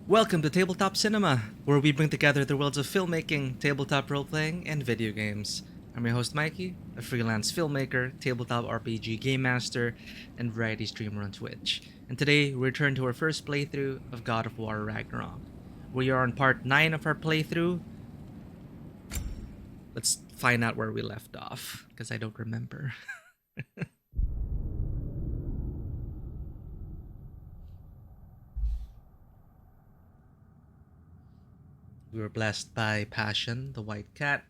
Welcome to Tabletop Cinema, where we bring together the worlds of filmmaking, tabletop role-playing, and video games. I'm your host Mikey, a freelance filmmaker, tabletop RPG game master, and variety streamer on Twitch. And today, we return to our first playthrough of God of War Ragnarok. We are on part 9 of our playthrough. Let's find out where we left off, because I don't remember. We were blessed by Passion, the white cat,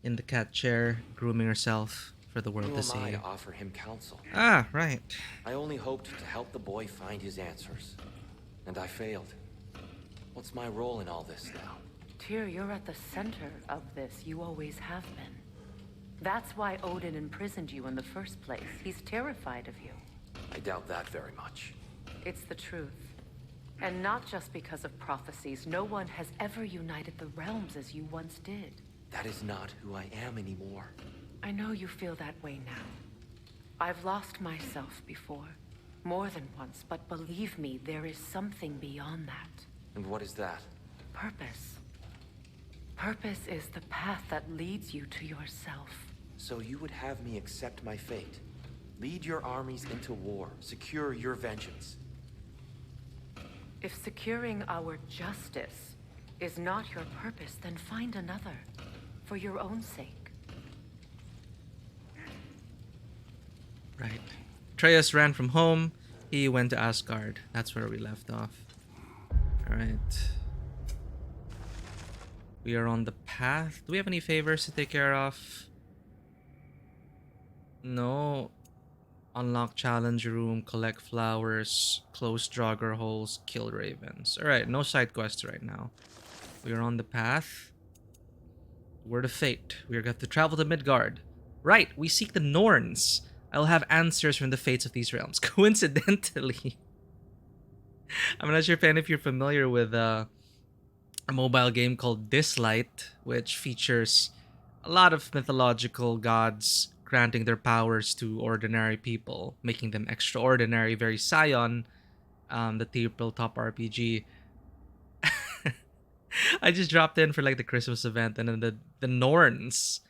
in the cat chair, grooming herself for the world to see. Who am I to offer him counsel? Ah, right. I only hoped to help the boy find his answers. And I failed. What's my role in all this now? Tyr, you're at the center of this. You always have been. That's why Odin imprisoned you in the first place. He's terrified of you. I doubt that very much. It's the truth. And not just because of prophecies. No one has ever united the realms as you once did. That is not who I am anymore. I know you feel that way now. I've lost myself before. More than once, but believe me, there is something beyond that. And what is that? Purpose. Purpose is the path that leads you to yourself. So you would have me accept my fate. Lead your armies into war. Secure your vengeance. If securing our justice is not your purpose, then find another. For your own sake. Right. Atreus ran from home. He went to Asgard. That's where we left off. Alright. We are on the path. Do we have any favors to take care of? No. Unlock challenge room, collect flowers, close Draugr holes, kill ravens. Alright, no side quests right now. We are on the path. Word of fate. We are going to travel to Midgard. Right, we seek the Norns. I'll have answers from the fates of these realms. Coincidentally, I'm not sure if any of you are familiar with a mobile game called Dislight, which features a lot of mythological gods granting their powers to ordinary people, making them extraordinary. Very Scion, the tabletop RPG. I just dropped in for like the Christmas event, and then the Norns,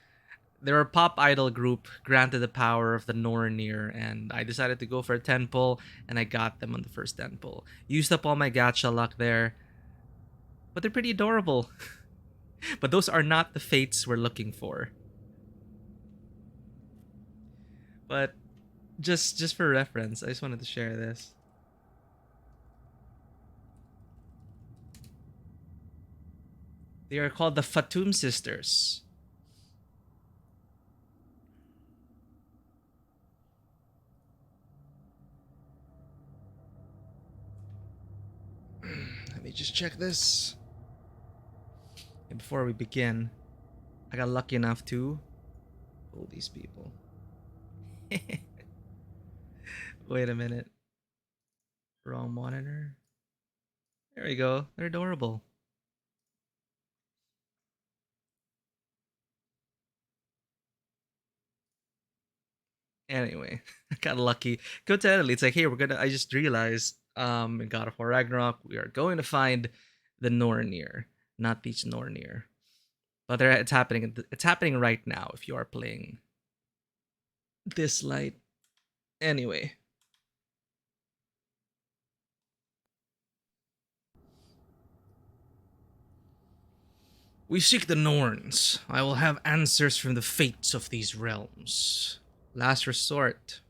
they're a pop idol group granted the power of the Nornir, and I decided to go for a 10 pull, and I got them on the first 10 pull. Used up all my gacha luck there, but they're pretty adorable. But those are not the fates we're looking for. But just for reference, I just wanted to share this. They are called the Fatum sisters. Let me just check this. And before we begin, I got lucky enough to pull these people. Wait a minute. Wrong monitor. There we go. They're adorable. Anyway, I got lucky. Go to Italy. It's like, hey, I just realized, in God of War Ragnarok, we are going to find the Nornir, not these Nornir. But it's happening. It's happening right now if you are playing this light. Anyway. We seek the Norns. I will have answers from the fates of these realms. Last resort.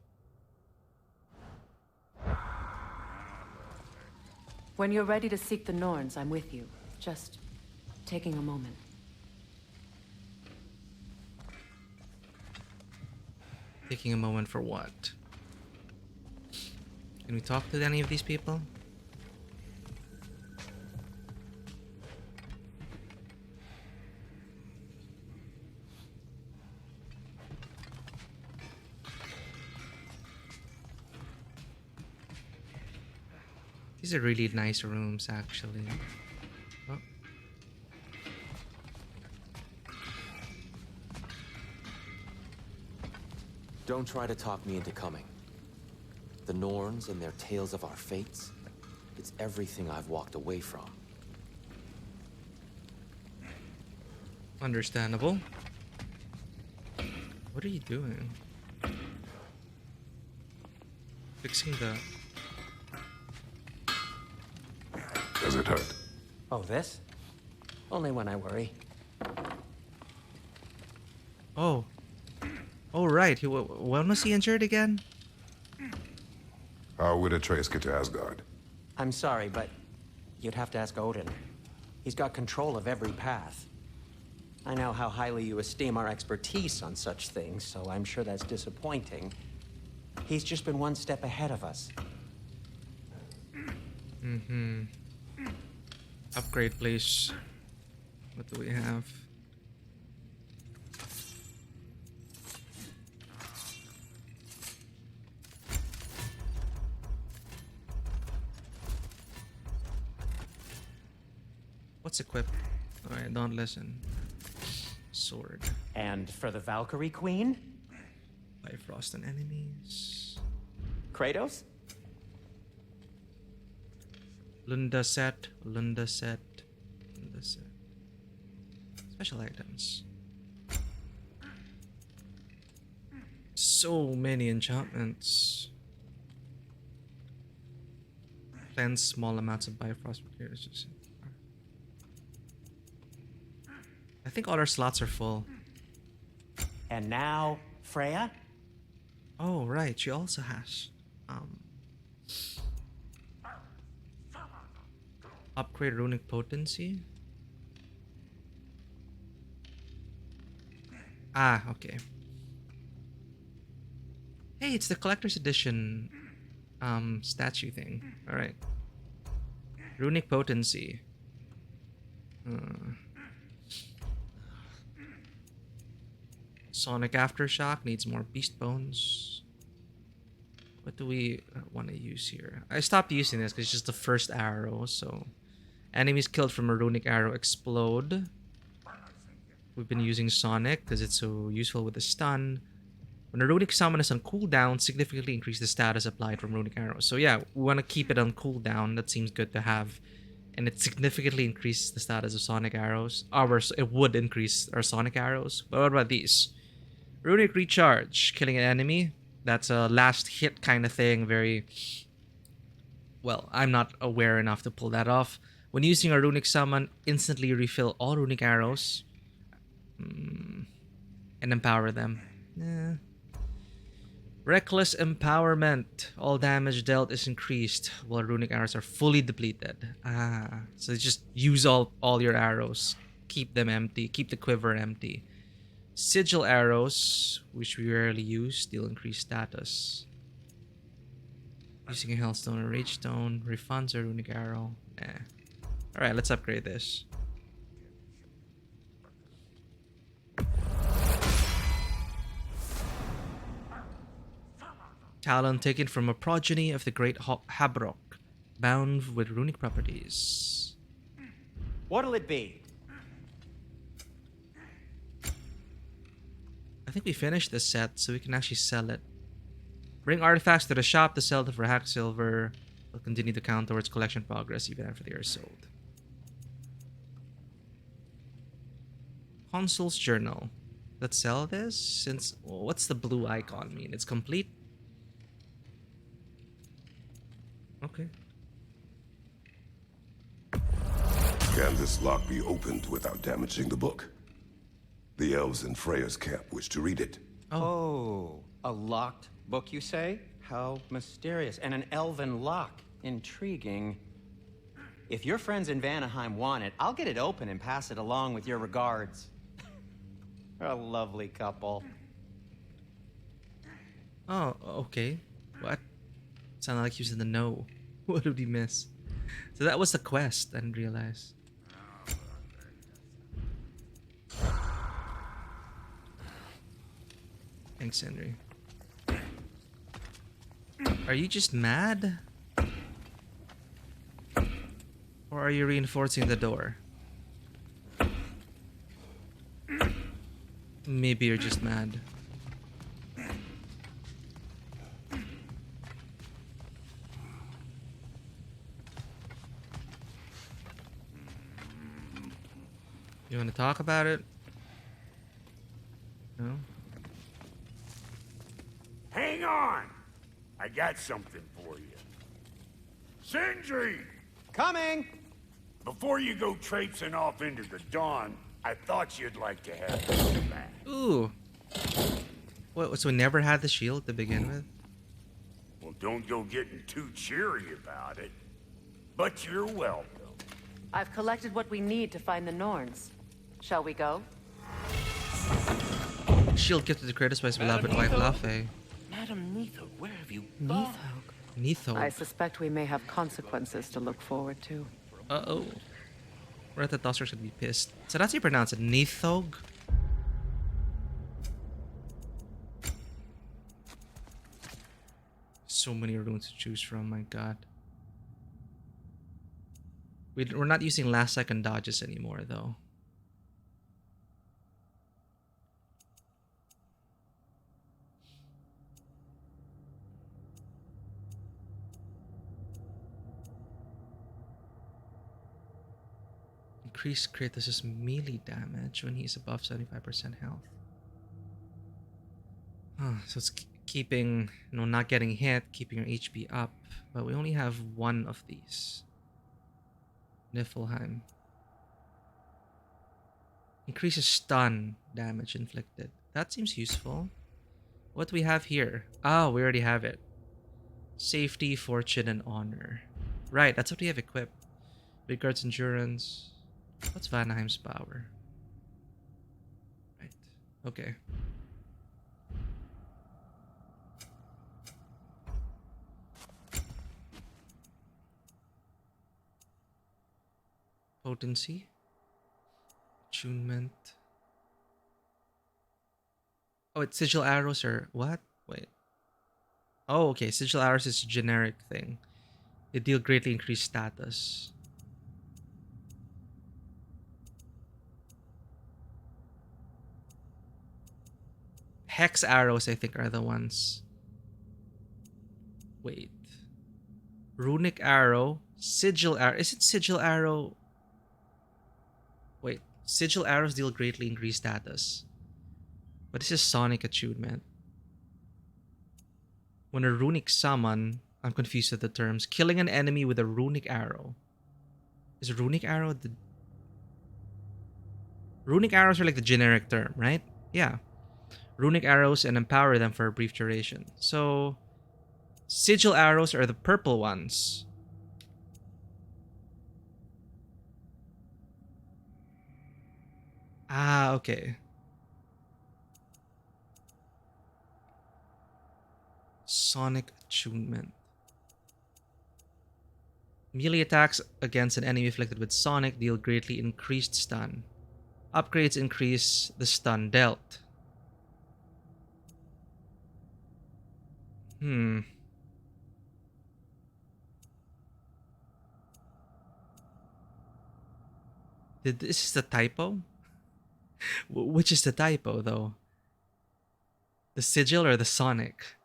When you're ready to seek the Norns, I'm with you. Just taking a moment. Taking a moment for what? Can we talk to any of these people? These are really nice rooms, actually. Oh. Don't try to talk me into coming. The Norns and their tales of our fates, it's everything I've walked away from. Understandable. What are you doing? Fixing the... Does it hurt? Oh, this? Only when I worry. Oh. Oh, right. When was he injured again? How would Atreus get to Asgard? I'm sorry, but you'd have to ask Odin. He's got control of every path. I know how highly you esteem our expertise on such things, so I'm sure that's disappointing. He's just been one step ahead of us. Mm-hmm. Upgrade, please. What do we have? What's equipped? Alright, don't listen. Sword. And for the Valkyrie Queen? Bifrost and enemies. Kratos? Lunda set. Lunda set. Lunda set. Special items. So many enchantments. Cleanse small amounts of Bifrost materials. I think all our slots are full. And now, Freya? Oh, right. She also has upgrade runic potency. Ah, okay. Hey, it's the collector's edition statue thing. All right. Runic potency. Sonic Aftershock needs more beast bones. What do we want to use here? I stopped using this because it's just the first arrow, so enemies killed from a runic arrow explode. We've been using Sonic because it's so useful with the stun. When a runic summon is on cooldown, significantly increase the status applied from runic arrows. So yeah, we want to keep it on cooldown. That seems good to have. And it significantly increases the status of Sonic arrows. It would increase our Sonic arrows. But what about these? Runic recharge, killing an enemy. That's a last hit kind of thing. Very... Well, I'm not aware enough to pull that off. When using a runic summon, instantly refill all runic arrows. And empower them. Reckless empowerment. All damage dealt is increased while runic arrows are fully depleted. So just use all your arrows. Keep them empty. Keep the quiver empty. Sigil arrows, which we rarely use, still increase status. Using a Hellstone or Rage Stone refunds a runic arrow. Alright, let's upgrade this. Talon taken from a progeny of the great Habrok, bound with runic properties. What'll it be? I think we finished this set, so we can actually sell it. Bring artifacts to the shop to sell them for hack silver. Will continue to count towards collection progress even after they are sold. Consul's journal. Let's sell this since... what's the blue icon mean? It's complete? Okay. Can this lock be opened without damaging the book? The elves in Freya's camp wish to read it. Oh, a locked book, you say? How mysterious. And an elven lock. Intriguing. If your friends in Vanaheim want it, I'll get it open and pass it along with your regards. They're a lovely couple. Oh, okay. What? Sounded like he was in the know. What did he miss? So that was the quest, I didn't realize. Thanks, Henry. Are you just mad? Or are you reinforcing the door? Maybe you're just mad. You want to talk about it? Hang on! I got something for you. Sindri! Coming! Before you go traipsing off into the dawn, I thought you'd like to have this back. Ooh. What, so we never had the shield to begin with? Well, don't go getting too cheery about it. But you're welcome. I've collected what we need to find the Norns. Shall we go? Shield gifted to Kratos by his beloved wife Laufey. Madam Neitho, where have you Neithog. Neitho. I suspect we may have consequences to look forward to. Uh-oh. Ratatosaurus would be pissed. So that's how you pronounce it. Neithog? So many runes to choose from, my god. We're not using last second dodges anymore, though. Increase Kratos' melee damage when he's above 75% health. So it's keeping, not getting hit, keeping your HP up. But we only have one of these. Niflheim. Increases stun damage inflicted. That seems useful. What do we have here? Oh, we already have it. Safety, fortune, and honor. Right, that's what we have equipped. Regards endurance. What's Vanaheim's power? Right. Okay. Potency. Attunement. Oh, it's sigil arrows or what? Wait. Oh, okay. Sigil arrows is a generic thing. They deal greatly increased status. Hex arrows, I think, are the ones. Wait. Runic arrow. Sigil arrow. Is it sigil arrow? Wait. Sigil arrows deal greatly increased status. But this is sonic attunement. When a runic summon, I'm confused with the terms. Killing an enemy with a runic arrow. Is a runic arrow the... Runic arrows are like the generic term, right? Yeah. Runic arrows and empower them for a brief duration. So, sigil arrows are the purple ones. Ah, okay. Sonic attunement. Melee attacks against an enemy afflicted with Sonic deal greatly increased stun. Upgrades increase the stun dealt. This is the typo? Which is the typo, though? The sigil or the Sonic?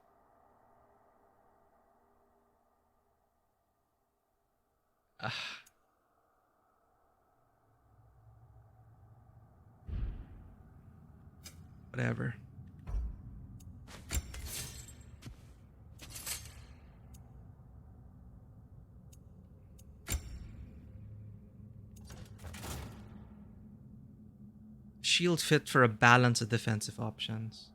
Whatever. Shield fit for a balance of defensive options.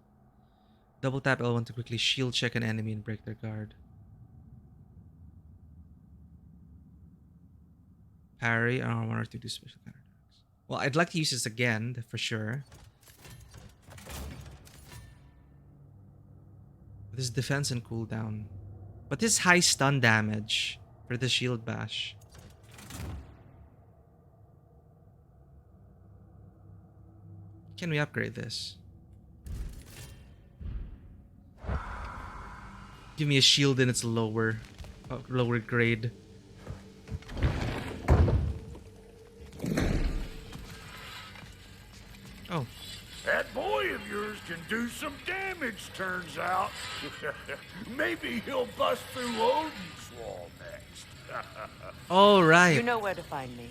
Double tap L1 to quickly shield check an enemy and break their guard. Parry, one or two do special counterattacks. Well, I'd like to use this again, for sure. This is defense and cooldown. But this high stun damage for the shield bash. Can we upgrade this? Give me a shield in its lower grade. Oh. That boy of yours can do some damage, turns out. Maybe he'll bust through Odin's wall next. All right. You know where to find me.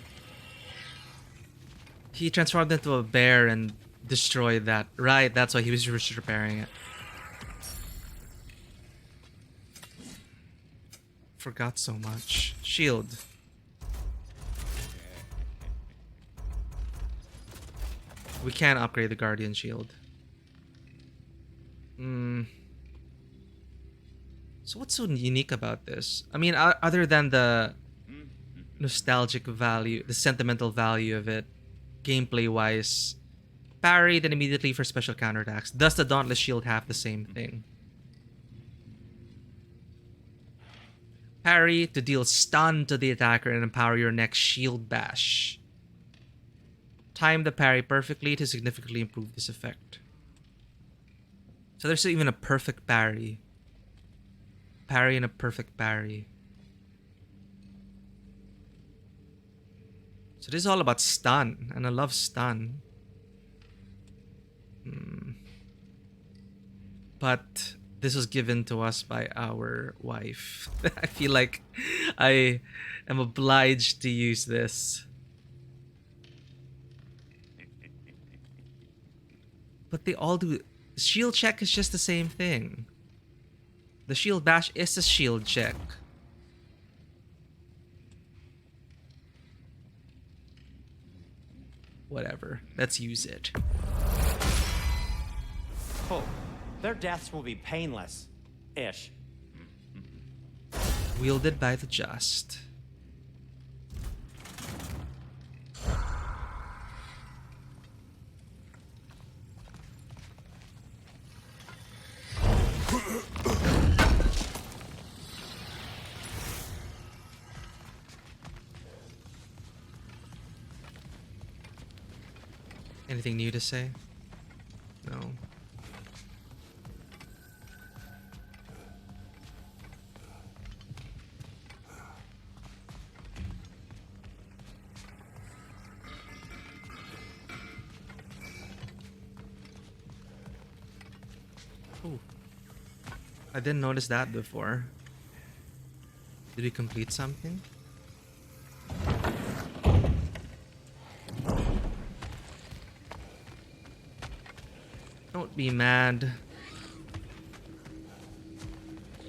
He transformed into a bear and destroyed that. Right, that's why he was just repairing it. Forgot so much. Shield. We can upgrade the Guardian Shield. So what's so unique about this? I mean, other than the nostalgic value, the sentimental value of it, gameplay-wise, parry, then immediately for special counterattacks. Does the Dauntless Shield have the same thing? Parry to deal stun to the attacker and empower your next shield bash. Time the parry perfectly to significantly improve this effect. So there's even a perfect parry. Parry and a perfect parry. So this is all about stun, and I love stun. But this was given to us by our wife. I feel like I am obliged to use this. But they all do. Shield check is just the same thing. The shield bash is a shield check. Whatever. Let's use it. Oh, their deaths will be painless. Ish. Wielded by the just. Anything new to say? No. Ooh. I didn't notice that before. Did we complete something? Don't be mad.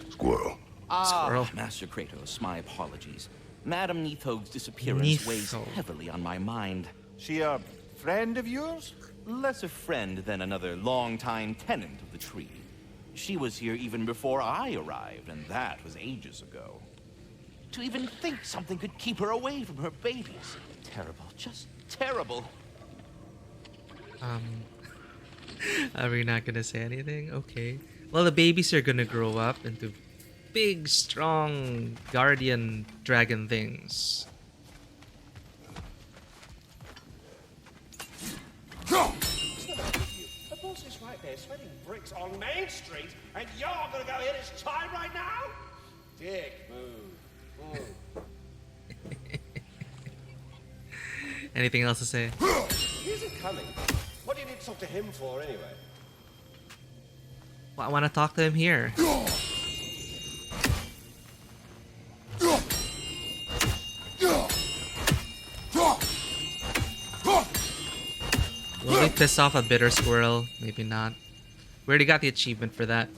Squirrel. Squirrel. Master Kratos, my apologies. Madame Neathog's disappearance weighs Neathog. heavily on my mind. She a friend of yours? Less a friend than another longtime tenant of the tree. She was here even before I arrived, and that was ages ago. To even think something could keep her away from her babies. Terrible, just terrible. Are we not gonna say anything? Okay. Well, the babies are gonna grow up into big, strong guardian dragon things. The boss is right there sweating bricks on Main Street, and you're gonna go hit his time right now? Dick move. Anything else to say? He isn't coming. What do you need to talk to him for, anyway? Well, I want to talk to him here. Will we piss off a bitter squirrel? Maybe not. We already got the achievement for that.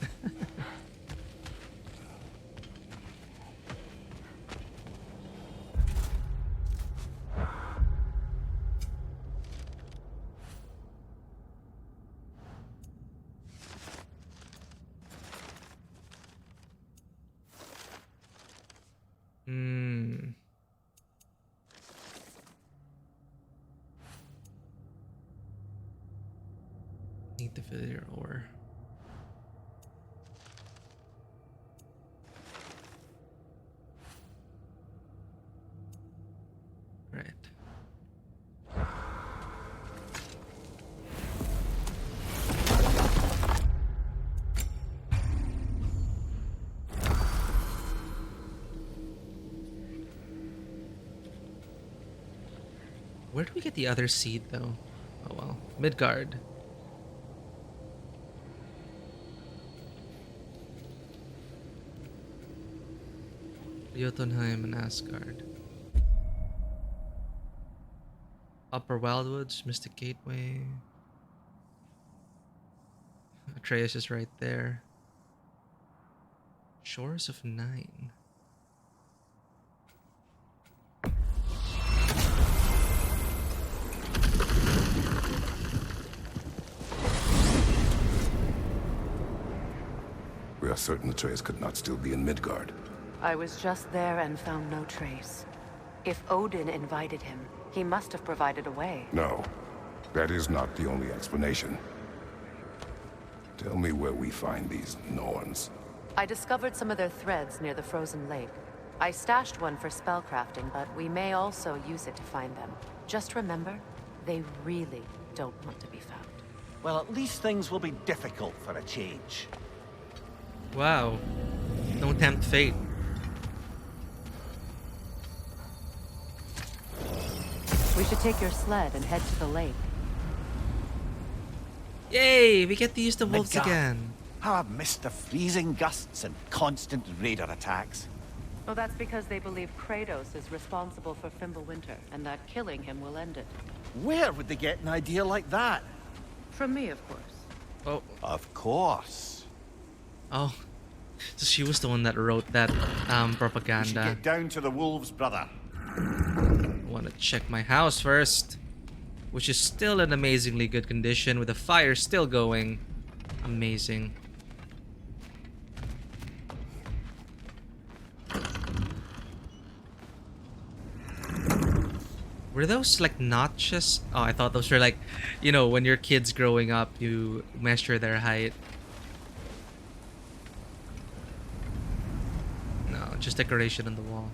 Need the familiar ore. Right. Where do we get the other seed though? Oh well. Midgard. Jotunheim and Asgard. Upper Wildwoods, Mystic Gateway. Atreus is right there. Shores of Nine. certain Atreus could not still be in Midgard. I was just there and found no trace. If Odin invited him, he must have provided a way. No, that is not the only explanation. Tell me where we find these Norns. I discovered some of their threads near the frozen lake. I stashed one for spellcrafting, but we may also use it to find them. Just remember, they really don't want to be found. Well, at least things will be difficult for a change. Wow. Don't tempt fate. We should take your sled and head to the lake. Yay! We get to use the wolves Midgard. again. How I've missed the freezing gusts and constant raider attacks. Well, that's because they believe Kratos is responsible for Fimbulwinter, and that killing him will end it. Where would they get an idea like that? From me, of course. Oh. Of course. Oh. So she was the one that wrote that We should propaganda. get down to the wolves, brother. I want to check my house first, which is still in amazingly good condition with the fire still going. Amazing. Were those like notches? Oh, I thought those were like, you know, when your kids growing up, you measure their height. No, just decoration on the wall.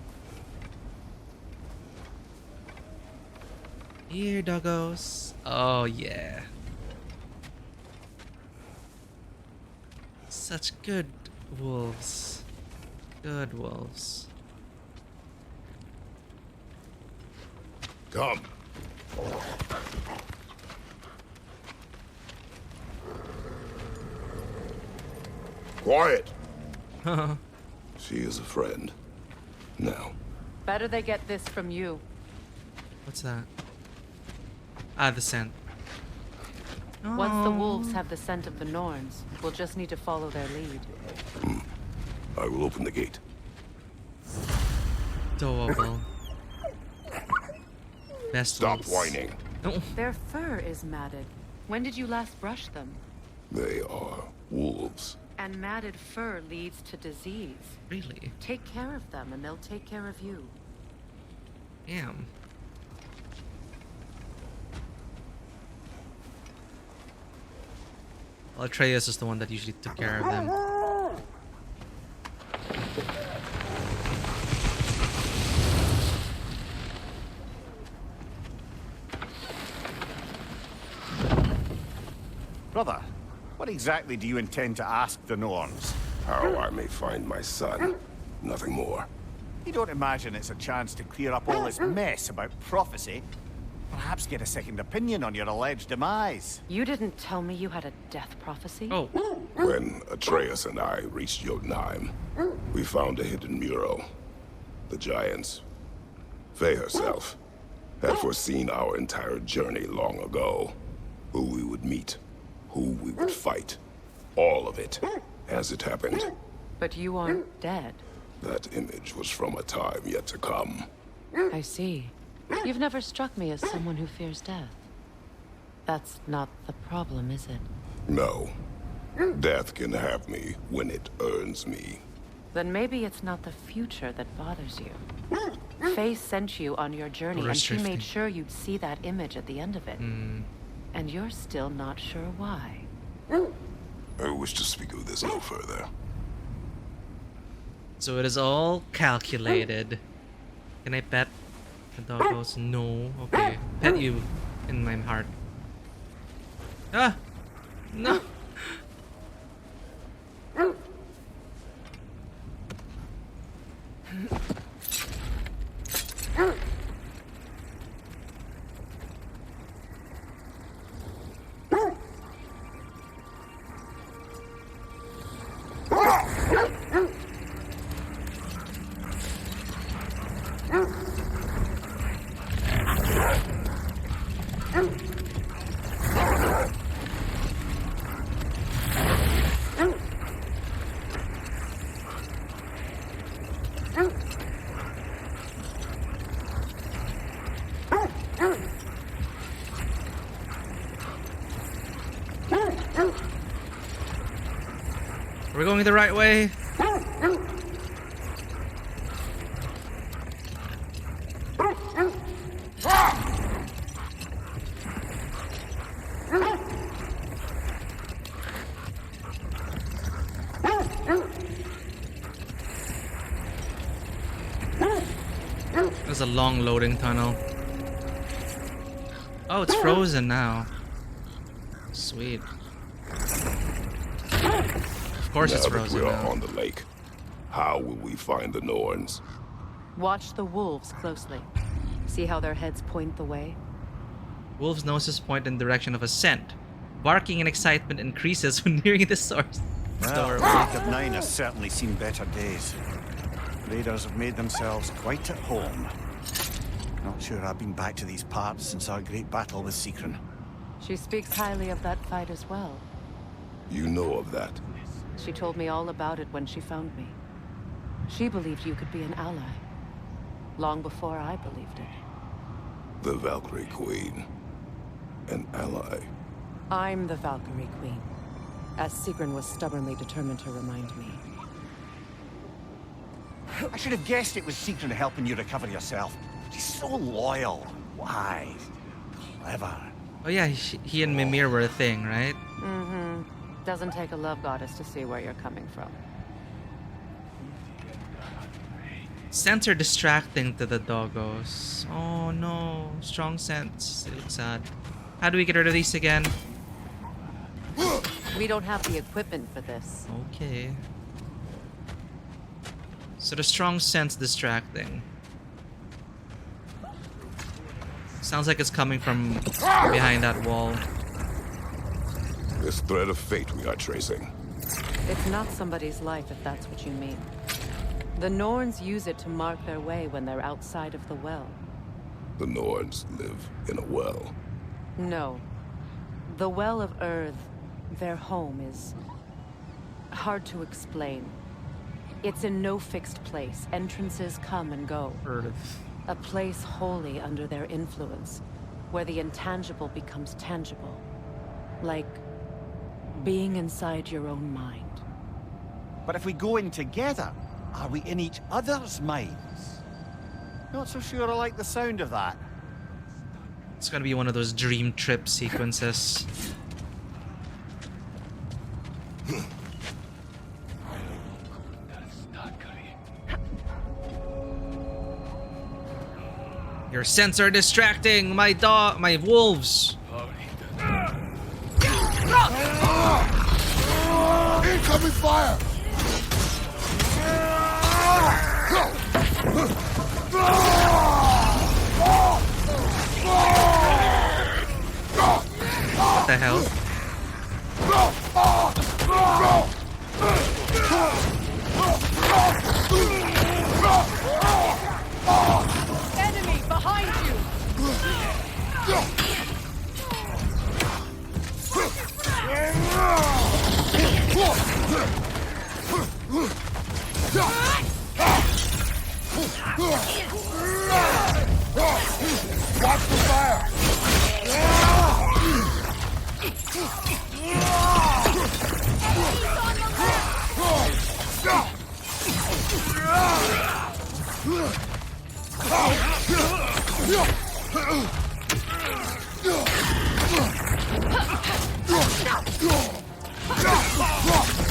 Here, doggos. Oh, yeah. Such good wolves. Good wolves. Come. Quiet. She is a friend. Now, Better they get this from you. What's that? Ah, the scent. Once the wolves have the scent of the Norns, we'll just need to follow their lead. I will open the gate. Adorable. Best Stop wolves. whining. Oh, Their fur is matted. When did you last brush them? They are wolves. And matted fur leads to disease. really? Take care of them and they'll take care of you. Damn. Well, Atreus is the one that usually took care of them. Brother, what exactly do you intend to ask the Norns? How I may find my son. Nothing more. You don't imagine it's a chance to clear up all this mess about prophecy? Perhaps get a second opinion on your alleged demise. You didn't tell me you had a death prophecy? Oh, When Atreus and I reached Jotunheim, we found a hidden mural. The giants, Faye herself, had foreseen our entire journey long ago. Who we would meet, who we would fight. All of it, as it happened. But you aren't dead. That image was from a time yet to come. I see. You've never struck me as someone who fears death. That's not the problem, is it? No. Death can have me when it earns me. Then maybe it's not the future that bothers you. Faye sent you on your journey, and she made sure you'd see that image at the end of it. And you're still not sure why. I wish to speak of this no further. so it is all calculated. Can I pet the doggos? No. Okay. Pet you in my heart. Ah! No! going the right way? There's a long loading tunnel. Oh, it's frozen now. Sweet. Of course it's Now that frozen we are now. on the lake, how will we find the Norns? Watch the wolves closely. See how their heads point the way? Wolves' noses point in the direction of a scent. Barking and excitement increases when nearing the source. Well, Lake of Nine has certainly seen better days. Raiders have made themselves quite at home. Not sure I've been back to these parts since our great battle with Seekron. She speaks highly of that fight as well. You know of that. She told me all about it when she found me. She believed you could be an ally. Long before I believed it. The Valkyrie Queen. An ally. I'm the Valkyrie Queen, as Seekron was stubbornly determined to remind me. I should have guessed it was Seekron helping you recover yourself. She's so loyal, wise, clever. Oh yeah, he and Mimir were a thing, right? Mm-hmm. Doesn't take a love goddess to see where you're coming from. Scents are distracting to the doggos. Oh no, strong scents. They look sad. How do we get rid of these again? We don't have the equipment for this. Okay. So the strong scent's distracting. Sounds like it's coming from behind that wall. This thread of fate we are tracing. It's not somebody's life, if that's what you mean. The Norns use it to mark their way when they're outside of the well. The Norns live in a well. No. The Well of Earth, their home, is hard to explain. It's in no fixed place. Entrances come and go. Earth. A place wholly under their influence, where the intangible becomes tangible. Like being inside your own mind. But if we go in together, are we in each other's minds? Not so sure I like the sound of that. It's gonna be one of those dream trip sequences. Your scents are distracting my wolves. Incoming fire! What the hell? Enemy behind you! Watch the fire!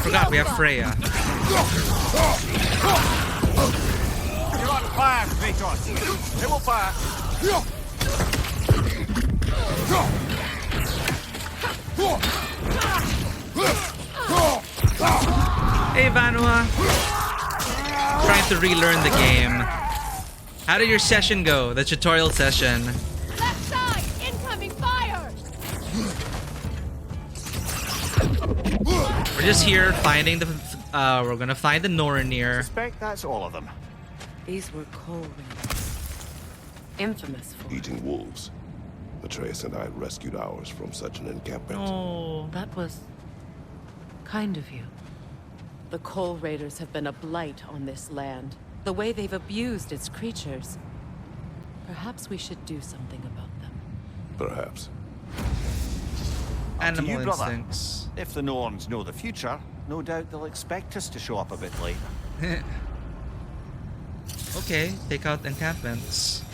Forgot we have Freya. You're on fire, Kratos. They will fire. Hey Vanua. Trying to relearn the game. How did your session go? The tutorial session. Left side! Incoming fire! We're just here finding the we're gonna find the Nornir. Suspect that's all of them. These were coal raiders. Infamous for Eating wolves. Atreus and I rescued ours from such an encampment. Oh. That was kind of you. The Coal Raiders have been a blight on this land. The way they've abused its creatures. Perhaps we should do something about them. Perhaps. Up to Animal you, brother. instincts. If the Norns know the future, No doubt they'll expect us to show up a bit late. Okay, take out encampments.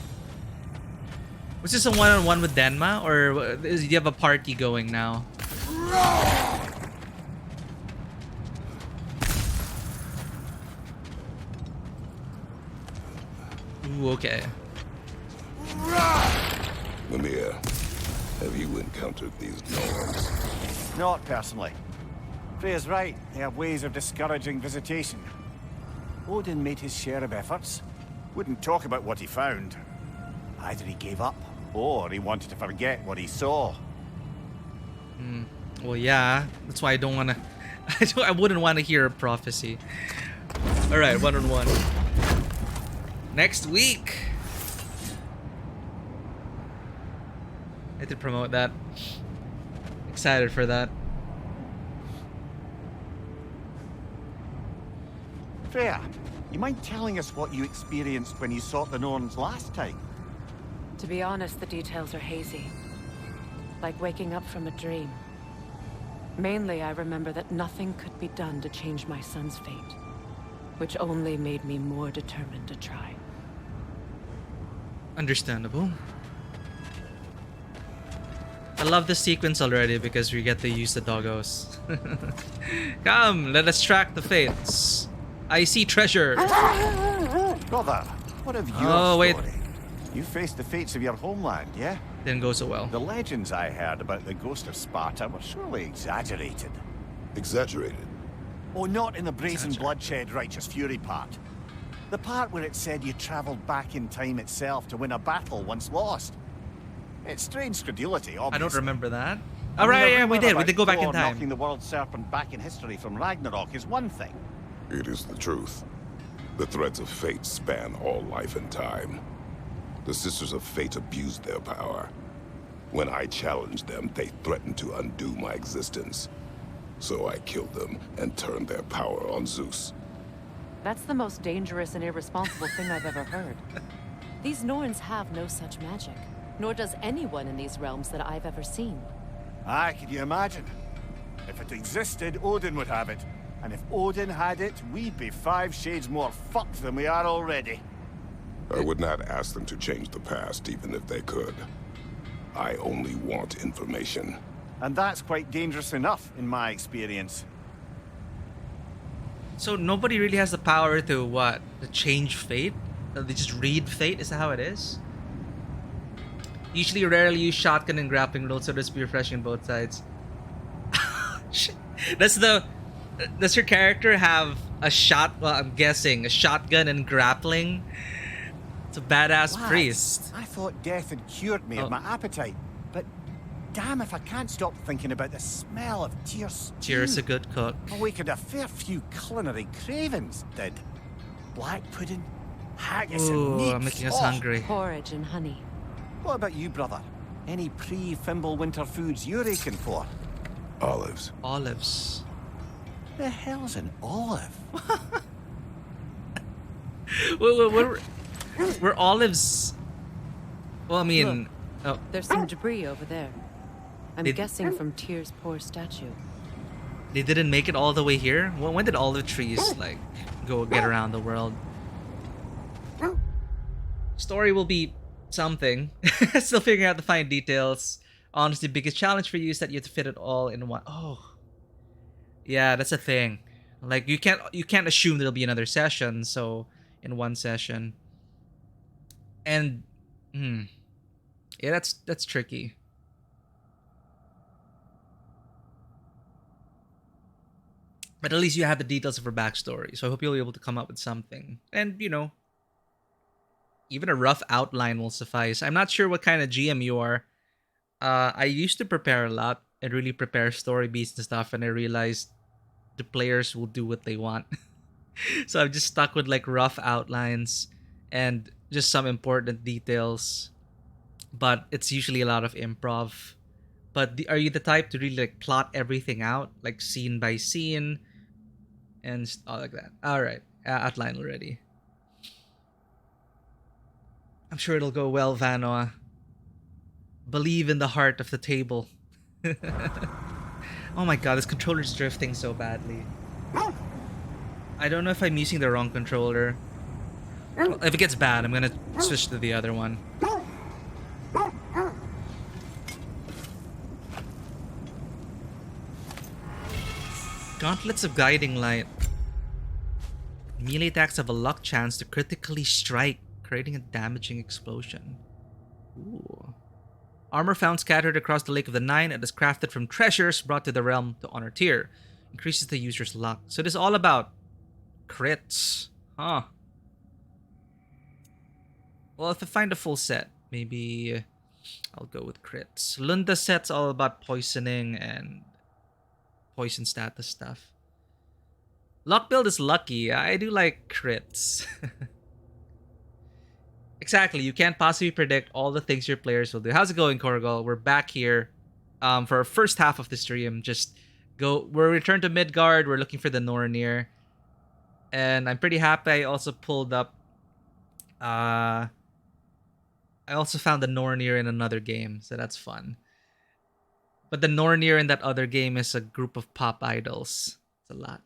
Was this a one-on-one with Denma, or do you have a party going now? Ooh, okay. Mimir, have you encountered these gnomes? Not personally. Freya's right. They have ways of discouraging visitation. Odin made his share of efforts. Wouldn't talk about what he found. Either he gave up, or he wanted to forget what he saw. Well, yeah. That's why I don't want to... I wouldn't want to hear a prophecy. Alright, one-on-one. Next week! I had to promote that. Excited for that. Freya, you mind telling us what you experienced when you sought the Norns last time? To be honest, the details are hazy. Like waking up from a dream. Mainly, I remember that nothing could be done to change my son's fate, which only made me more determined to try. Understandable. I love this sequence already because we get to use the doggos. Come, let us track the fates. I see treasure. Brother, what of your Oh, story? wait. You faced the fates of your homeland, yeah? Didn't go so well. The legends I heard about the ghost of Sparta were surely exaggerated. Exaggerated. Oh, not in the brazen bloodshed righteous fury part. The part where it said you travelled back in time itself to win a battle once lost. It's strange credulity, obviously. I don't remember that. I All mean, right, the yeah, we rumor did. We about did go back in Thor time. knocking the world serpent back in history from Ragnarok is one thing. It is the truth. The threads of fate span all life and time. The Sisters of Fate abused their power. When I challenged them, they threatened to undo my existence. So I killed them and turned their power on Zeus. That's the most dangerous and irresponsible thing I've ever heard. These Norns have no such magic, nor does anyone in these realms that I've ever seen. Aye, can you imagine? If it existed, Odin would have it. And if Odin had it, we'd be 5 shades more fucked than we are already. I would not ask them to change the past, even if they could. I only want information. And that's quite dangerous enough, in my experience. So nobody really has the power to what? To change fate? They just read fate? Is that how it is? Usually rarely use shotgun and grappling rules, so there's be refreshing both sides. Shit. Does your character have a well, I'm guessing, a shotgun and grappling? It's a badass Lads, priest. I thought death had cured me of my appetite. But damn if I can't stop thinking about the smell of Tyr's stew. Tyr's a good cook. Awakened a fair few culinary cravings, did. Black pudding, haggis and Ooh, meats. I'm making us Oh, hungry. Porridge and honey. What about you, brother? Any pre-Fimble winter foods you're aching for? Olives. Olives. The hell's an olive? Were olives... Well, I mean... Look, there's some debris over there. I'm They- guessing from Tyr's poor statue. They didn't make it all the way here? When did olive trees, like, go get around the world? Story will be something. Still figuring out the fine details. Honestly, biggest challenge for you is that you have to fit it all in one. Oh. Yeah, that's a thing. Like, you can't assume there'll be another session, so... in one session. And... yeah, that's tricky. But at least you have the details of her backstory, so I hope you'll be able to come up with something. And, you know, even a rough outline will suffice. I'm not sure what kind of GM you are. I used to prepare a lot and really prepare story beats and stuff, and I realized the players will do what they want. So I'm just stuck with like rough outlines and just some important details. But it's usually a lot of improv. But are you the type to really like plot everything out, like scene by scene, and all like that? All right, outline already. I'm sure it'll go well, Vanoa. Believe in the heart of the table. Oh my god, this controller's drifting so badly. I don't know if I'm using the wrong controller. Well, if it gets bad, I'm gonna switch to the other one. Gauntlets of Guiding Light. Melee attacks have a luck chance to critically strike, creating a damaging explosion. Ooh. Armor found scattered across the Lake of the Nine and is crafted from treasures brought to the realm to honor tier. Increases the user's luck. So it is all about crits. Huh. Well, if I find a full set, maybe I'll go with crits. Lunda set's all about poisoning and poison status stuff. Luck build is lucky. I do like crits. Exactly. You can't possibly predict all the things your players will do. How's it going, Korgal? We're back here for our first half of the stream. We're returned to Midgard. We're looking for the Nornir. And I'm pretty happy I also pulled up... I also found the Nornir in another game, so that's fun. But the Nornir in that other game is a group of pop idols. It's a lot.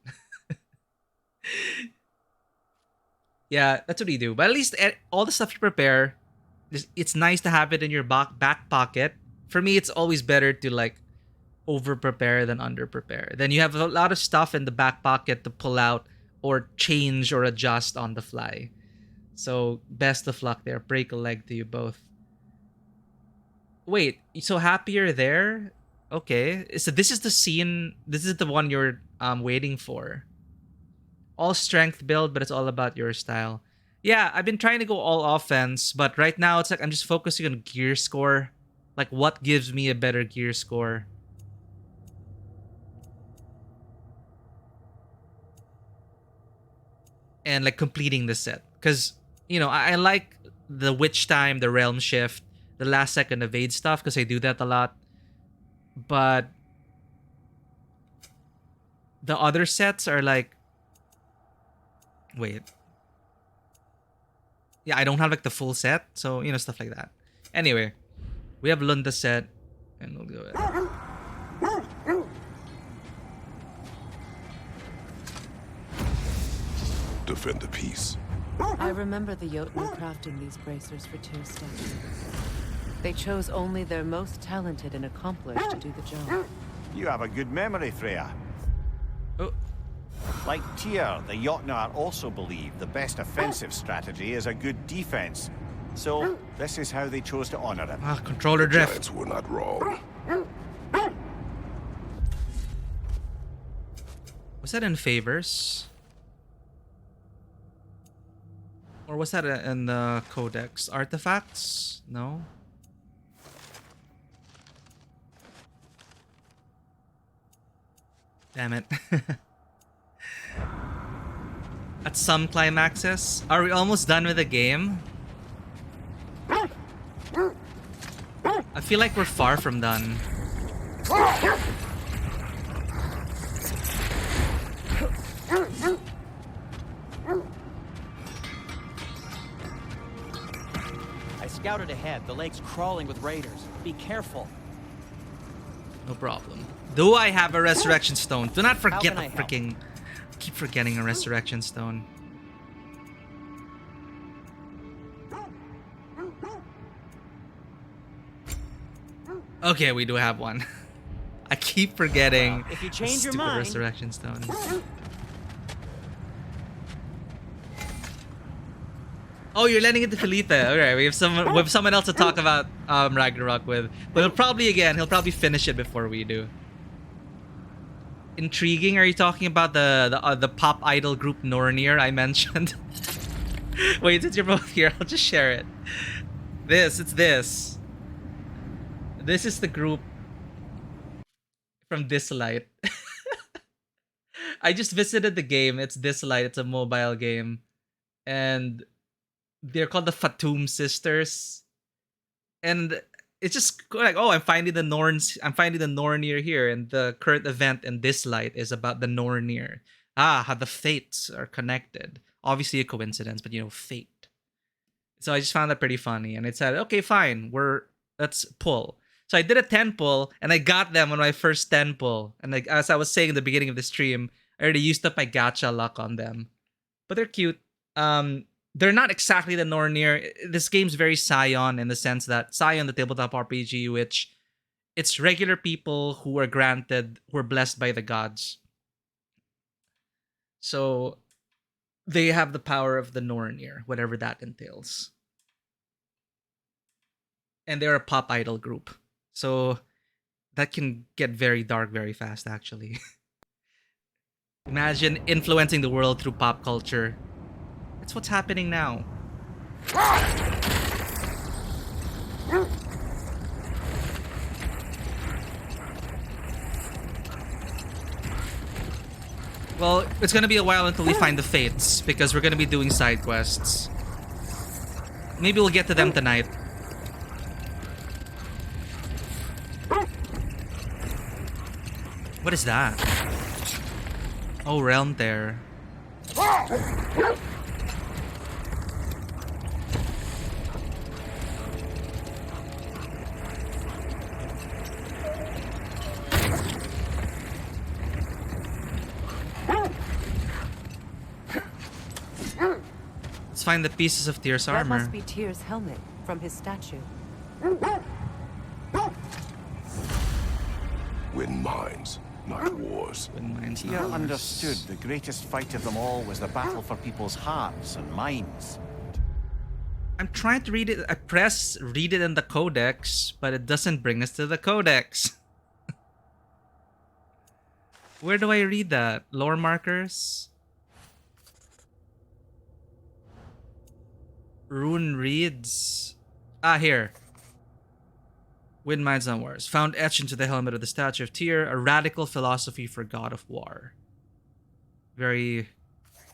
Yeah, that's what you do. But at least all the stuff you prepare, it's nice to have it in your back pocket. For me, it's always better to like over prepare than under prepare. Then you have a lot of stuff in the back pocket to pull out or change or adjust on the fly. So best of luck there. Break a leg to you both. Wait, so happy you're there? Okay, so this is the scene. This is the one you're waiting for. All strength build, but it's all about your style. Yeah, I've been trying to go all offense, but right now it's like I'm just focusing on gear score. Like what gives me a better gear score. And like completing the set. Because, you know, I like the witch time, the realm shift, the last second evade stuff, because I do that a lot. But the other sets are like... Wait. Yeah, I don't have like the full set, so, you know, stuff like that. Anyway, we have Lunda set, and we'll go ahead. Defend the peace. I remember the Jotun crafting these bracers for Tyr's statue. They chose only their most talented and accomplished to do the job. You have a good memory, Freya. Oh. Like Tyr, the Jotnar also believe the best offensive strategy is a good defense. So, this is how they chose to honor him. Ah, controller drift. Giants were not wrong. Was that in favors? Or was that in the codex? Artifacts? No? Damn it. At some climaxes? Are we almost done with the game? I feel like we're far from done. I scouted ahead. The lake's crawling with raiders. Be careful. No problem. Do I have a resurrection stone? Do not forget the How can I freaking... Keep forgetting a resurrection stone. Okay, we do have one. I keep forgetting If you the change your stupid mind. resurrection stone. Oh, you're lending it to Felipe. Alright, we have someone else to talk about Ragnarok with. But he'll probably finish it before we do. Intriguing? Are you talking about the pop idol group Nornir I mentioned? Wait, since you're both here, I'll just share it. It's this. This is the group from Dislight. I just visited the game. It's Dislight. It's a mobile game. And they're called the Fatum Sisters. And it's just like, oh, I'm finding the Nornir here, and the current event in Dislight is about the Nornir. How the fates are connected. Obviously a coincidence, but you know, fate. So I just found that pretty funny, and it said, okay, fine, let's pull. So I did a 10 pull, and I got them on my first 10 pull. And like, as I was saying in the beginning of the stream, I already used up my gacha luck on them. But they're cute. They're not exactly the Nornir. This game's very Scion in the sense that Scion, the tabletop RPG, which it's regular people who are blessed by the gods. So they have the power of the Nornir, whatever that entails. And they're a pop idol group. So that can get very dark very fast, actually. Imagine influencing the world through pop culture. That's what's happening now. Well, it's gonna be a while until we find the Fates, because we're gonna be doing side quests. Maybe we'll get to them tonight. What is that? Oh, Realm there. Let's find the pieces of Tyr's armor. That must be Tyr's helmet from his statue. Win mines, not wars. Win mines, Tyr not wars. understood the greatest fight of them all was the battle for people's hearts and minds. I'm trying to read it. I press read it in the codex, but it doesn't bring us to the codex. Where do I read that? Lore markers? Rune reads. Ah, here. Wind Minds on Wars. Found etched into the helmet of the statue of Tyr, a radical philosophy for God of War. Very,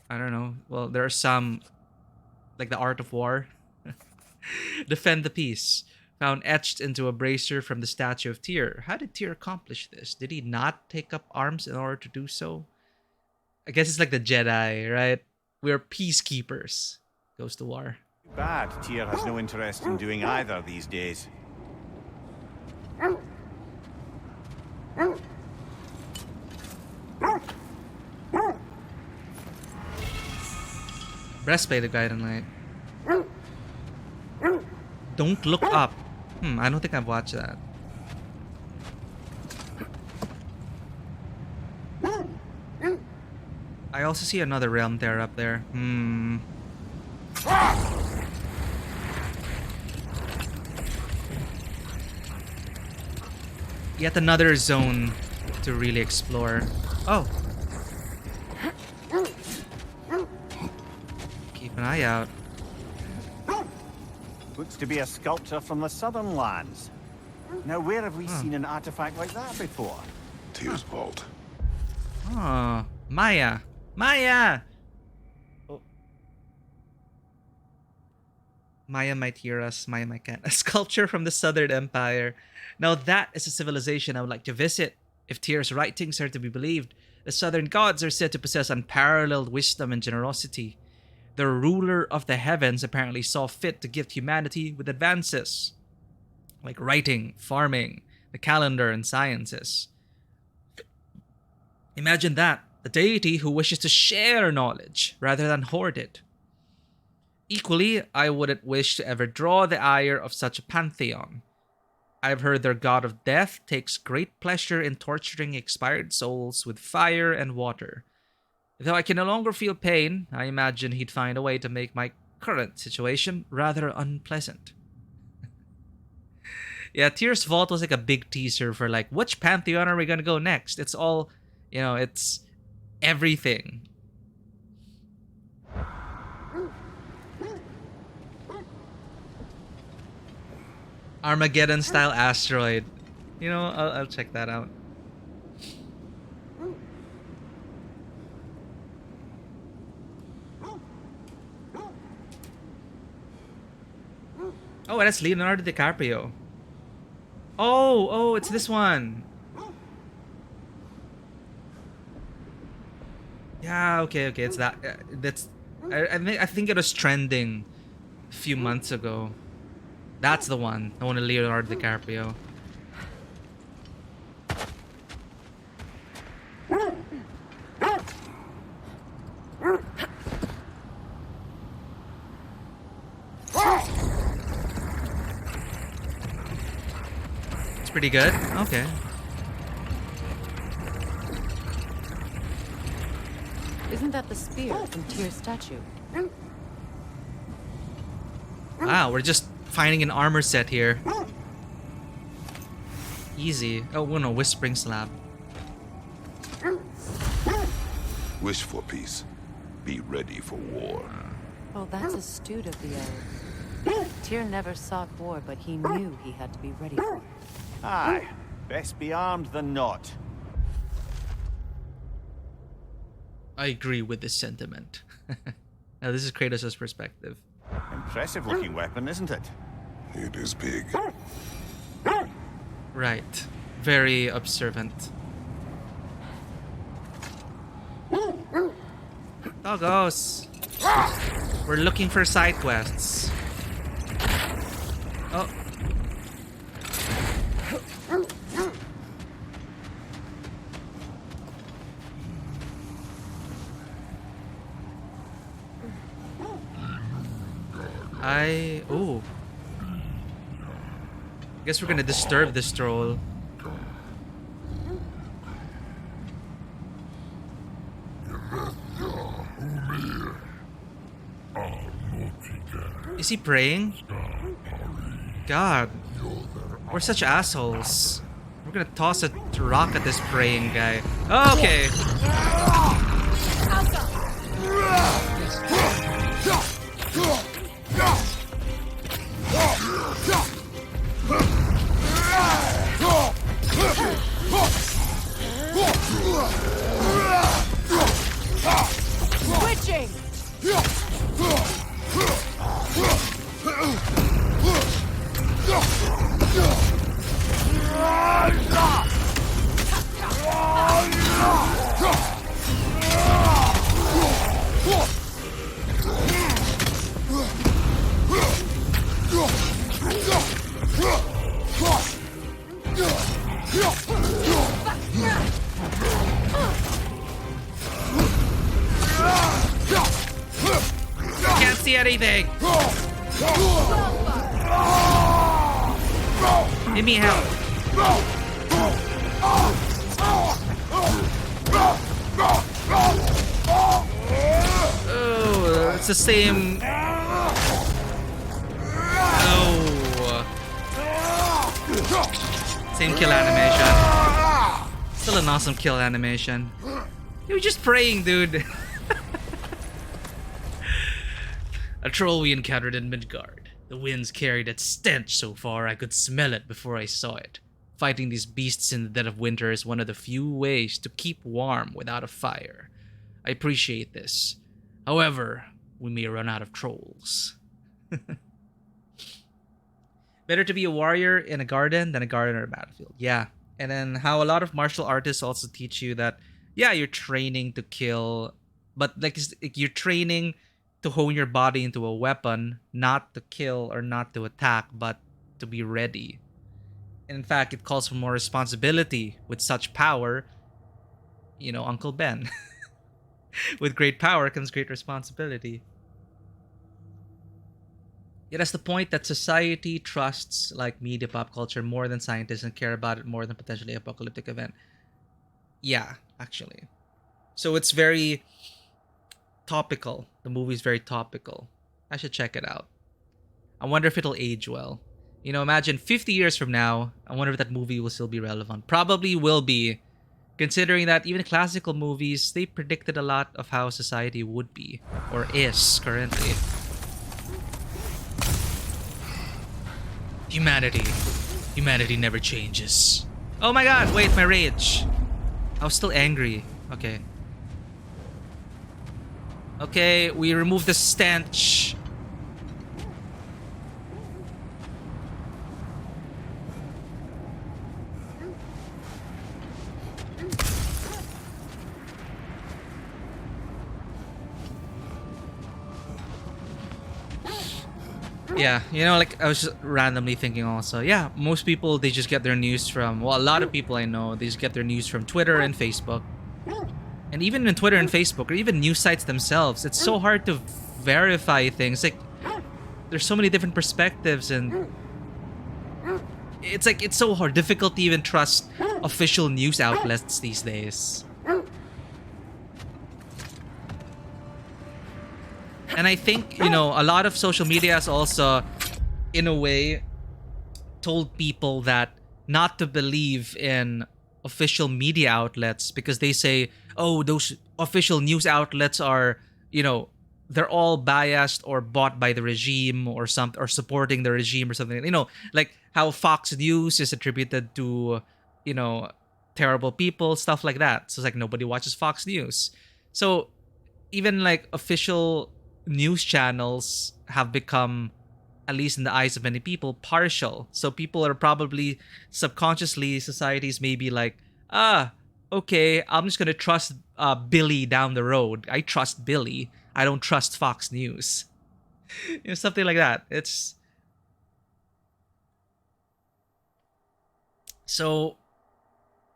I don't know. Well, there are some, like the Art of War. Defend the peace. Found etched into a bracer from the statue of Tyr. How did Tyr accomplish this? Did he not take up arms in order to do so? I guess it's like the Jedi, right? We're peacekeepers. Goes to war. Bad Tyr has no interest in doing either these days. Breastplate of Guiding Light. Don't look up. I don't think I've watched that. I also see another realm there up there. Yet another zone to really explore. Oh. Keep an eye out. Looks to be a sculpture from the southern lands. Now, where have we seen an artifact like that before? Tyr's vault. Oh, Maya. Maya! Oh. Maya might hear us. Maya might can't. A sculpture from the Southern Empire. Now that is a civilization I would like to visit. If Tyr's writings are to be believed, the Southern gods are said to possess unparalleled wisdom and generosity. The ruler of the heavens apparently saw fit to gift humanity with advances like writing, farming, the calendar, and sciences. Imagine that, a deity who wishes to share knowledge rather than hoard it. Equally, I wouldn't wish to ever draw the ire of such a pantheon. I've heard their god of death takes great pleasure in torturing expired souls with fire and water. Though I can no longer feel pain, I imagine he'd find a way to make my current situation rather unpleasant. Yeah, Tyr's Vault was like a big teaser for like, which pantheon are we gonna go next? It's all, it's everything. Armageddon style asteroid. I'll check that out. Oh, that's Leonardo DiCaprio. Oh, it's this one. Yeah, okay, it's that. I think it was trending a few months ago. That's the one with Leonardo DiCaprio. Pretty good. Okay. Isn't that the spear from Tyr's statue? Wow, we're just finding an armor set here. Easy. Oh, no, Whispering Slab. Wish for peace. Be ready for war. Oh, that's astute of the elves. Tyr never sought war, but he knew he had to be ready for it. Aye. Best be armed than not. I agree with this sentiment. Now, this is Kratos' perspective. Impressive looking weapon, isn't it? It is big. Right. Very observant. Doggos! We're looking for side quests. Oh. Ooh. Guess we're gonna disturb this troll. Is he praying? God. We're such assholes. We're gonna toss a rock at this praying guy. Okay. Switching! Can't see anything. Give me help. Oh, it's the same. Oh. Same kill animation. Still an awesome kill animation. You were just praying, dude. A troll we encountered in Midgard. The winds carried its stench so far I could smell it before I saw it. Fighting these beasts in the dead of winter is one of the few ways to keep warm without a fire. I appreciate this. However, we may run out of trolls. Better to be a warrior in a garden than a gardener in a battlefield. Yeah. And then how a lot of martial artists also teach you that, yeah, you're training to kill, but like you're training to hone your body into a weapon, not to kill or not to attack, but to be ready. In fact, it calls for more responsibility with such power. You know, Uncle Ben. With great power comes great responsibility. Yeah, that's the point, that society trusts like media, pop culture more than scientists and care about it more than potentially apocalyptic event. Yeah, actually. So it's very topical. The movie's very topical. I should check it out. I wonder if it'll age well. You know, imagine 50 years from now, I wonder if that movie will still be relevant. Probably will be, considering that even classical movies, they predicted a lot of how society would be, or is currently. Humanity never changes. Oh my god, wait, my rage. I was still angry. Okay. Okay, we remove the stench. Yeah, you know, like I was just randomly thinking also, yeah, most people, they just get their news from, well, a lot of people I know, they just get their news from Twitter and Facebook. And even in Twitter and Facebook, or even news sites themselves, it's so hard to verify things. Like, there's so many different perspectives, and it's like it's so hard, difficult to even trust official news outlets these days. And I think, you know, a lot of social media has also, in a way, told people that not to believe in official media outlets because they say, oh, those official news outlets are, you know, they're all biased or bought by the regime or supporting the regime or something. You know, like how Fox News is attributed to, you know, terrible people, stuff like that. So it's like nobody watches Fox News. So even like official news channels have become, at least in the eyes of many people, partial. So people are probably subconsciously, societies may be like, okay, I'm just gonna trust Billy down the road. I trust Billy. I don't trust Fox News. You know, something like that. It's so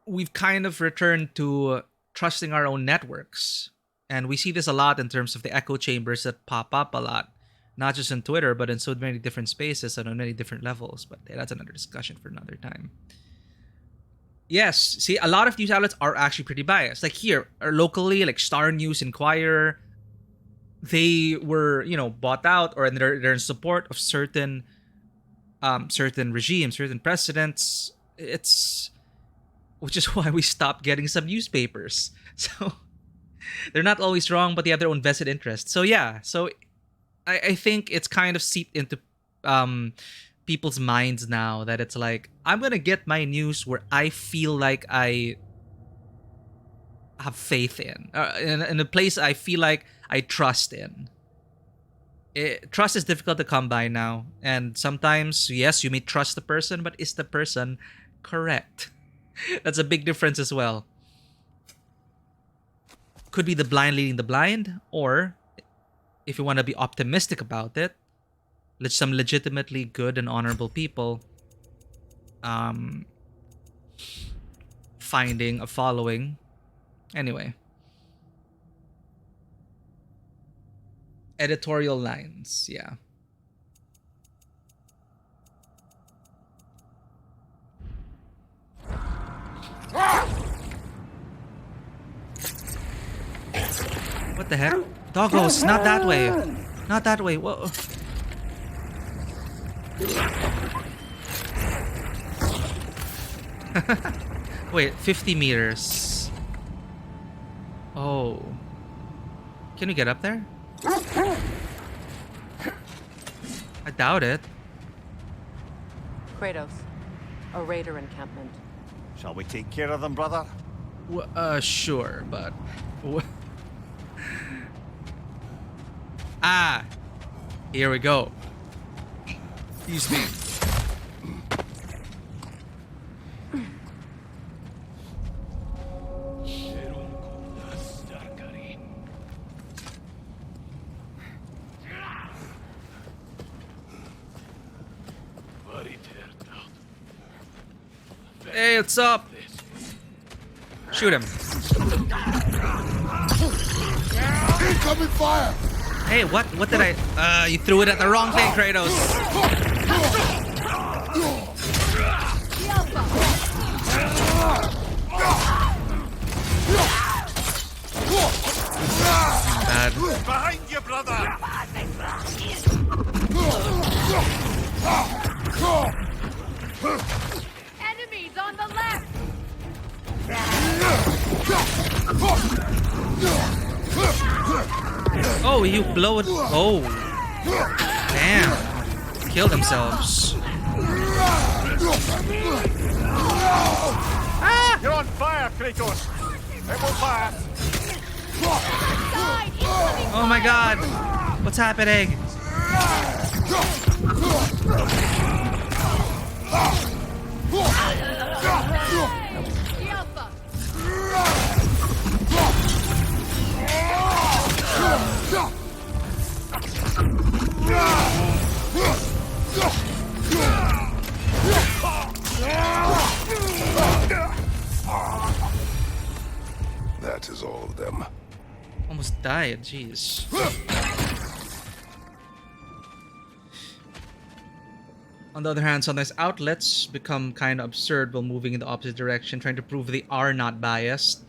we've kind of returned to trusting our own networks. And we see this a lot in terms of the echo chambers that pop up a lot, not just on Twitter, but in so many different spaces and on many different levels. But that's another discussion for another time. Yes, see, a lot of news outlets are actually pretty biased. Like here, or locally, like Star News, Inquirer, they were, you know, bought out or they're in support of certain regimes, certain presidents. Which is why we stopped getting some newspapers. So they're not always wrong, but they have their own vested interest. So yeah, so I think it's kind of seeped into people's minds now that it's like, I'm gonna get my news where I feel like I have faith in a place I feel like I trust in. Trust is difficult to come by now, and sometimes, yes, you may trust the person, but is the person correct? That's a big difference as well. Could be the blind leading the blind, or if you want to be optimistic about it, some legitimately good and honorable people finding a following. Anyway. Editorial lines, yeah. What the heck? Doggos, not that way. Not that way. Whoa. Wait, 50 meters. Oh. Can we get up there? I doubt it. Kratos, a raider encampment. Shall we take care of them, brother? Sure, but... here we go. Excuse me. Hey, what's up? Shoot him. Incoming fire! Hey, what did I... you threw it at the wrong thing, Kratos. Bad. Behind you, brother! Enemies on the left! Oh, you blow it. Oh. Damn. Kill themselves. You're on fire, Kratos! It will pass! Oh my god. What's happening? That is all of them. Almost died, jeez. On the other hand, sometimes outlets become kind of absurd while moving in the opposite direction, trying to prove they are not biased.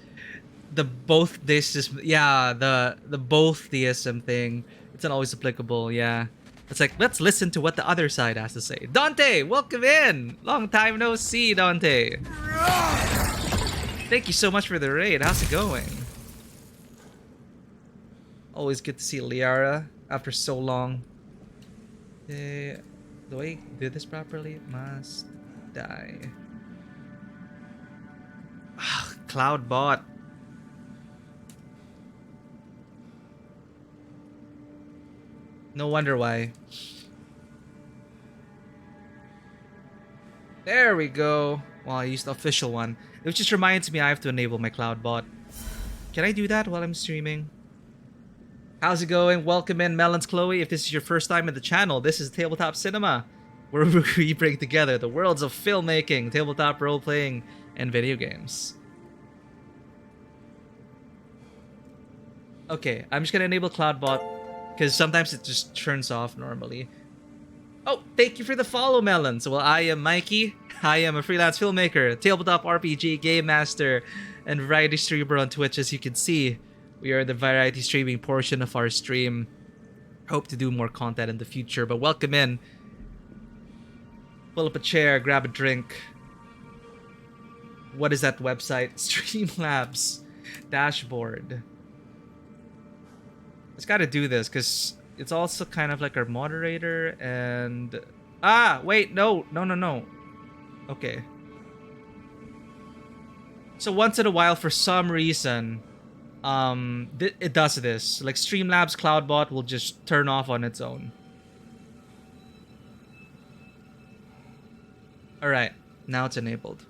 The both theism, yeah, the both theism thing, it's not always applicable. Yeah, it's like, let's listen to what the other side has to say. Dante, welcome in. Long time no see, Dante. Thank you so much for the raid. How's it going? Always good to see Liara after so long. Do I do this properly? Must die. Cloud bot. No wonder why. There we go. Well, I used the official one. Which just reminds me I have to enable my cloud bot. Can I do that while I'm streaming? How's it going? Welcome in, Melons Chloe. If this is your first time in the channel, this is Tabletop Cinema, where we bring together the worlds of filmmaking, tabletop role-playing, and video games. Okay, I'm just gonna enable CloudBot, because sometimes it just turns off normally. Oh, thank you for the follow, Melons. Well, I am Mikey. I am a freelance filmmaker, tabletop RPG, game master, and variety streamer on Twitch, as you can see. We are the variety streaming portion of our stream. Hope to do more content in the future, but welcome in. Pull up a chair, grab a drink. What is that website? Streamlabs dashboard. Let's gotta do this, because it's also kind of like our moderator and... Ah, wait, no. Okay. So once in a while, for some reason... it does this. Like Streamlabs CloudBot will just turn off on its own. Alright, now it's enabled.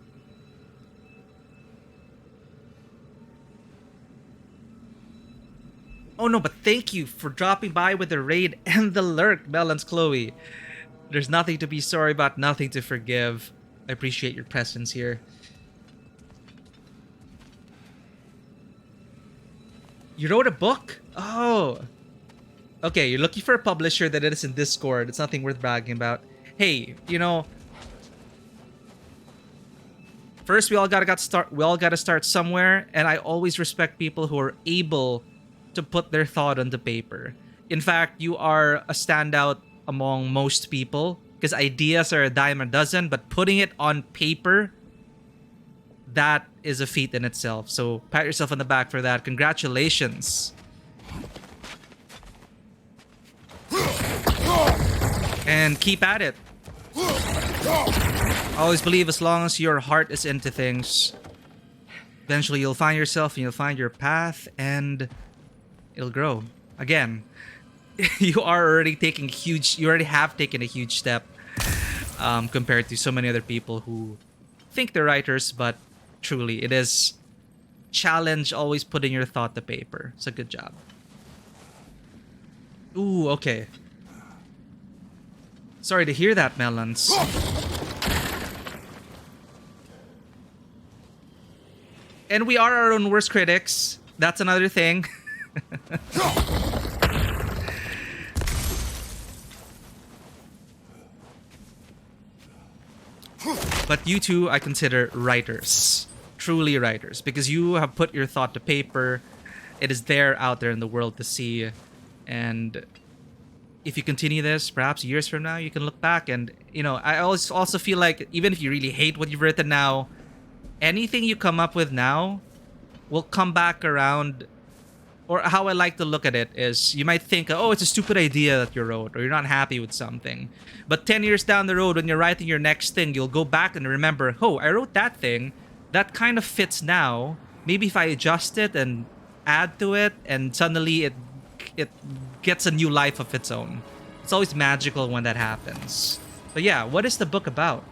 Oh no, but thank you for dropping by with the raid and the lurk, Melons Chloe. There's nothing to be sorry about, nothing to forgive. I appreciate your presence here. You wrote a book? Oh. Okay, you're looking for a publisher that is in Discord. It's nothing worth bragging about. Hey, you know, first we all gotta start somewhere, and I always respect people who are able to put their thought onto paper. In fact, you are a standout among most people, because ideas are a dime a dozen, but putting it on paper, that is a feat in itself. So pat yourself on the back for that. Congratulations. And keep at it. Always believe as long as your heart is into things, eventually you'll find yourself and you'll find your path and it'll grow. Again, you already have taken a huge step compared to so many other people who think they're writers, but truly, it is challenge always putting your thought to paper. So good job. Ooh, okay. Sorry to hear that, Melons. And we are our own worst critics. That's another thing. But you two, I consider writers. Truly writers. Because you have put your thought to paper. It is there out there in the world to see. And if you continue this, perhaps years from now, you can look back and, you know, I always also feel like even if you really hate what you've written now, anything you come up with now will come back around. Or how I like to look at it is, you might think, oh, it's a stupid idea that you wrote, or you're not happy with something. But 10 years down the road, when you're writing your next thing, you'll go back and remember, oh, I wrote that thing. That kind of fits now. Maybe if I adjust it and add to it, and suddenly it gets a new life of its own. It's always magical when that happens. But yeah, what is the book about?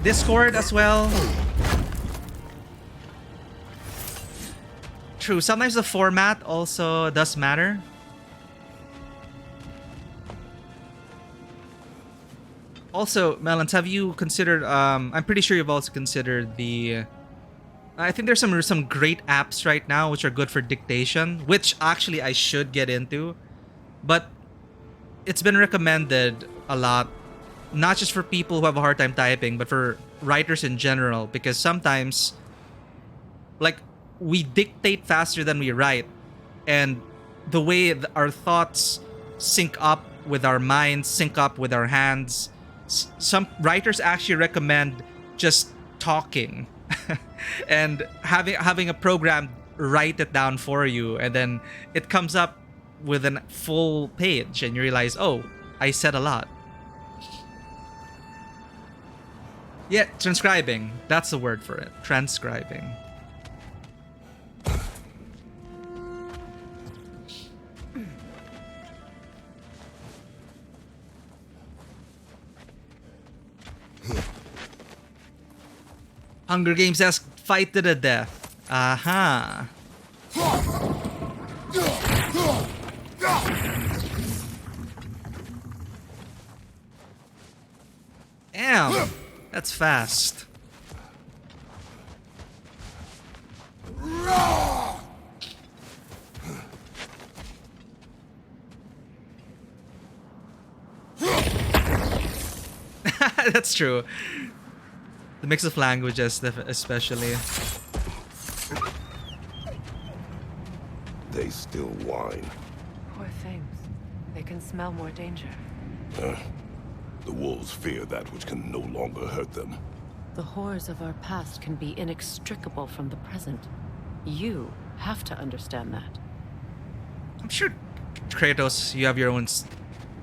Discord as well. True, sometimes the format also does matter. Also, Melons, have you considered, I'm pretty sure you've also considered the... I think there's some great apps right now which are good for dictation, which actually I should get into. but it's been recommended a lot, not just for people who have a hard time typing, but for writers in general, because sometimes, like, we dictate faster than we write, and the way our thoughts sync up with our minds, sync up with our hands. Some writers actually recommend just talking and having a program write it down for you, and then it comes up with a full page, and you realize, oh, I said a lot. Yeah, transcribing. That's the word for it. Transcribing. Hunger Games-esque fight to the death. Aha. Damn, that's fast. That's true. The mix of languages, especially. They still whine. Poor things. They can smell more danger. The wolves fear that which can no longer hurt them. The horrors of our past can be inextricable from the present. You have to understand that. I'm sure, Kratos, you have your own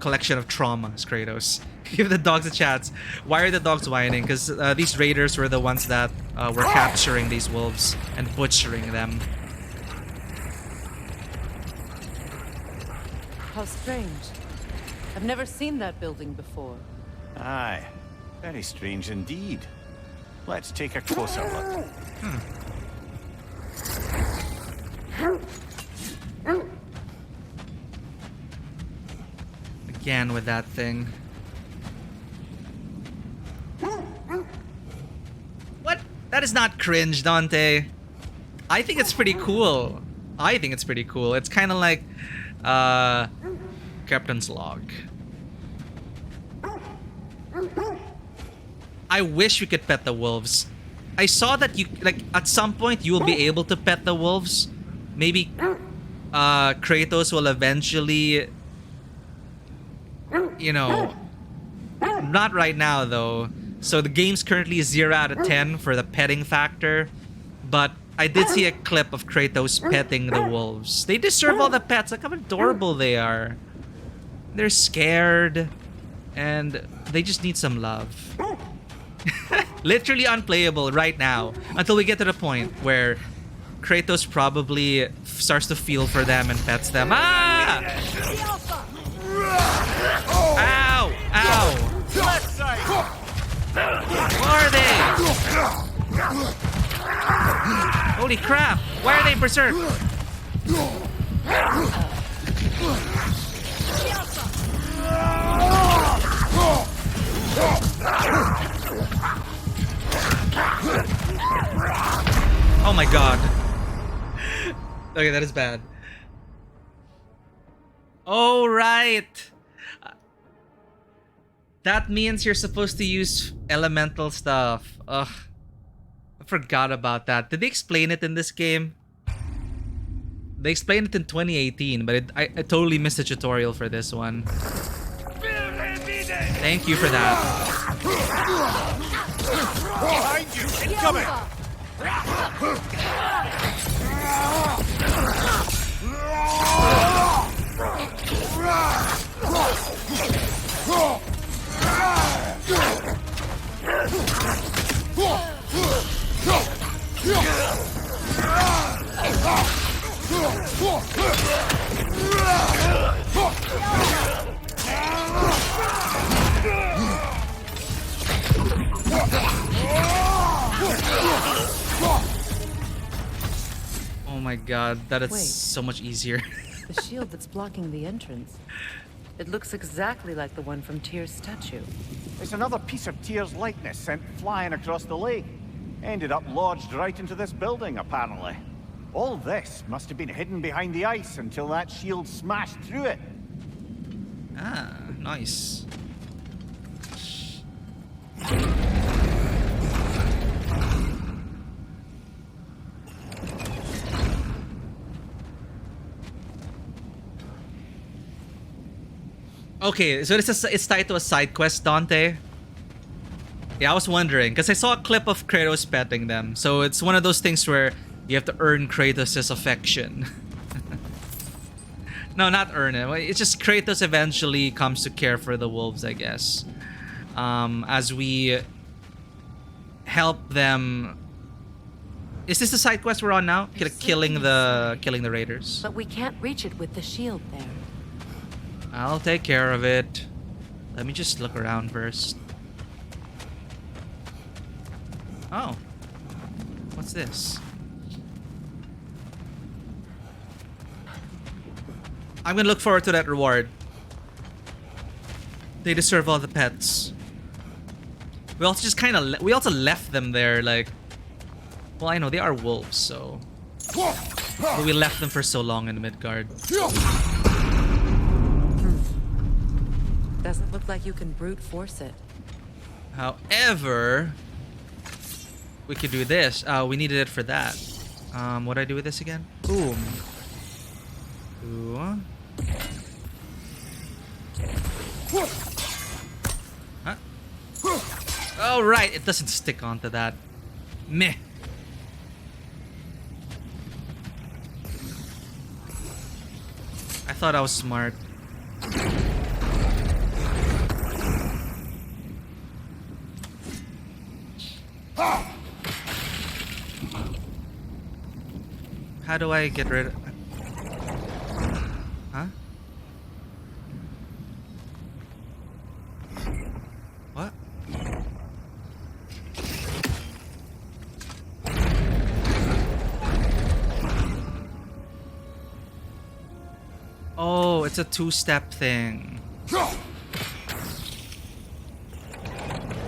collection of traumas, Kratos. Give the dogs a chance. Why are the dogs whining? Because these raiders were the ones that were capturing these wolves and butchering them. How strange. I've never seen that building before. Aye, very strange indeed. Let's take a closer look. Again with that thing. What? That is not cringe, Dante. I think it's pretty cool. It's kind of like Captain's Log. I wish we could pet the wolves. I saw that you, like, at some point you will be able to pet the wolves. Maybe Kratos will eventually, you know, not right now though. So the game's currently 0 out of 10 for the petting factor, but I did see a clip of Kratos petting the wolves. They deserve all the pets. Look how adorable they are. They're scared, and they just need some love. Literally unplayable right now until we get to the point where Kratos probably starts to feel for them and pets them. Ah! Ow! Ow! Where are they? Holy crap! Why are they berserk? Oh my god. Okay, that is bad. Oh, right. That means you're supposed to use elemental stuff. Ugh. I forgot about that. Did they explain it in this game? They explained it in 2018, but I totally missed the tutorial for this one. Thank you for that. Behind you! Incoming! Oh my god, that is Wait. so much easier. The shield that's blocking the entrance. It looks exactly like the one from Tyr's statue. It's another piece of Tyr's likeness sent flying across the lake. Ended up lodged right into this building, apparently. All this must have been hidden behind the ice until that shield smashed through it. Ah, nice. Okay, so it's tied to a side quest, Dante. Yeah, I was wondering because I saw a clip of Kratos petting them. So it's one of those things where you have to earn Kratos' affection. No, not earn it. It's just Kratos eventually comes to care for the wolves, I guess. As we help them. Is this the side quest we're on now? Killing the raiders. But we can't reach it with the shield there. I'll take care of it. Let me just look around first. Oh. What's this? I'm gonna look forward to that reward. They deserve all the pets. We also just kind of we also left them there, like. Well, I know they are wolves, so. But we left them for so long in Midgard. Doesn't look like you can brute force it. However, we could do this. We needed it for that. What do I do with this again? Boom. Ooh. Huh? Oh, right. It doesn't stick onto that. Meh. I thought I was smart. How do I get rid of... Huh? What? Oh, it's a two-step thing.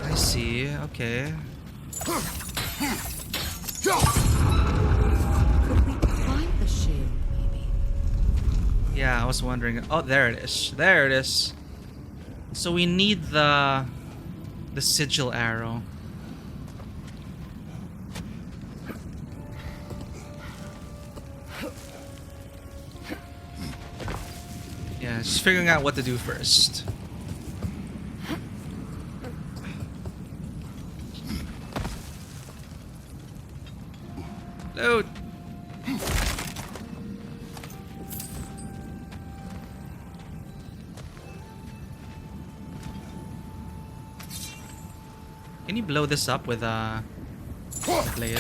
I see. Okay. Yeah, I was wondering. Oh, there it is. There it is. So we need the sigil arrow. Yeah, just figuring out what to do first. Load. Can you blow this up with a blade?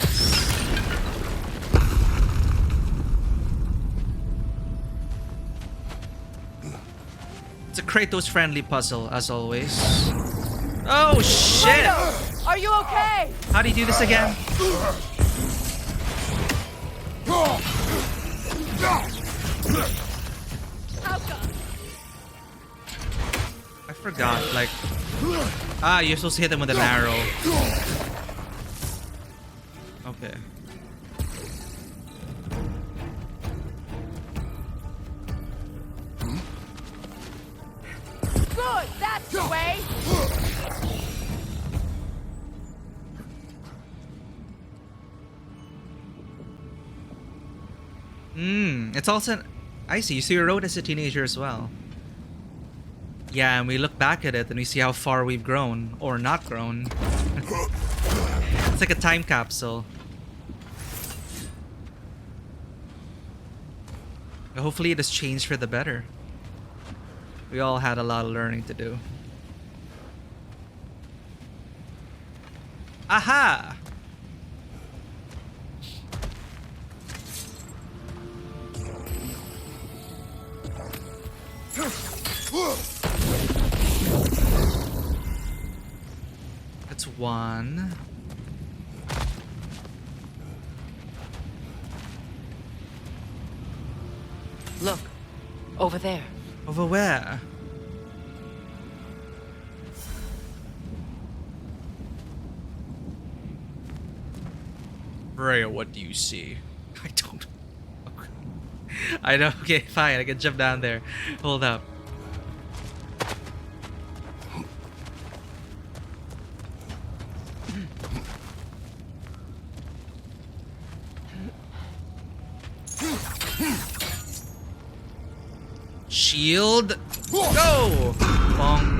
It's a Kratos-friendly puzzle, as always. Oh shit! Kratos, are you okay? How do you do this again? I forgot, like... Ah, you're supposed to hit him with an arrow. Okay. Good, that's the way. It's also... I see, so you wrote as a teenager as well. Yeah, and we look back at it and we see how far we've grown. Or not grown. It's like a time capsule. Hopefully it has changed for the better. We all had a lot of learning to do. Aha! That's one. Look, over there. Over where? Rhea, what do you see? I don't. I know. Okay, fine. I can jump down there. Hold up. Shield. Go! Bonk.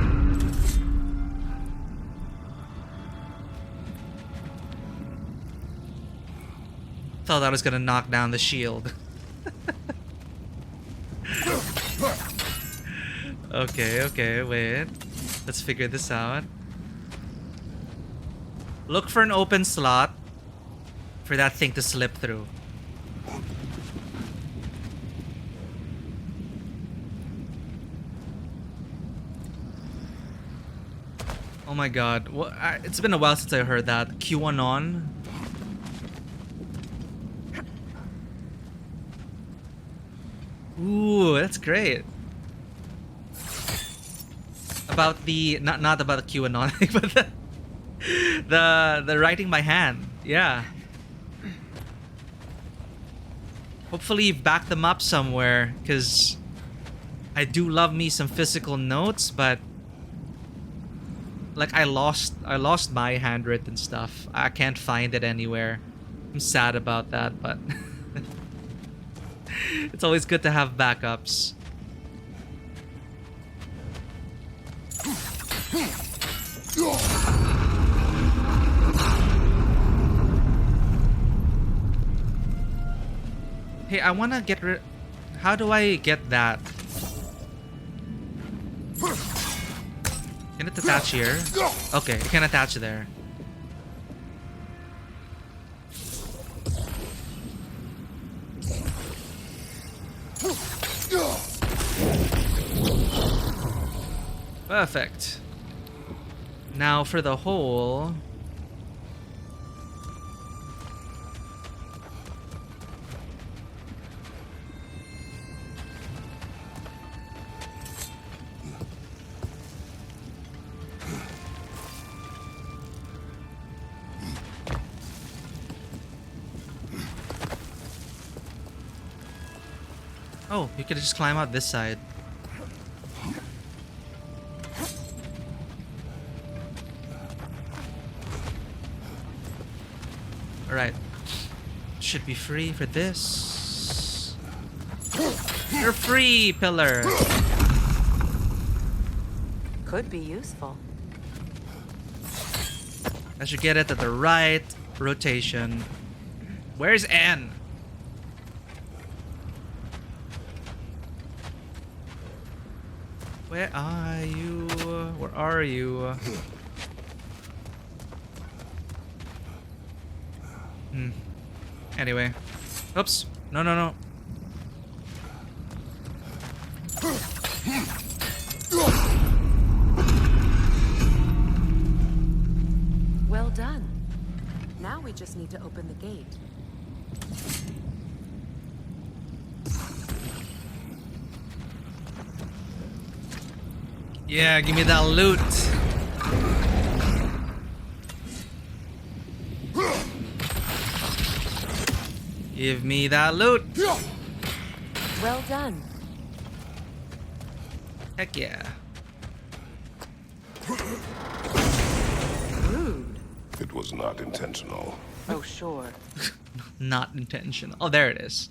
Thought I was gonna knock down the shield. Okay, wait. Let's figure this out. Look for an open slot for that thing to slip through. Oh my god. It's been a while since I heard that. QAnon. Ooh, that's great. About the not about the QAnon thing, but the writing by hand. Yeah. Hopefully you've backed them up somewhere, because I do love me some physical notes, but like I lost my handwritten stuff. I can't find it anywhere. I'm sad about that, but it's always good to have backups. Hey, I wanna get rid. How do I get that? Can it attach here? Okay, it can attach there. Perfect. Now for the hole. Oh, you could just climb out this side. Alright. Should be free for this. You're free, pillar! Could be useful. I should get it at the right rotation. Where's Anne? Where are you? Where are you? Anyway. Oops. No. Well done. Now we just need to open the gate. Yeah, give me that loot. Give me that loot. Well done. Heck yeah. Rude. It was not intentional. Oh, sure. Not intentional. Oh, there it is.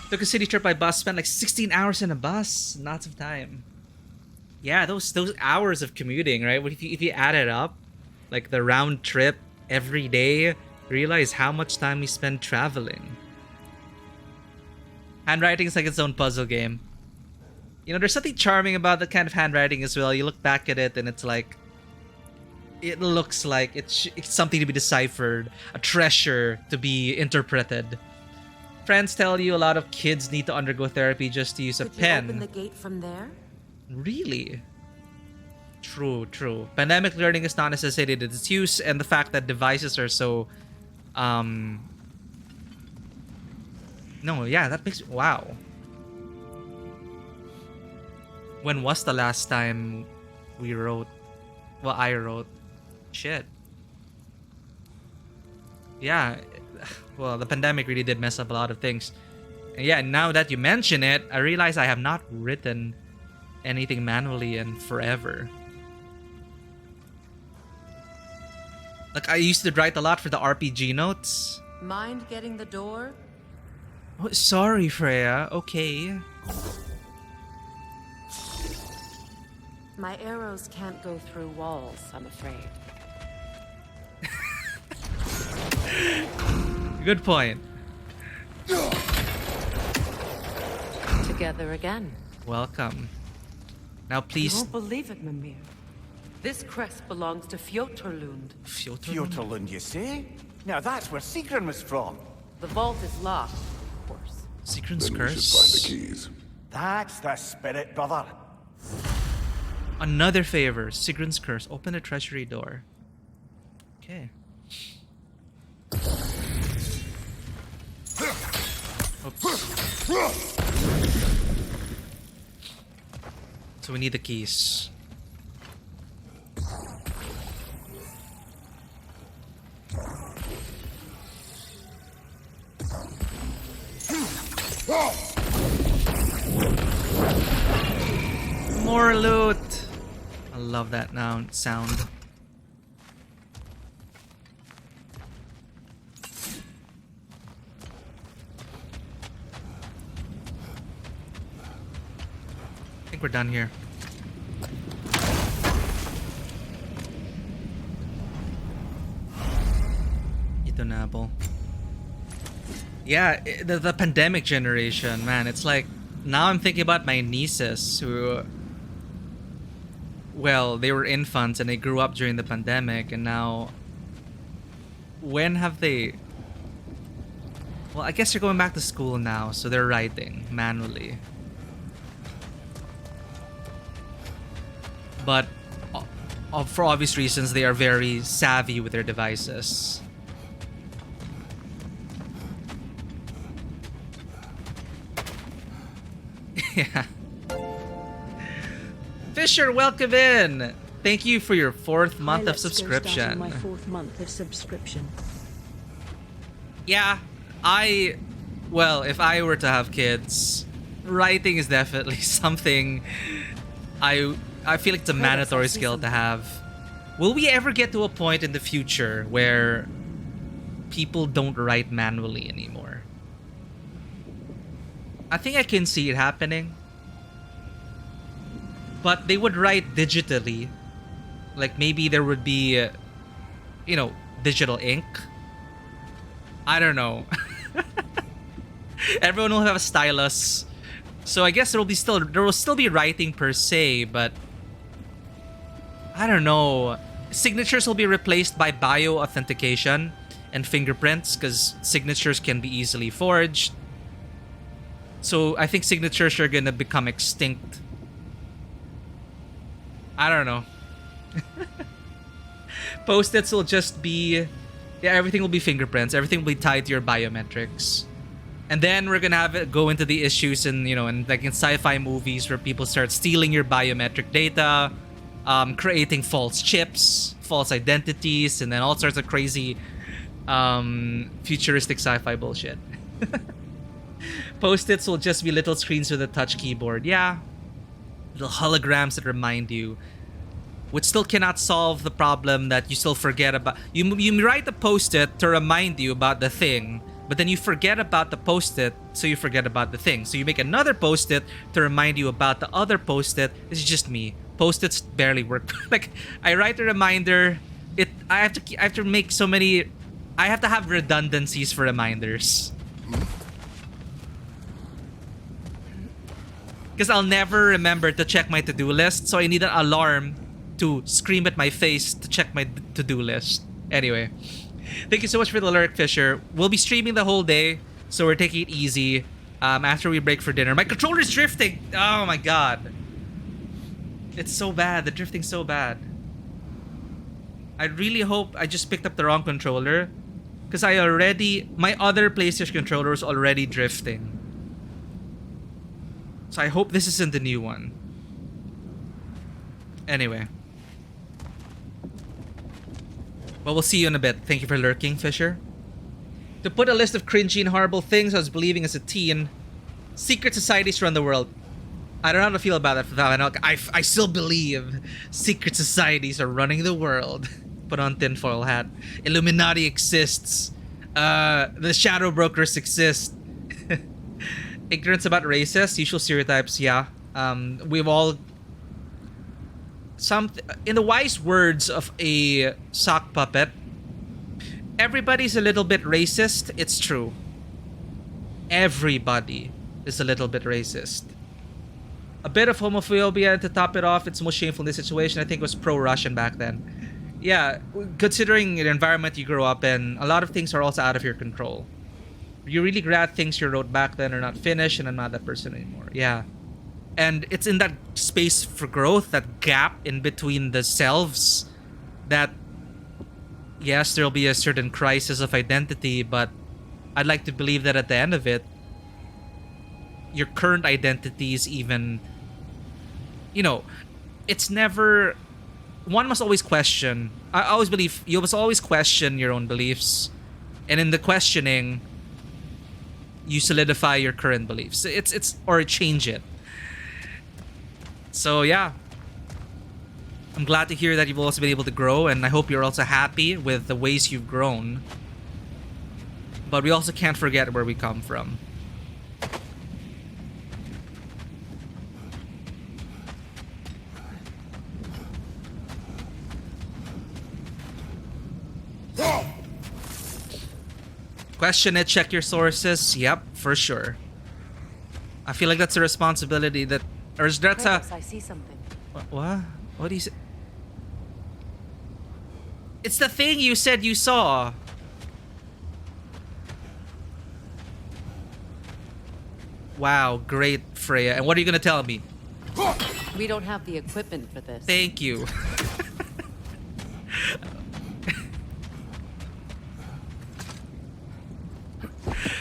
Took a city trip by bus, spent like 16 hours in a bus. Lots of time. Yeah, those hours of commuting, right? If you add it up, like the round trip every day, realize how much time we spend traveling. Handwriting is like its own puzzle game. You know, there's something charming about that kind of handwriting as well. You look back at it and it's like, it looks like it's something to be deciphered, a treasure to be interpreted. Friends tell you a lot of kids need to undergo therapy just to use a Could pen. you open the gate from there? Really? True. Pandemic learning is not necessitated in its use, and the fact that devices are so no, yeah, that makes... Wow. When was the last time we wrote... Well, I wrote... Shit. Yeah. Well, the pandemic really did mess up a lot of things. And yeah, now that you mention it, I realize I have not written anything manually in forever. Like, I used to write a lot for the RPG notes. Mind getting the door? Oh, sorry, Freya. Okay. My arrows can't go through walls, I'm afraid. Good point. Together again. Welcome. Now You please... won't believe it, Mimir. This crest belongs to Fjotorlund. Fjotorlund, you say? Now that's where Sigrun was from. The vault is locked, of course. Sigrun's Then we should curse. find the keys. That's the spirit, brother. Another favor. Sigrun's curse. Open the treasury door. Okay. Oops. So we need the keys. More loot. I love that now sound. I think we're done here. Ito na po. Yeah, the pandemic generation, man. It's like now I'm thinking about my nieces who, well, they were infants and they grew up during the pandemic, and now when have they, well, I guess they're going back to school now, so they're writing manually. But for obvious reasons, they are very savvy with their devices. Yeah. Fisher, welcome in. Thank you for your 4th month of subscription. My 4th month of subscription. Yeah, well, if I were to have kids, writing is definitely something I feel like it's a mandatory skill to have. Will we ever get to a point in the future where people don't write manually anymore? I think I can see it happening. But they would write digitally. Like maybe there would be, digital ink. I don't know. Everyone will have a stylus. So I guess there will still be writing per se, but I don't know. Signatures will be replaced by bio authentication and fingerprints because signatures can be easily forged. So I think signatures are gonna become extinct. I don't know. Post-its will just be... Yeah, everything will be fingerprints. Everything will be tied to your biometrics. And then we're gonna have it go into the issues in, like in sci-fi movies where people start stealing your biometric data, creating false chips, false identities, and then all sorts of crazy futuristic sci-fi bullshit. Post-its will just be little screens with a touch keyboard. Yeah. Little holograms that remind you. Which still cannot solve the problem that you still forget about. You write the post-it to remind you about the thing, but then you forget about the post-it, so you forget about the thing. So you make another post-it to remind you about the other post-it. This is just me. Post-its barely work. Like, I write a reminder. I have to make so many... I have to have redundancies for reminders. Because I'll never remember to check my to-do list, so I need an alarm to scream at my face to check my to-do list. Anyway, thank you so much for the lurk, Fisher. We'll be streaming the whole day, so we're taking it easy after we break for dinner. My controller's drifting! Oh my god. It's so bad. The drifting's so bad. I really hope I just picked up the wrong controller, because my other PlayStation controller is already drifting. So I hope this isn't the new one. Anyway. Well, we'll see you in a bit. Thank you for lurking, Fisher. To put a list of cringy and horrible things I was believing as a teen. Secret societies run the world. I don't know how to feel about that. I still believe secret societies are running the world. Put on tinfoil hat. Illuminati exists. The shadow brokers exist. Ignorance about races, usual stereotypes. Yeah, we've all in the wise words of a sock puppet, everybody's a little bit racist. It's true. Everybody is a little bit racist. A bit of homophobia to top it off. It's most shameful in this situation. I think it was pro-Russian back then. Yeah, considering the environment you grew up in, a lot of things are also out of your control. You really glad things you wrote back then are not finished and I'm not that person anymore. Yeah. And it's in that space for growth, that gap in between the selves, that yes, there'll be a certain crisis of identity, but I'd like to believe that at the end of it, your current identity is even, you know, it's never, one must always question. I always believe you must always question your own beliefs. And in the questioning, you solidify your current beliefs. Or change it. So yeah, I'm glad to hear that you've also been able to grow, and I hope you're also happy with the ways you've grown. But we also can't forget where we come from. Question it, check your sources. Yep, for sure. I feel like that's a responsibility that, or is that Kratos, I see something. What? What do you say? It's the thing you said you saw. Wow, great, Freya. And what are you gonna tell me? We don't have the equipment for this. Thank you.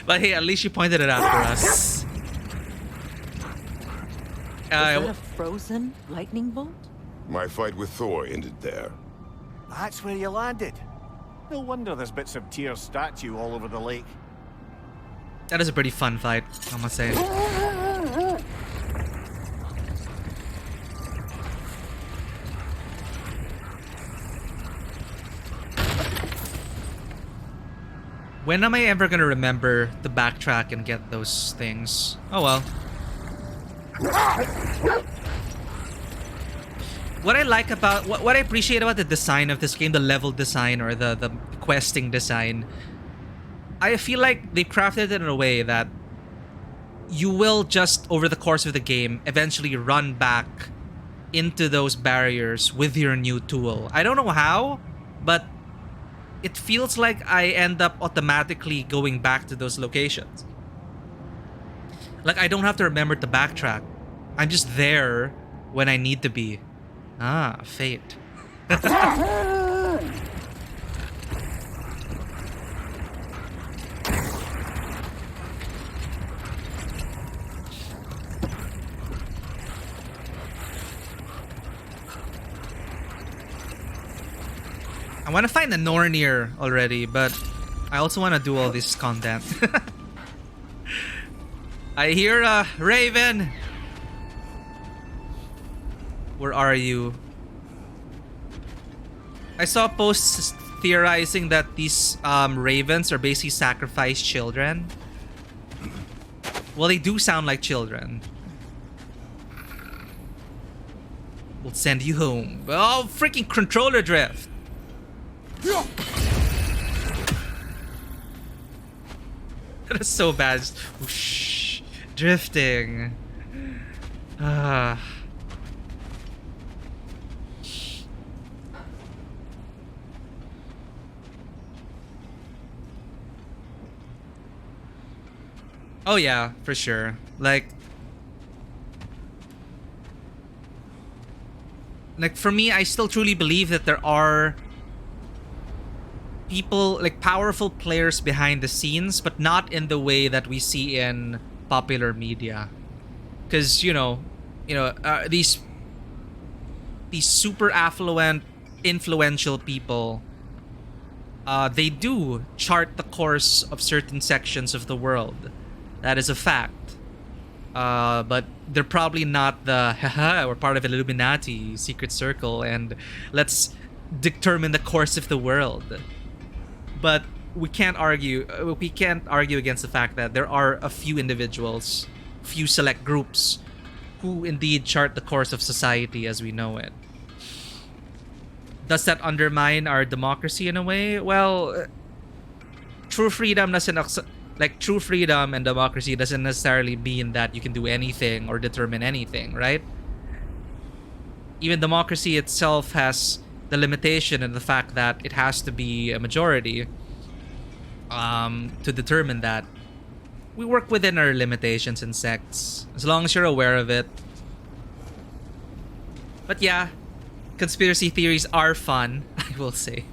But hey, at least you pointed it out for us. Is that a frozen lightning bolt? My fight with Thor ended there. That's where you landed. No wonder there's bits of Tyr's statue all over the lake. That is a pretty fun fight, I must say. When am I ever gonna remember to backtrack and get those things? Oh well. What I like about, what I appreciate about the design of this game, the level design or the questing design, I feel like they crafted it in a way that you will just, over the course of the game, eventually run back into those barriers with your new tool. I don't know how, but it feels like I end up automatically going back to those locations. Like, I don't have to remember to backtrack. I'm just there when I need to be. Ah, fate. I want to find the Nornir already, but I also want to do all this content. I hear a Raven. Where are you? I saw posts theorizing that these ravens are basically sacrificed children. Well, they do sound like children. We'll send you home. Oh, freaking controller drift. That is so bad. Just, whoosh, drifting. Ah. Oh yeah, for sure. Like for me, I still truly believe that there are people, like powerful players behind the scenes, but not in the way that we see in popular media. Because these super affluent, influential people, they do chart the course of certain sections of the world. That is a fact. But they're probably not the, haha, we're part of an Illuminati secret circle and let's determine the course of the world. But we can't argue against the fact that there are a few individuals, few select groups who indeed chart the course of society as we know it. Does that undermine our democracy in a way? Well, true freedom and democracy doesn't necessarily mean that you can do anything or determine anything, right? Even democracy itself has the limitation and the fact that it has to be a majority to determine that. We work within our limitations and sects, as long as you're aware of it. But yeah, conspiracy theories are fun, I will say.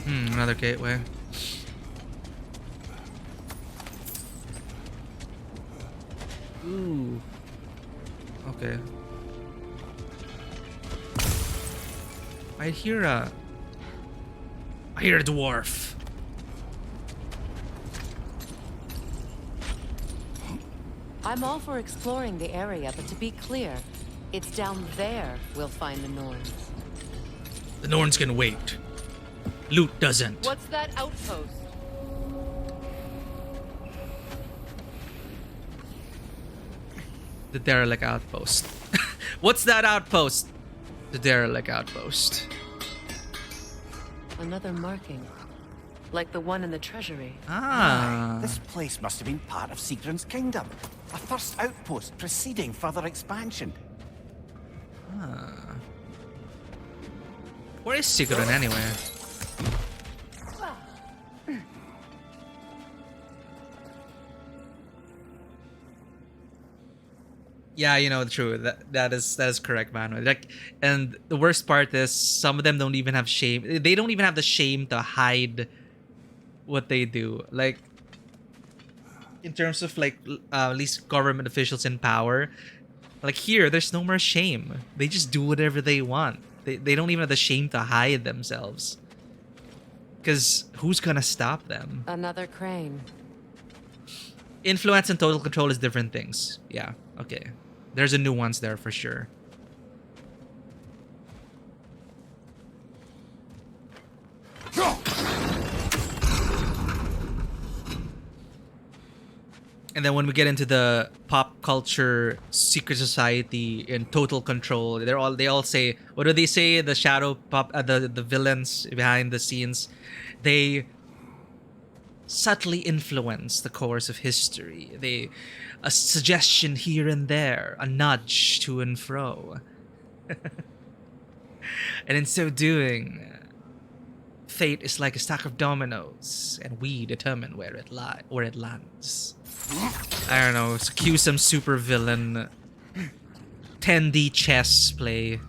Another gateway. Ooh. Okay. I hear a dwarf. I'm all for exploring the area, but to be clear, it's down there we'll find the Norns. The Norns can wait. Loot doesn't. What's that outpost? The derelict outpost. What's that outpost? The derelict outpost. Another marking. Like the one in the treasury. Ah. This place must have been part of Sigrun's kingdom. A first outpost preceding further expansion. Where is Sigrun anyway? Yeah, you know, true. That is correct, man. Like, and the worst part is some of them don't even have shame. They don't even have the shame to hide what they do. Like, in terms of like at least government officials in power, like here, there's no more shame. They just do whatever they want. They don't even have the shame to hide themselves. Because who's gonna stop them? Another crane. Influence and total control is different things. Yeah, okay. There's a nuance there for sure. And then when we get into the pop culture secret society and total control, they all say, what do they say? The shadow the villains behind the scenes, they subtly influence the course of history. A suggestion here and there, a nudge to and fro. And in so doing, fate is like a stack of dominoes, and we determine where it lands. I don't know, cue some super villain 10D chess play.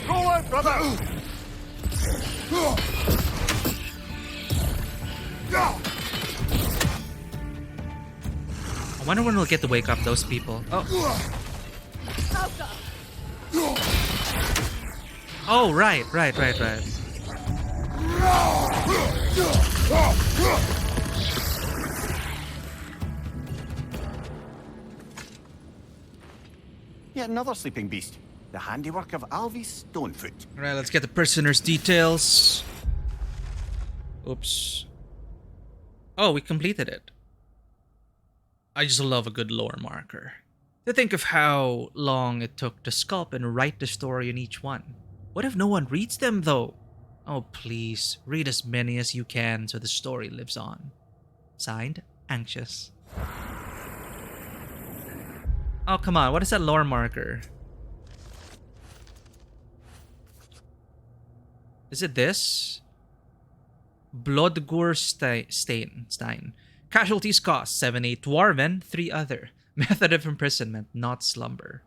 Go on, brother! I wonder when we'll get to wake up those people. Oh, right. Yet another sleeping beast. The handiwork of Alvis Stonefoot. Alright, let's get the prisoner's details. Oops. Oh, we completed it. I just love a good lore marker. To think of how long it took to sculpt and write the story in each one. What if no one reads them, though? Oh, please, read as many as you can so the story lives on. Signed, Anxious. Oh, come on, what is that lore marker? Is it this? Blodgur Stein. Casualties cost 7-8 Dwarven, 3 other. Method of imprisonment, not slumber.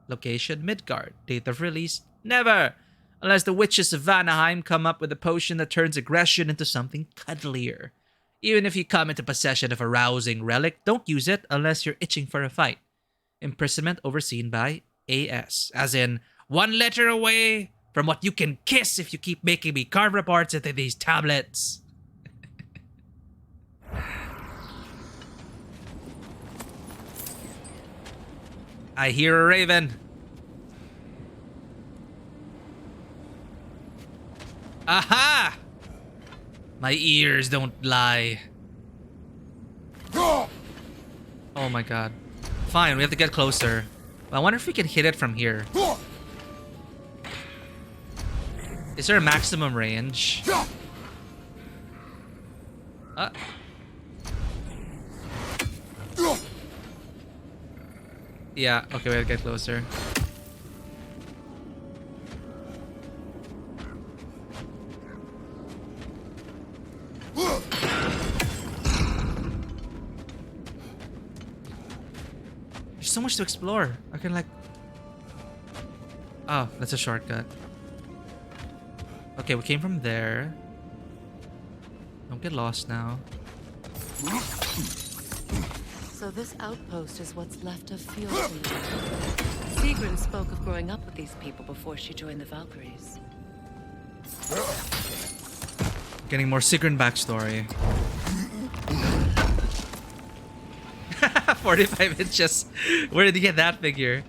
Location, Midgard. Date of release, never! Unless the witches of Vanaheim come up with a potion that turns aggression into something cuddlier. Even if you come into possession of a rousing relic, don't use it unless you're itching for a fight. Imprisonment overseen by AS. As in, 1 letter away from what you can kiss if you keep making me carve reports into these tablets. I hear a raven. Aha! My ears don't lie. Oh my god. Fine, we have to get closer. I wonder if we can hit it from here. Is there a maximum range? Yeah, okay, we have to get closer. There's so much to explore. I can like... Oh, that's a shortcut. Okay, we came from there. Don't get lost now. So this outpost is what's left of Fjord. Sigrun spoke of growing up with these people before she joined the Valkyries. Getting more Sigrun backstory. 45 inches. Where did you get that figure?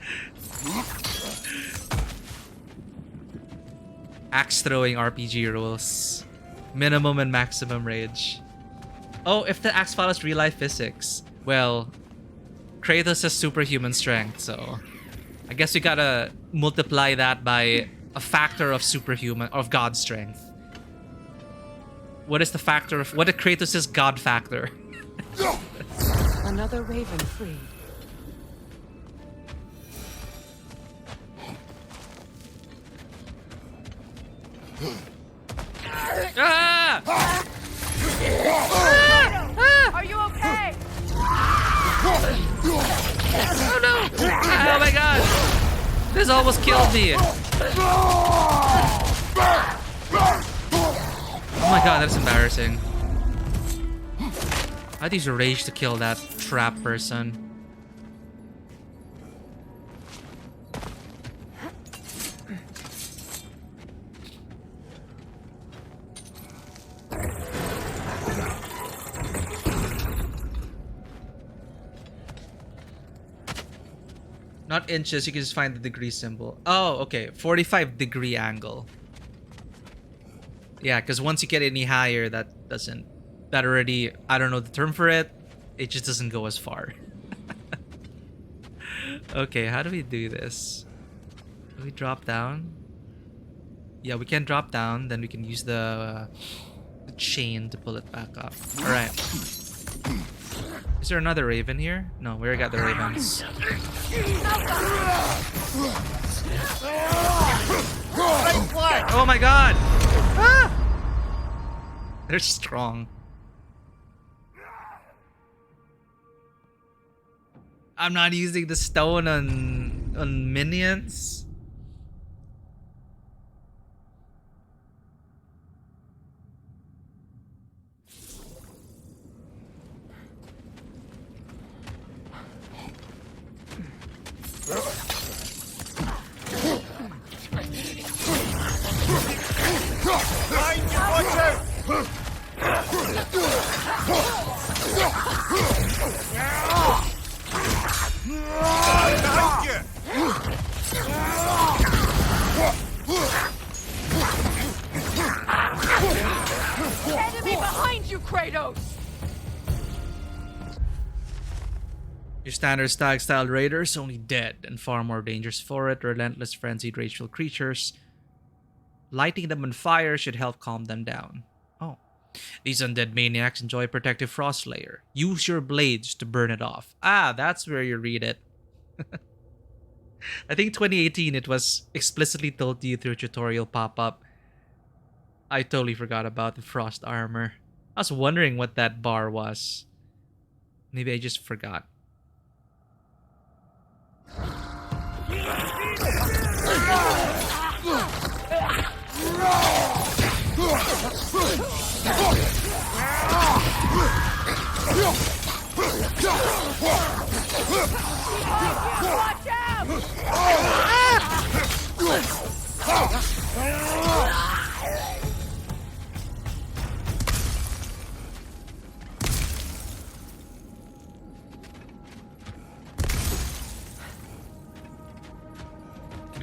Axe throwing RPG rules. Minimum and maximum range. Oh, if the axe follows real life physics. Well, Kratos has superhuman strength, so I guess we gotta multiply that by a factor of superhuman, of god strength. What is the factor of, what is Kratos' god factor? Another raven freed. Ah! Are you okay? Oh no! Oh my god! This almost killed me! Oh my god, that's embarrassing. I had to use rage to kill that trap person. Not inches, you can just find the degree symbol. Oh, okay. 45-degree angle. Yeah, because once you get any higher, that already, I don't know the term for it. It just doesn't go as far. Okay, how do we do this? Do we drop down? Yeah, we can drop down. Then we can use the chain to pull it back up. All right. Is there another raven here? No, we already got the ravens. Oh my god! Ah! They're strong. I'm not using the stone on minions. Enemy behind you, Kratos! Your standard stag-styled raiders, only dead and far more dangerous for it. Relentless, frenzied, rageful creatures. Lighting them on fire should help calm them down. Oh. These undead maniacs enjoy a protective frost layer. Use your blades to burn it off. Ah, that's where you read it. I think 2018 it was explicitly told to you through a tutorial pop-up. I totally forgot about the frost armor. I was wondering what that bar was. Maybe I just forgot. Watch out!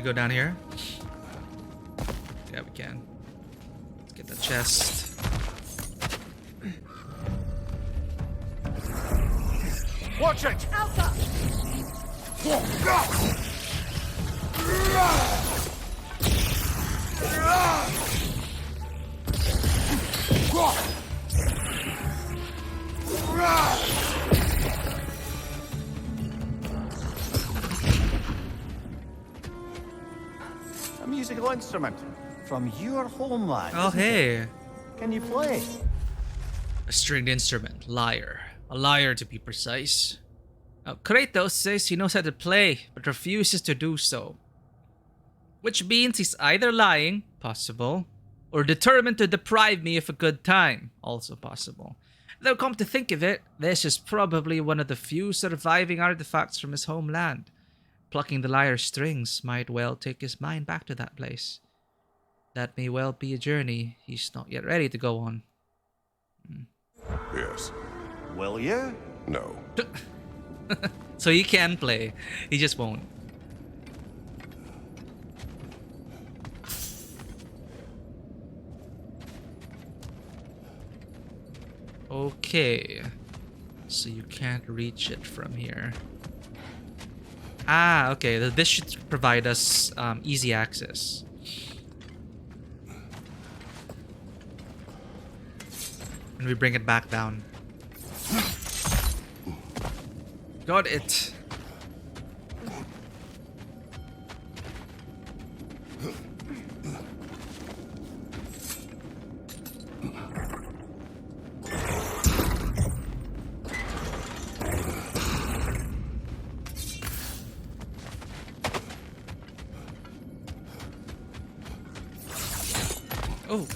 we go down here? Yeah, we can. Let's get the chest. Watch it! Alpha! A musical instrument from your homeland. Oh, isn't it? hey. Can you play? A stringed instrument. Lyre. A liar, to be precise. Now, Kratos says he knows how to play, but refuses to do so. Which means he's either lying, possible, or determined to deprive me of a good time, also possible. Though come to think of it, this is probably one of the few surviving artifacts from his homeland. Plucking the lyre's strings might well take his mind back to that place. That may well be a journey he's not yet ready to go on. Yes. Will you? No. So he can play, he just won't. Okay, so you can't reach it from here. Ah, okay, this should provide us easy access. And we bring it back down. Got it. Oh,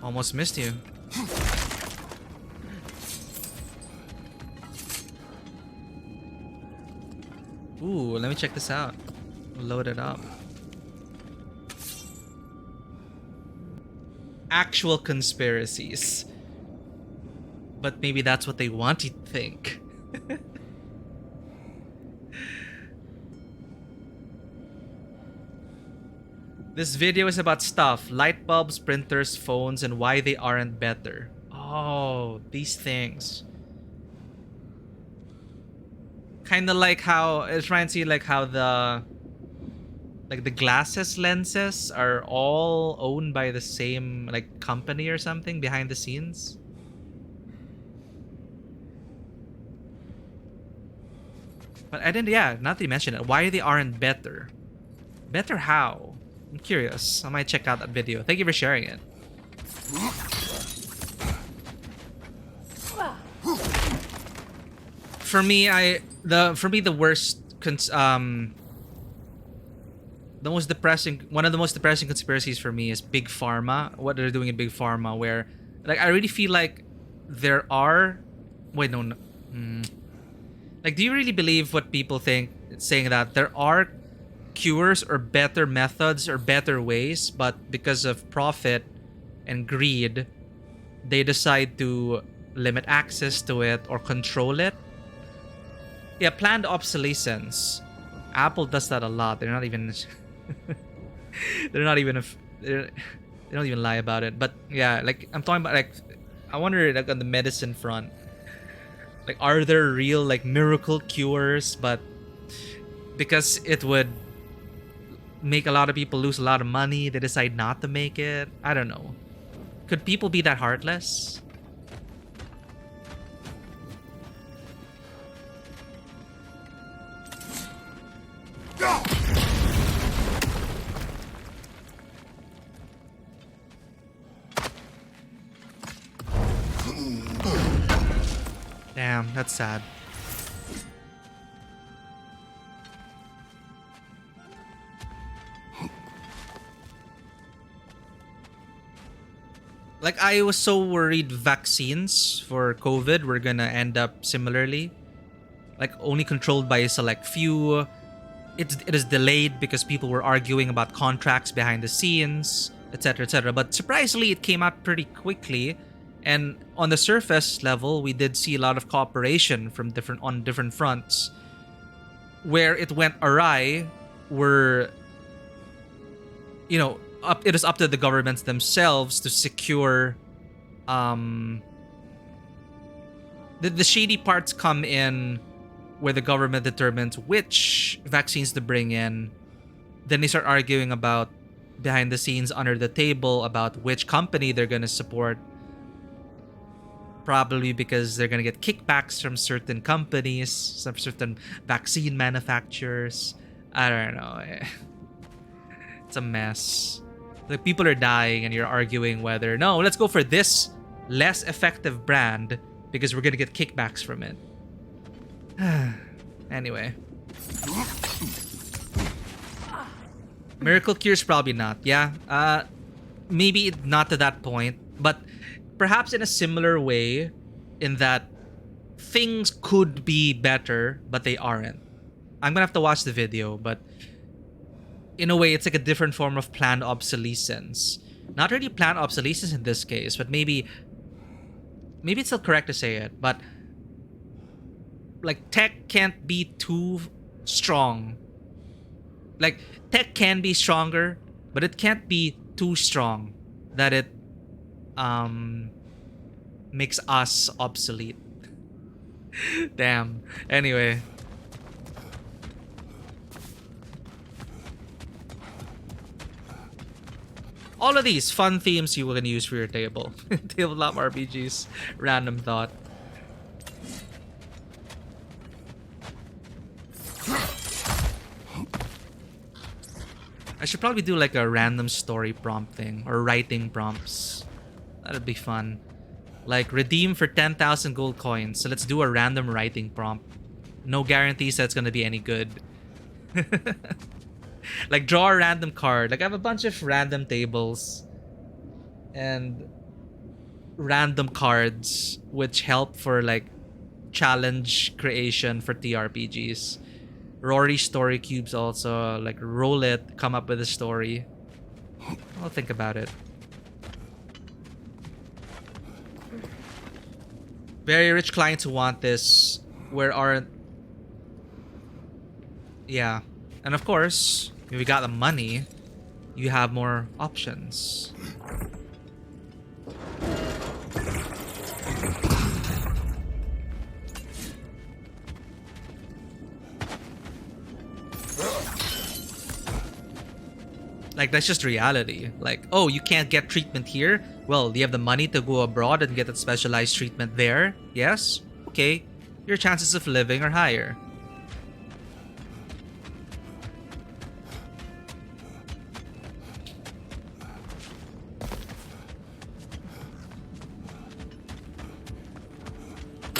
almost missed you. Ooh, let me check this out. Load it up. Actual conspiracies. But maybe that's what they want you to think. This video is about stuff. Light bulbs, printers, phones, and why they aren't better. Oh, these things. Kind of like how it's trying to see like how the glasses lenses are all owned by the same like company or something behind the scenes. But I didn't, yeah, not to mention it. Why they aren't better? Better how? I'm curious. I might check out that video. Thank you for sharing it. For me, the worst the most depressing, one of the most depressing conspiracies for me is Big Pharma. What they're doing in Big Pharma, where like I really feel like there are, wait no, like do you really believe what people think? It's saying that there are cures or better methods or better ways, but because of profit and greed, they decide to limit access to it or control it. Yeah, planned obsolescence. Apple does that a lot. They're not even they don't even lie about it. But yeah, like I'm talking about, like I wonder like on the medicine front, like are there real like miracle cures, but because it would make a lot of people lose a lot of money, they decide not to make it? I don't know. Could people be that heartless? Damn, that's sad. Like, I was so worried vaccines for COVID were gonna end up similarly. Like, only controlled by a select few. It is delayed because people were arguing about contracts behind the scenes, etc., etc. But surprisingly, it came out pretty quickly. And on the surface level, we did see a lot of cooperation from different fronts. Where it went awry were it is up to the governments themselves to secure. The shady parts come in where the government determines which vaccines to bring in. Then they start arguing about behind the scenes under the table about which company they're going to support. Probably because they're going to get kickbacks from certain companies, some certain vaccine manufacturers. I don't know. It's a mess. Like, people are dying and you're arguing whether, no, let's go for this less effective brand because we're going to get kickbacks from it. Anyway. Miracle cures, probably not. Yeah. Maybe not to that point, but perhaps in a similar way, in that things could be better, but they aren't. I'm gonna have to watch the video, but in a way, it's like a different form of planned obsolescence. Not really planned obsolescence in this case, but maybe it's still correct to say it, but like, tech can't be too strong. Like, tech can be stronger, but it can't be too strong that it makes us obsolete. Damn. Anyway. All of these fun themes you can use for your table. Tabletop RPGs. Random thought. I should probably do like a random story prompt thing or writing prompts. That'd be fun. Like, redeem for 10,000 gold coins. So let's do a random writing prompt. No guarantees that it's gonna be any good. Like, draw a random card. Like, I have a bunch of random tables and random cards which help for like challenge creation for TRPGs. Rory story cubes also. Like, roll it, come up with a story. I'll think about it. Very rich clients who want this, where aren't... Yeah. And of course, if you got the money, you have more options. Like, that's just reality. Like, oh, you can't get treatment here? Well, do you have the money to go abroad and get that specialized treatment there? Yes? Okay. Your chances of living are higher.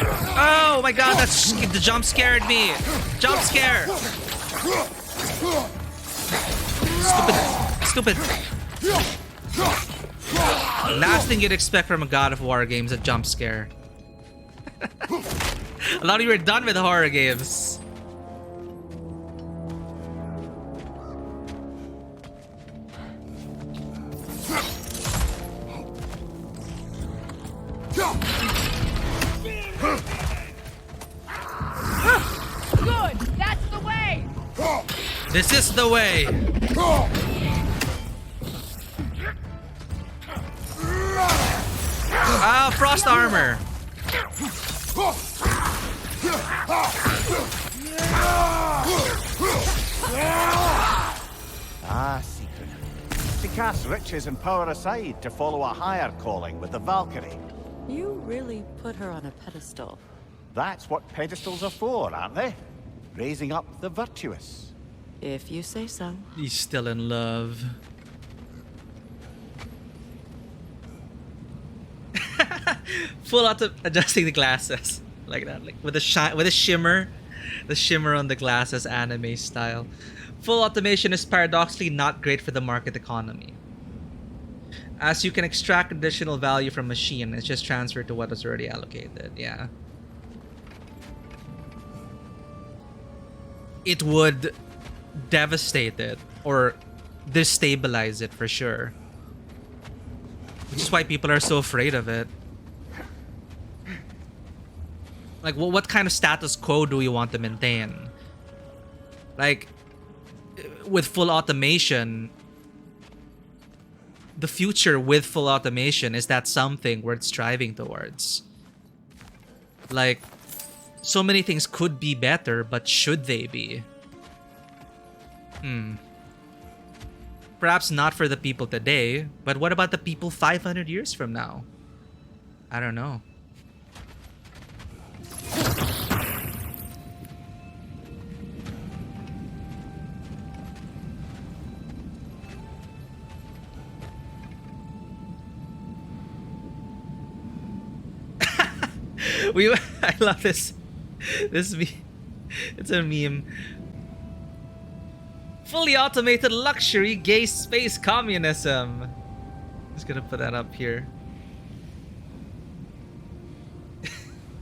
Oh my god, the jump scared me! Jump scare! Stupid. Last thing you'd expect from a God of War game is a jump scare. I thought you were done with horror games. Good! That's the way! This is the way! Ah, frost armor! Ah, secret. To cast riches and power aside to follow a higher calling with the Valkyrie. You really put her on a pedestal. That's what pedestals are for, aren't they? Raising up the virtuous. If you say so. He's still in love. Full auto adjusting the glasses like that, like with a shimmer, the shimmer on the glasses, anime style. Full automation is paradoxically not great for the market economy, as you can extract additional value from machine. It's just transferred to what is already allocated. Yeah, it would devastate it or destabilize it for sure, which is why people are so afraid of it. Like, what kind of status quo do we want to maintain? Like, with full automation, the future with full automation, is that something worth striving towards? Like, so many things could be better, but should they be? Perhaps not for the people today, but what about the people 500 years from now? I don't know. I love this. This it's a meme. Fully automated luxury gay space communism. Just gonna put that up here.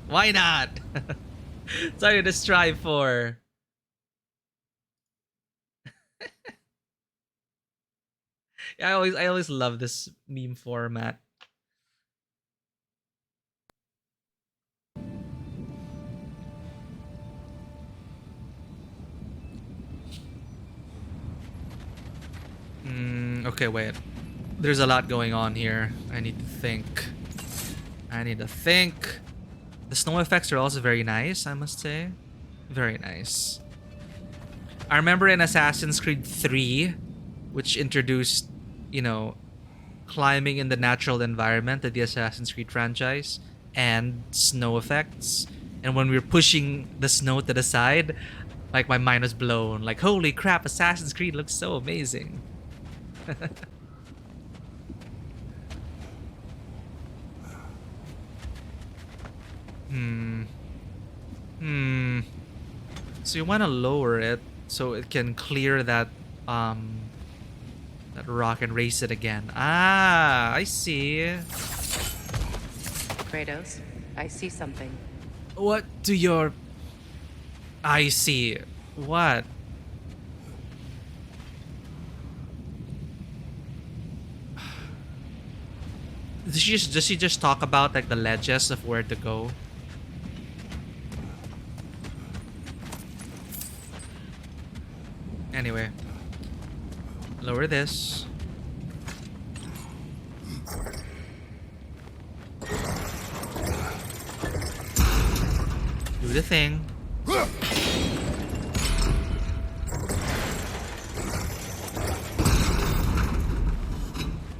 Why not? Sorry to strive for. Yeah, I always love this meme format. Okay, wait. There's a lot going on here. I need to think. The snow effects are also very nice, I must say. Very nice. I remember in Assassin's Creed 3, which introduced, you know, climbing in the natural environment of the Assassin's Creed franchise and snow effects. And when we were pushing the snow to the side, like my mind was blown. Like, holy crap, Assassin's Creed looks so amazing. So you want to lower it so it can clear that that rock and race it again. Ah, I see. Kratos, I see something. What do your... I see. What? Does she just talk about like the ledges of where to go? Anyway, lower this. Do the thing.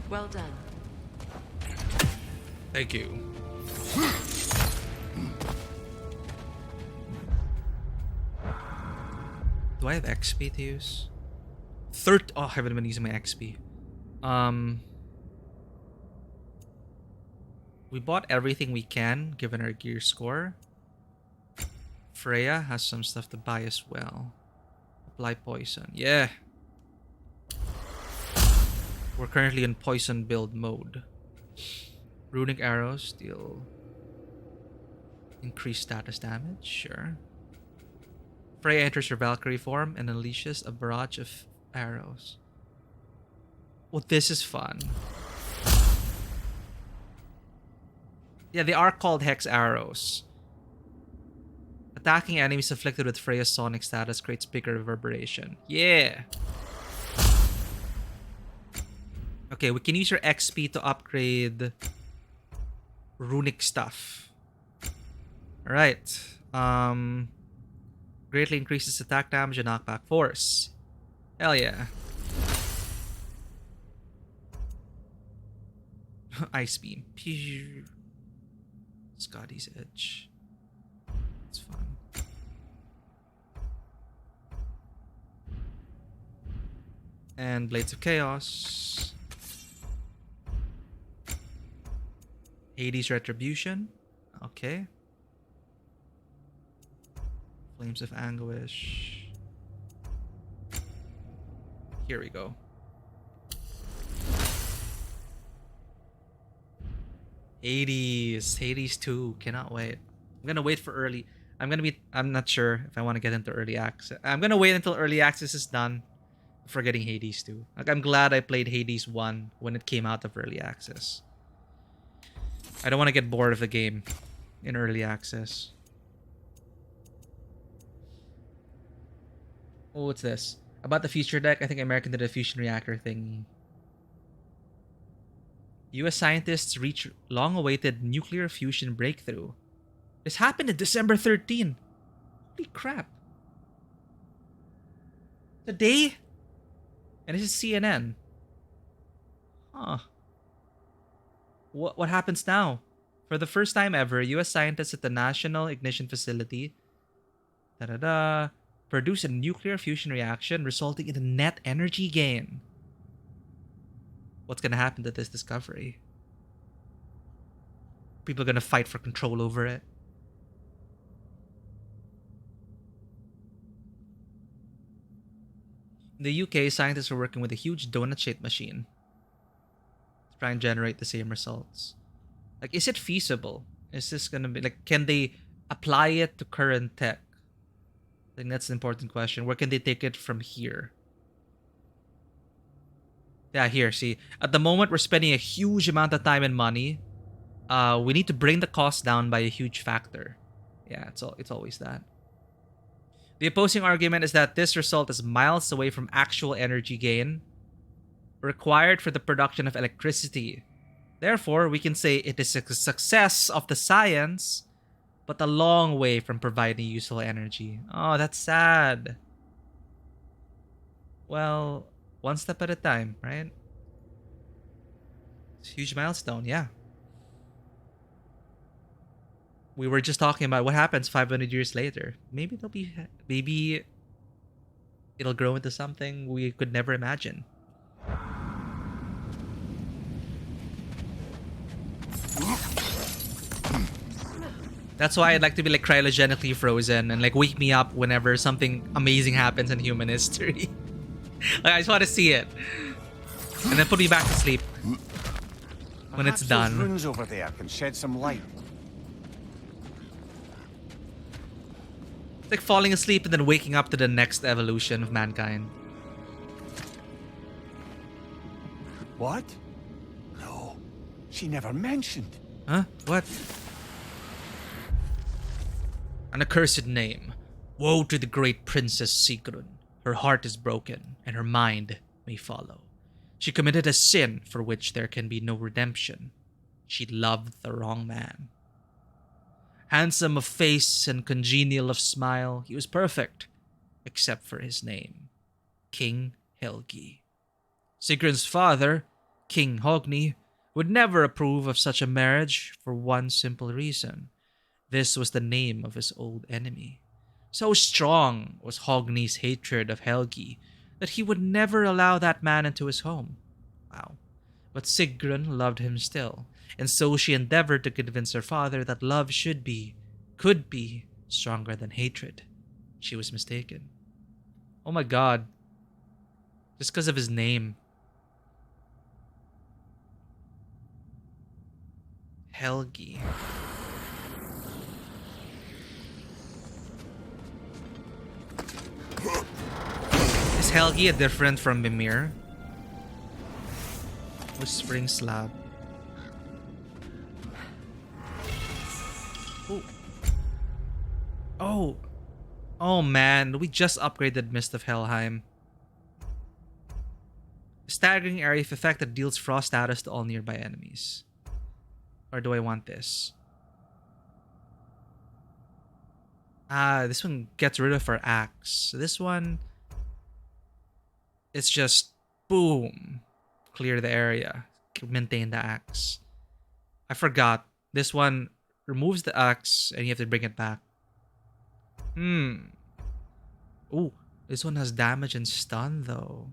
Well done. Thank you. Do I have XP to use? Oh, I haven't been using my XP. We bought everything we can, given our gear score. Freya has some stuff to buy as well. Apply poison. Yeah. We're currently in poison build mode. Runic arrows deal increased status damage. Sure. Freya enters her Valkyrie form and unleashes a barrage of arrows. Well, this is fun. Yeah, they are called Hex Arrows. Attacking enemies afflicted with Freya's sonic status creates bigger reverberation. Yeah! Okay, we can use your XP to upgrade runic stuff. Alright. Greatly increases attack damage and knockback force. Hell yeah. Ice beam. Scotty's edge. It's fun. And Blades of Chaos. Hades Retribution. Okay. Flames of Anguish. Here we go. Hades 2. Cannot wait. I'm gonna wait for early. I'm not sure if I want to get into early access. I'm gonna wait until early access is done before getting Hades 2. Like, I'm glad I played Hades 1 when it came out of early access. I don't want to get bored of the game in early access. Oh, what's this? About the future deck, I think American did a fusion reactor thingy. US scientists reach long-awaited nuclear fusion breakthrough. This happened in December 13. Holy crap. Today? And this is CNN. Huh. What happens now? For the first time ever, US scientists at the National Ignition Facility produce a nuclear fusion reaction resulting in a net energy gain. What's gonna happen to this discovery? People are gonna fight for control over it. In the UK, scientists are working with a huge donut-shaped machine to try and generate the same results. Like, is it feasible? Is this gonna be like, can they apply it to current tech? I think that's an important question. Where can they take it from here? Yeah, here, see. At the moment, we're spending a huge amount of time and money. We need to bring the cost down by a huge factor. Yeah, it's always that. The opposing argument is that this result is miles away from actual energy gain required for the production of electricity. Therefore, we can say it is a success of the science, but a long way from providing useful energy. Oh, that's sad. Well, one step at a time, right? It's a huge milestone, yeah. We were just talking about what happens 500 years later. Maybe it'll grow into something we could never imagine. That's why I'd like to be like cryogenically frozen and like wake me up whenever something amazing happens in human history. Like, I just want to see it, and then put me back to sleep when it's done. Those runes over there can shed some light. It's like falling asleep and then waking up to the next evolution of mankind. What? No, she never mentioned. Huh? What? An accursed name. Woe to the great princess Sigrun. Her heart is broken, and her mind may follow. She committed a sin for which there can be no redemption. She loved the wrong man. Handsome of face and congenial of smile, he was perfect, except for his name, King Helgi. Sigrun's father, King Hogni, would never approve of such a marriage for one simple reason. This was the name of his old enemy. So strong was Hogni's hatred of Helgi that he would never allow that man into his home. Wow. But Sigrun loved him still, and so she endeavored to convince her father that love could be stronger than hatred. She was mistaken. Oh my god. Just because of his name. Helgi. Is Helgi different from Mimir? Whispering slab. Ooh. Oh. Oh man, we just upgraded Mist of Helheim. Staggering area of effect that deals frost status to all nearby enemies. Or do I want this? This one gets rid of our axe. This one, it's just boom. Clear the area. Maintain the axe. I forgot. This one removes the axe and you have to bring it back. Ooh, this one has damage and stun though.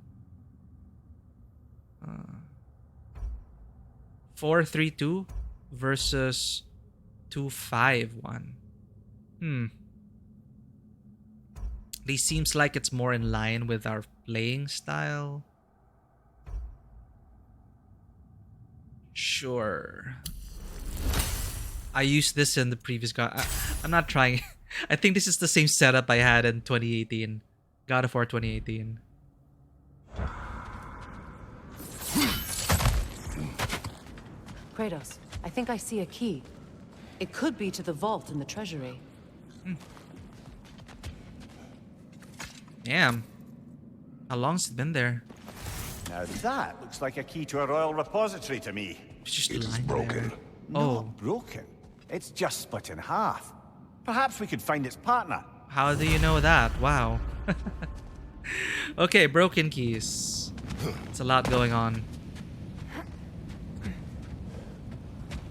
4-3-2 versus 2-5-1. This seems like it's more in line with our playing style. Sure. I used this in the previous God. I'm not trying. I think this is the same setup I had in 2018. God of War 2018. Kratos, I think I see a key. It could be to the vault in the treasury. Damn. How long's it been there? Now that looks like a key to a royal repository to me. It's just It is lying broken. there. Not broken. It's just split in half. Perhaps we could find its partner. How do you know that? Wow. Okay, broken keys. It's a lot going on.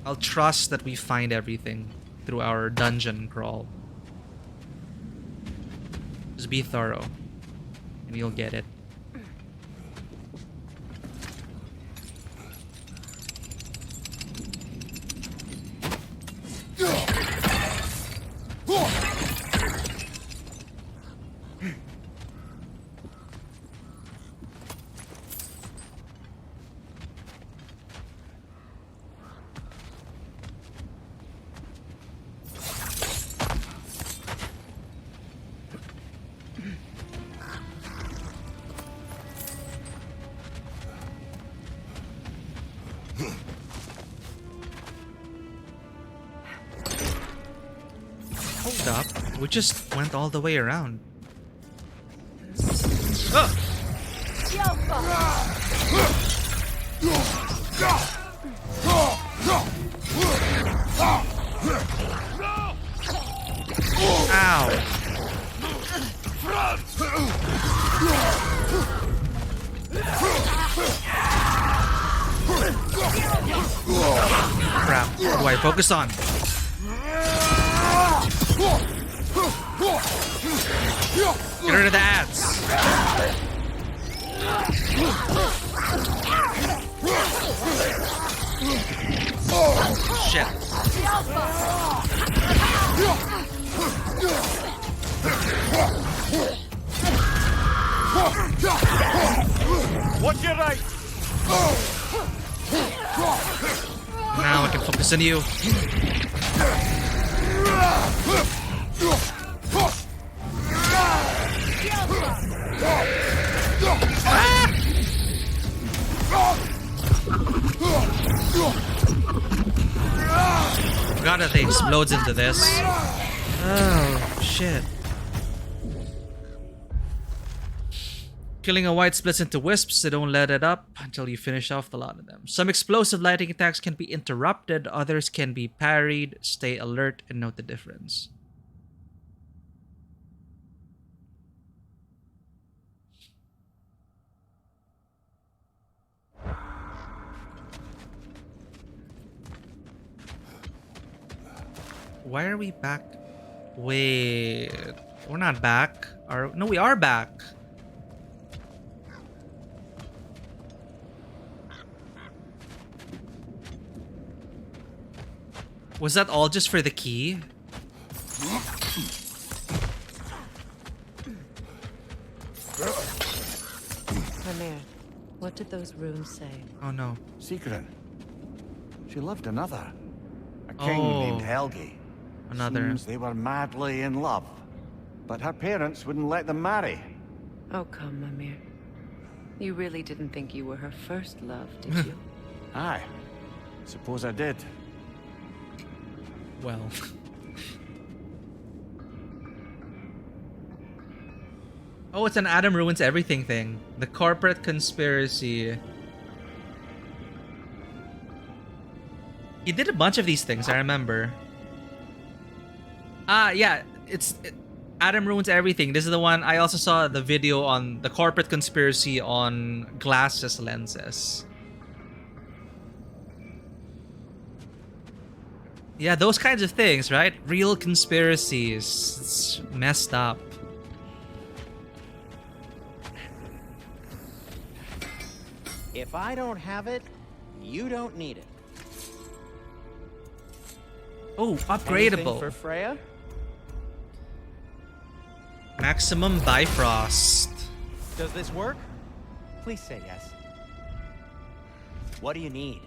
I'll trust that we find everything through our dungeon crawl. Just be thorough, and you'll get it. Hold up. We just went all the way around. Oh! Crap. What do I focus on? Get rid of the ads. Shit. Watch your right. Now I can focus on you. Forgot that they explodes into this. Oh shit. Killing a white splits into wisps, so don't let it up until you finish off the lot of them. Some explosive lightning attacks can be interrupted, others can be parried. Stay alert and note the difference. Why are we back? Wait, we're not back. No, we are back. Was that all just for the key? Mimir, what did those runes say? Oh no. Sigrun. She loved another. A king named Helgi. Another. Seems they were madly in love. But her parents wouldn't let them marry. Oh, come, Mimir. You really didn't think you were her first love, did you? Aye. Suppose I did. Well. Oh, it's an Adam ruins everything thing. The corporate conspiracy. He did a bunch of these things, I remember. Yeah, Adam ruins everything. This is the one. I also saw the video on the corporate conspiracy on glasses lenses. Yeah, those kinds of things, right? Real conspiracies. It's messed up. If I don't have it, you don't need it. Oh, Anything upgradable. for Freya? Maximum Bifrost. Does this work? Please say yes. What do you need?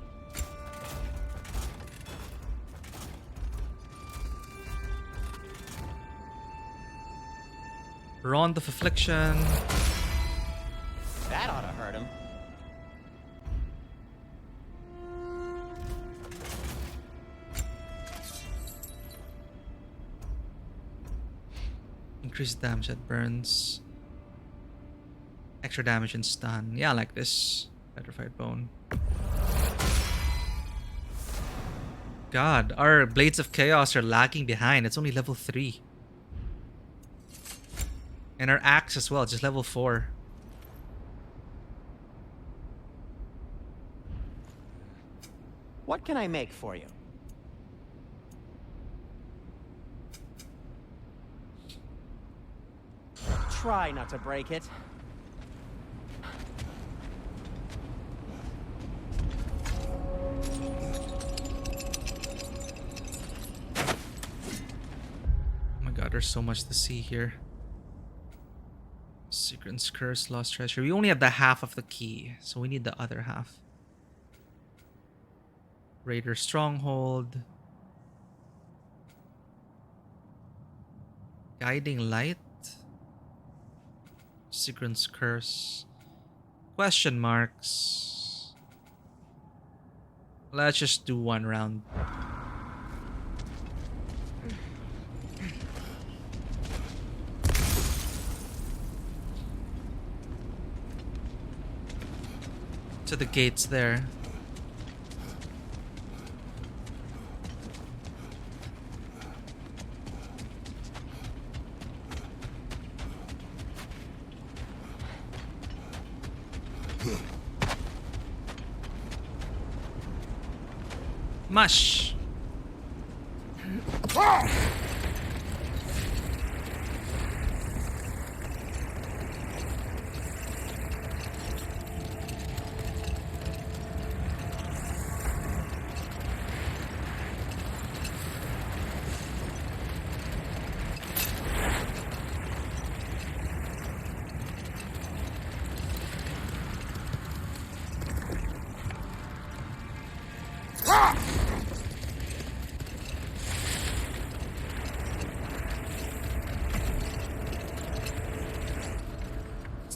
Rond of Affliction. That ought to hurt him. Increased damage that burns. Extra damage and stun. Yeah, I like this. Petrified Bone. god, our Blades of Chaos are lagging behind. It's only level 3. And our axe as well, just level 4. What can I make for you? Try not to break it. Oh my god, there's so much to see here. Secret's Curse, Lost Treasure. We only have the half of the key, so we need the other half. Raider Stronghold. Guiding Light. Secret's Curse. Question marks. Let's just do one round. To the gates there. Mush.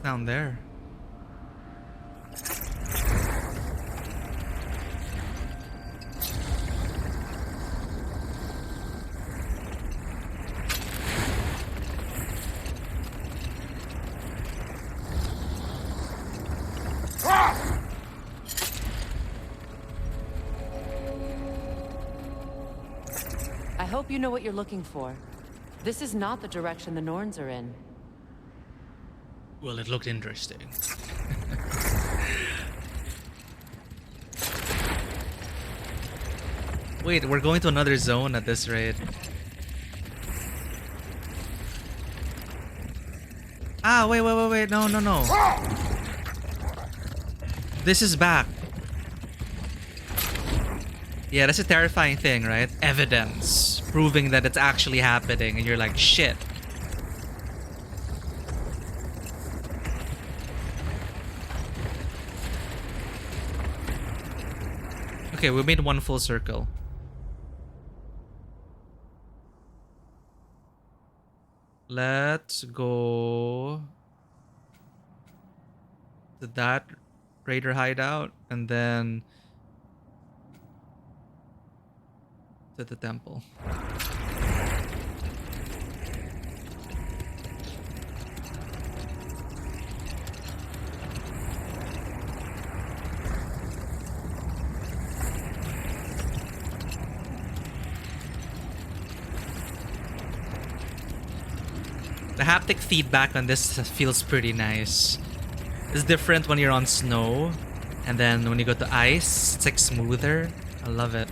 Down there. I hope you know what you're looking for. This is not the direction the Norns are in. Well, it looked interesting. Wait, we're going to another zone at this rate. Ah, wait. No. This is back. Yeah, that's a terrifying thing, right? Evidence. Proving that it's actually happening, and you're like, shit. Okay, we made one full circle. Let's go to that raider hideout and then to the temple. The haptic feedback on this feels pretty nice. It's different when you're on snow, and then when you go to ice, it's like smoother. I love it.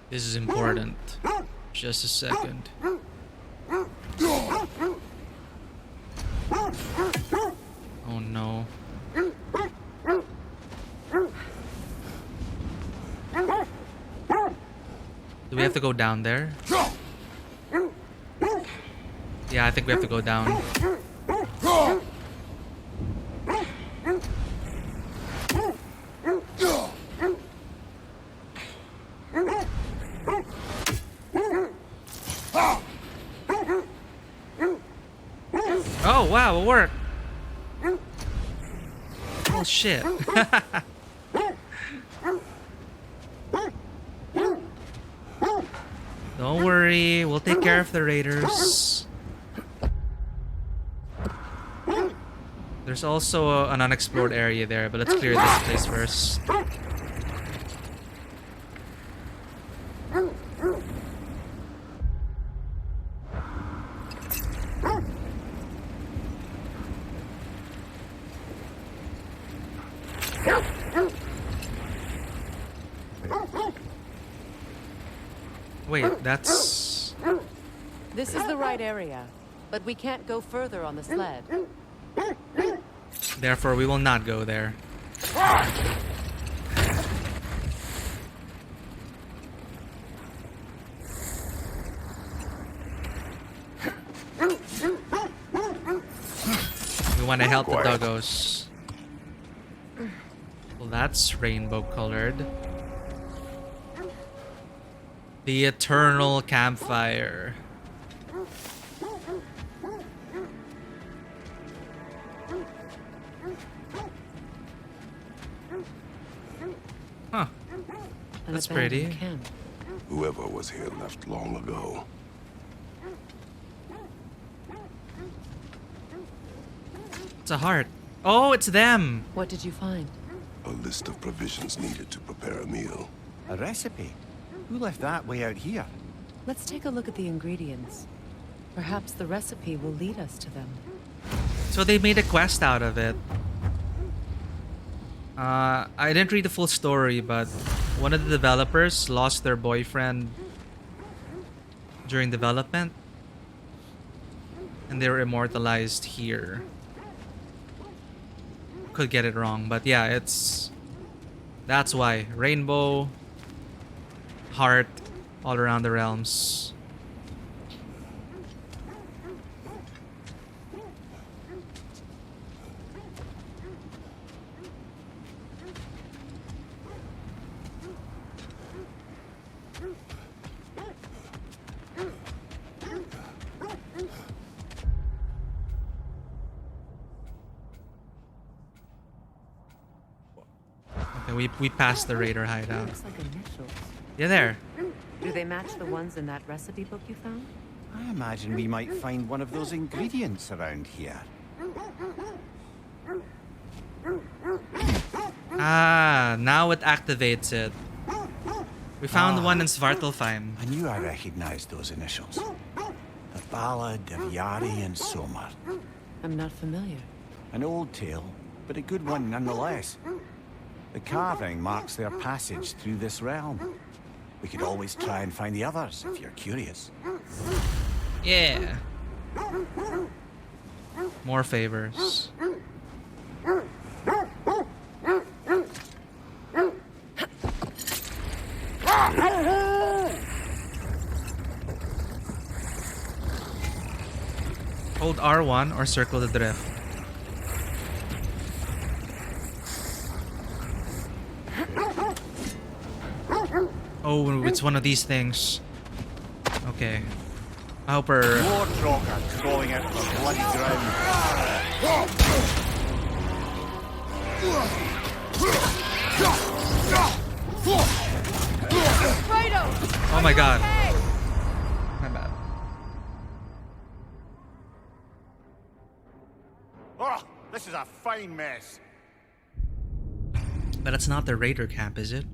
This is important. Just a second. Oh no. Do we have to go down there? Yeah, I think we have to go down. Oh wow, it worked. Oh shit. Don't worry, we'll take care of the raiders. There's also an unexplored area there, but let's clear this place first. Wait, that's... This is the right area, but we can't go further on the sled. Therefore, we will not go there. We want to help the doggos. Well, that's rainbow colored. The eternal campfire. Huh. That's pretty. Camp. Whoever was here left long ago. It's a heart. Oh, it's them. What did you find? A list of provisions needed to prepare a meal. A recipe? Who left that way out here? Let's take a look at the ingredients. Perhaps the recipe will lead us to them. So they made a quest out of it. I didn't read the full story, but one of the developers lost their boyfriend during development, and they were immortalized here. Could get it wrong, but yeah, that's why. Rainbow, heart, all around the realms. We passed the raider hideout. Looks like initials. Yeah, there. Do they match the ones in that recipe book you found? I imagine we might find one of those ingredients around here. Ah, now it activates it. We found one in Svartalfheim. I knew I recognized those initials. The Ballad of Yari and Somar. I'm not familiar. An old tale, but a good one nonetheless. The carving marks their passage through this realm. We could always try and find the others, if you're curious. Yeah. More favors. Hold R1 or circle the drift. Oh, it's one of these things. Okay. I hope we're... More Droga crawling out of the bloody ground. Oh my god. My bad. Oh, this is a fine mess. But it's not the raider camp, is it?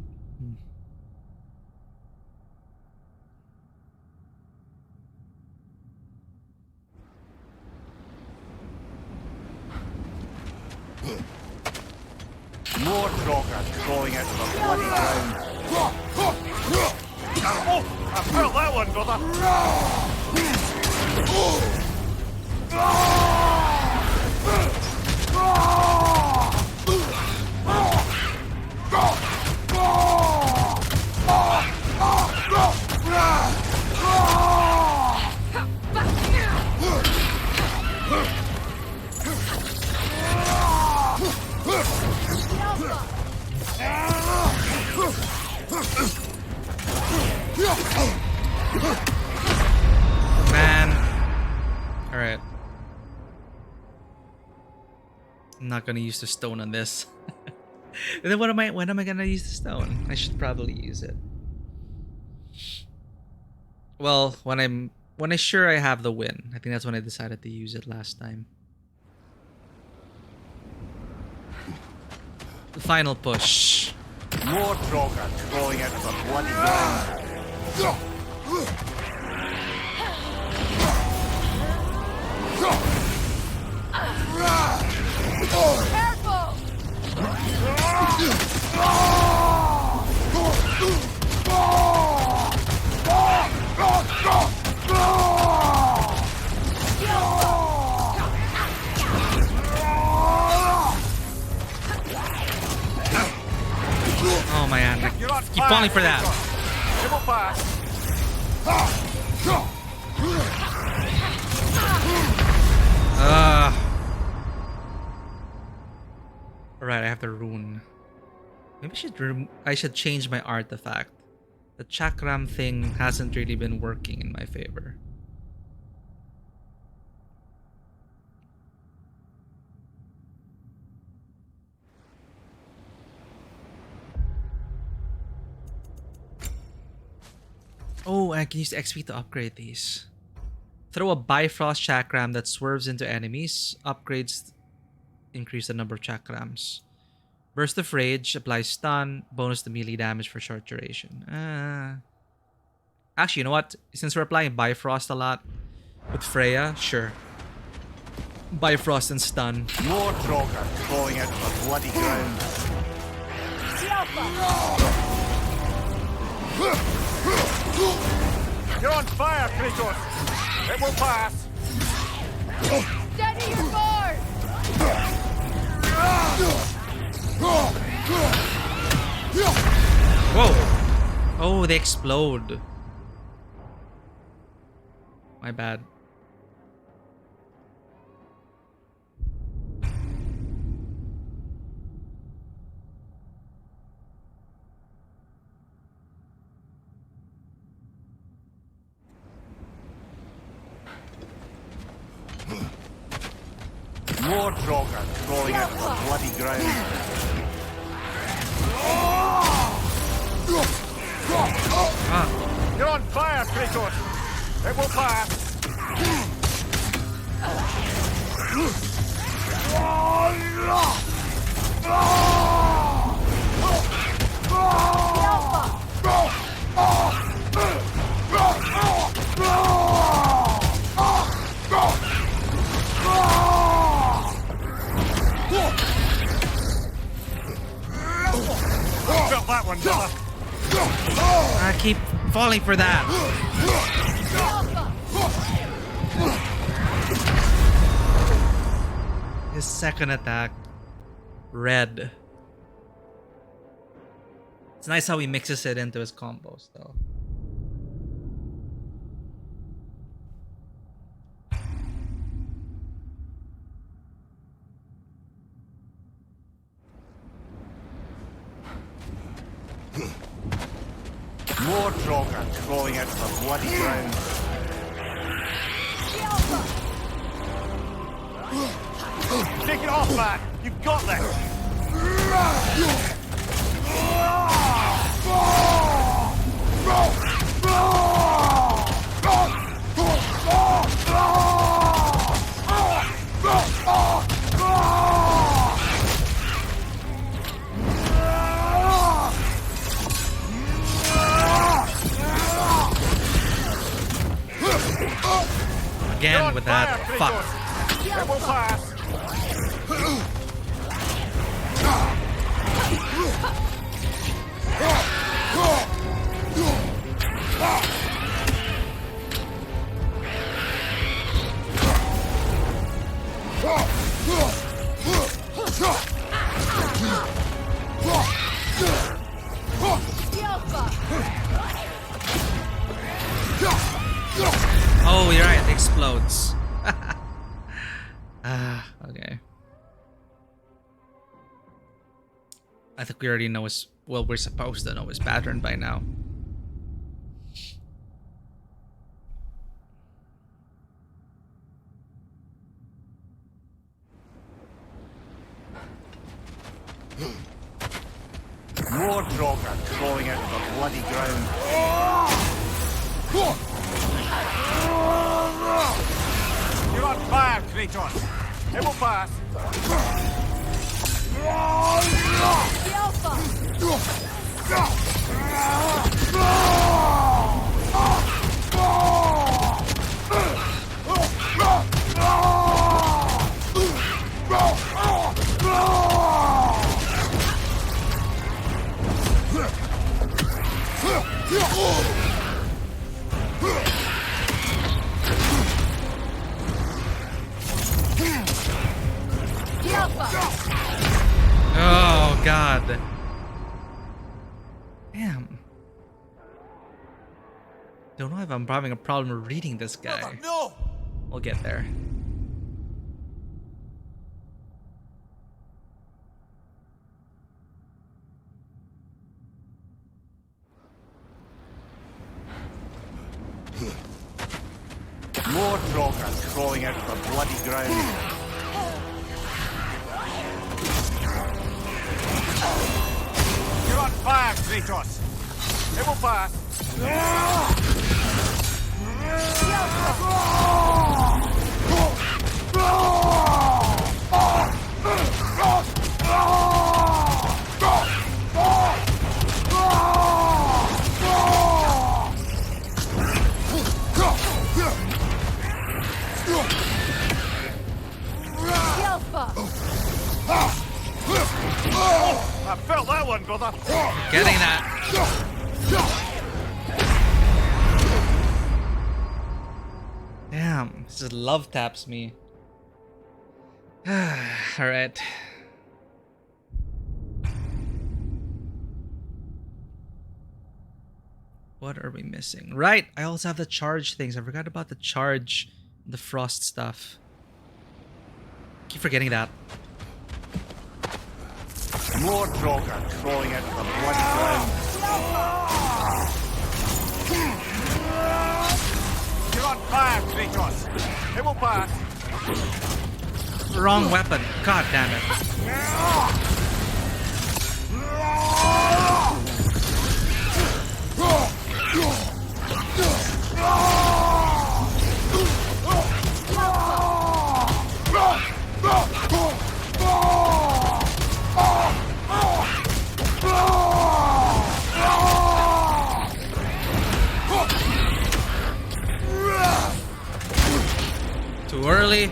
More Droga crawling out of the bloody ground. Oh, I felt that one, not gonna use the stone on this. And then when am I gonna use the stone? I should probably use it. Well, when I sure I have the win. I think that's when I decided to use it last time. The final push. More Draugr crawling out of the bloody ground. Careful! Oh my god, I keep falling for that. Alright, I have the rune. Maybe I should change my artifact. The chakram thing hasn't really been working in my favor. Oh, I can use XP to upgrade these. Throw a Bifrost chakram that swerves into enemies. Upgrades increase the number of chakrams. Burst of Rage applies stun. Bonus to melee damage for short duration. Actually, you know what? Since we're applying Bifrost a lot with Freya, sure. Bifrost and stun. More Draugr crawling out of the bloody ground. You're on fire, Kratos! It will pass! Steady your board! Whoa! Oh, they explode. My bad. More Draugr crawling out of the bloody ground. You're on fire, Kratos! It will pass! Felt that one, brother. I keep falling for that. His second attack. Red. It's nice how he mixes it into his combos, though. More Draugr crawling out of the bloody ground. Take it off, man! You've got this! Again with that. Fuck. It will pass. Oh, you're right. It explodes. Okay. I think we already know his... Well, we're supposed to know his pattern by now. More Draugr crawling out of the bloody ground. You're on fire, Kratos. It will pass. Oh, God. Damn. Don't know if I'm having a problem reading this guy. No! We'll get there. More Draugr crawling out of the bloody ground. You're on fire, Kratos. It will pass. I felt that one, brother. Getting that. Damn, this just love taps me. Alright. What are we missing? Right, I also have the charge things. I forgot about the charge, the frost stuff. Keep forgetting that. More Draugr crawling out of the bloody ground. You're on fire, Kratos. It will pass. Wrong weapon. God damn it. Too early.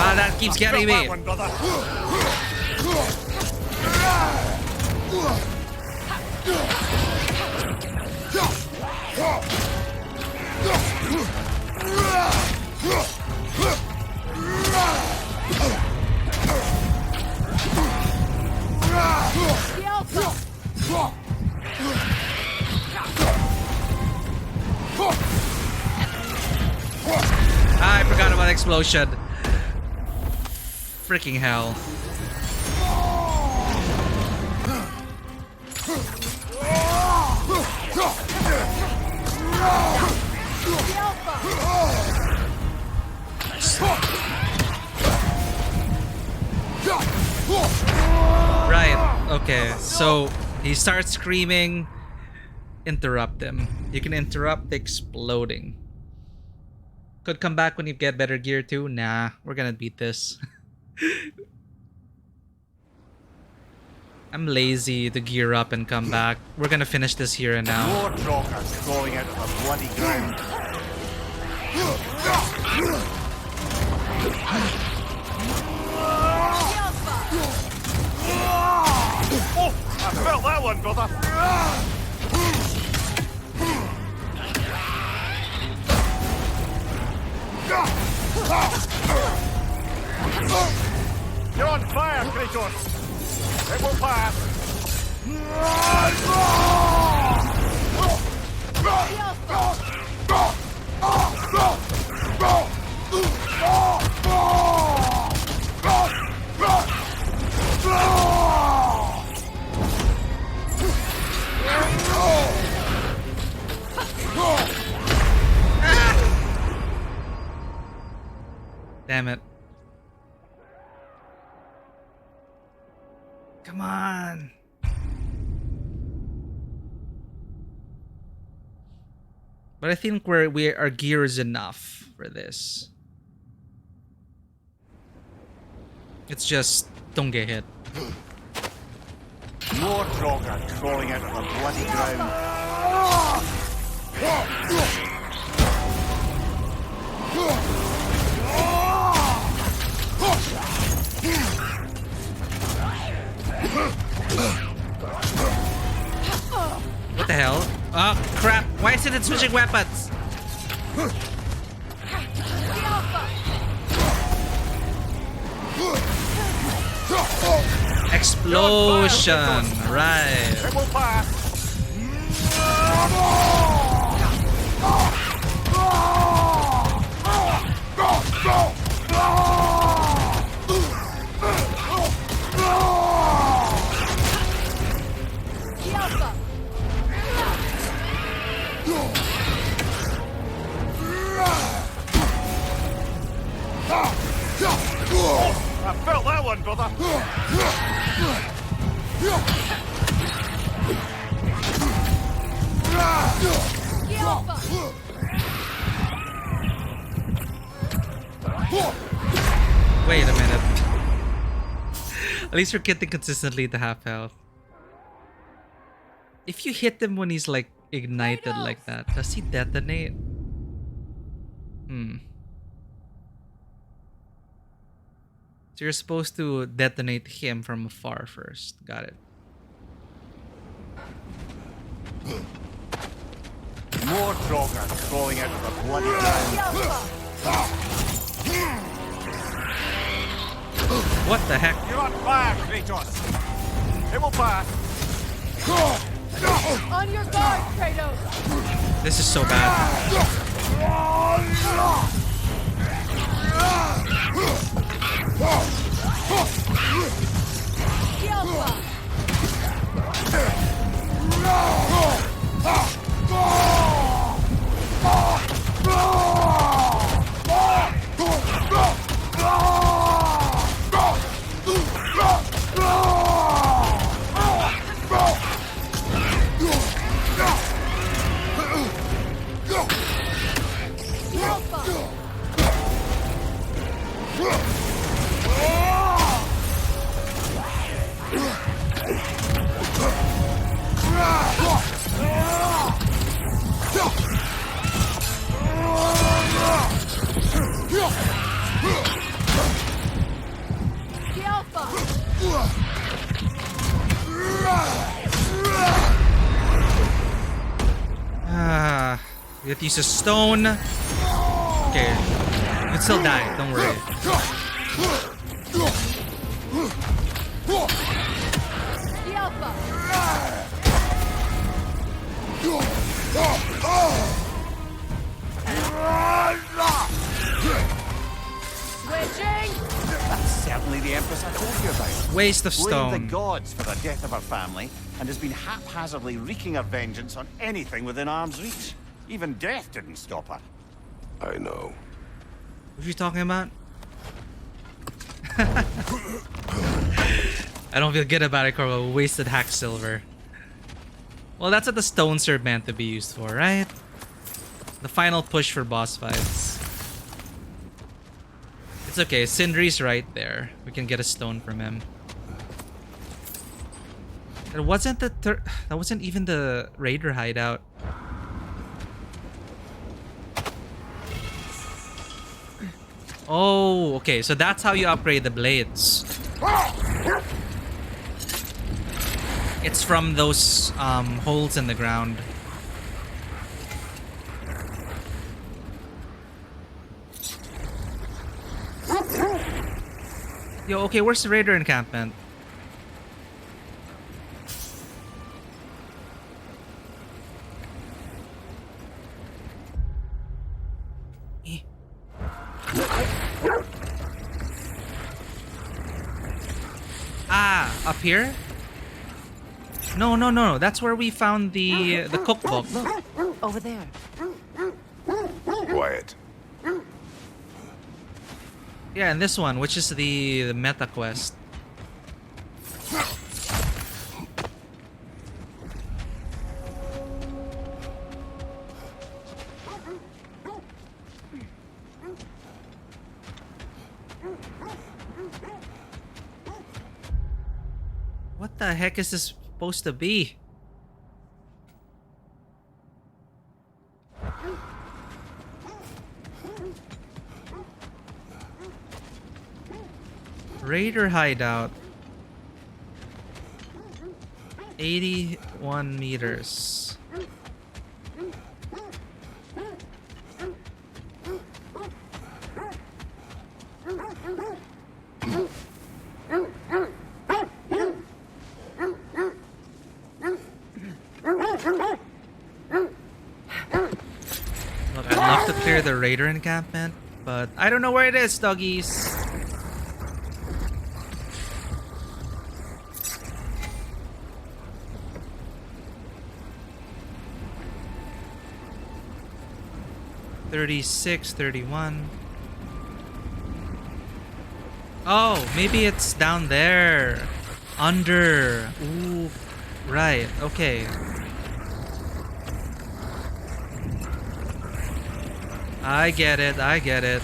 Ah, that keeps getting me. I forgot about explosion. Freaking hell. Right, okay, so he starts screaming. Interrupt him. You can interrupt the exploding. Could come back when you get better gear too. Nah, we're gonna beat this. I'm lazy to gear up and come back. We're gonna finish this here and now. More Draugr crawling out of the bloody ground. Oh, I felt that one, brother. You're on fire, Kratos. It will pass. Damn it. Come on. But I think our gear is enough for this. It's just don't get hit. More Draugr crawling out of the bloody ground. What the hell? Oh, crap. Why isn't it switching weapons? Explosion. Right. It will pass. I felt that one, brother. Wait a minute. At least we're getting consistently to half health. If you hit him when he's like ignited like that, does he detonate? So you're supposed to detonate him from afar first. Got it. More Draugr crawling out of the bloody ground. What the heck? You're on fire, Kratos. It will pass. On your guard, Kratos! This is so bad. We have to use a stone. Okay. You can still die, don't worry. Switching! That's certainly the Empress I told you about. Waste of Blamed stone. the gods for the death of her family, and has been haphazardly wreaking her vengeance on anything within arm's reach. Even death didn't stop her. I know. What are you talking about? I don't feel good about it, Corvo. Wasted hack silver. Well, that's what the stones are meant to be used for, right? The final push for boss fights. It's okay. Sindri's right there. We can get a stone from him. That wasn't that wasn't even the raider hideout. Oh, okay. So that's how you upgrade the blades. It's from those holes in the ground. Yo, okay, where's the raider encampment? Ah, up here? No. That's where we found the cookbook. Look, over there. Quiet. Yeah, and this one, which is the meta quest. What the heck is this supposed to be? Raider hideout. 81 meters. Look, I'd love to clear the raider encampment, but I don't know where it is, doggies. $36, $31. Oh, maybe it's down there. Under. Ooh. Right, okay. I get it, I get it.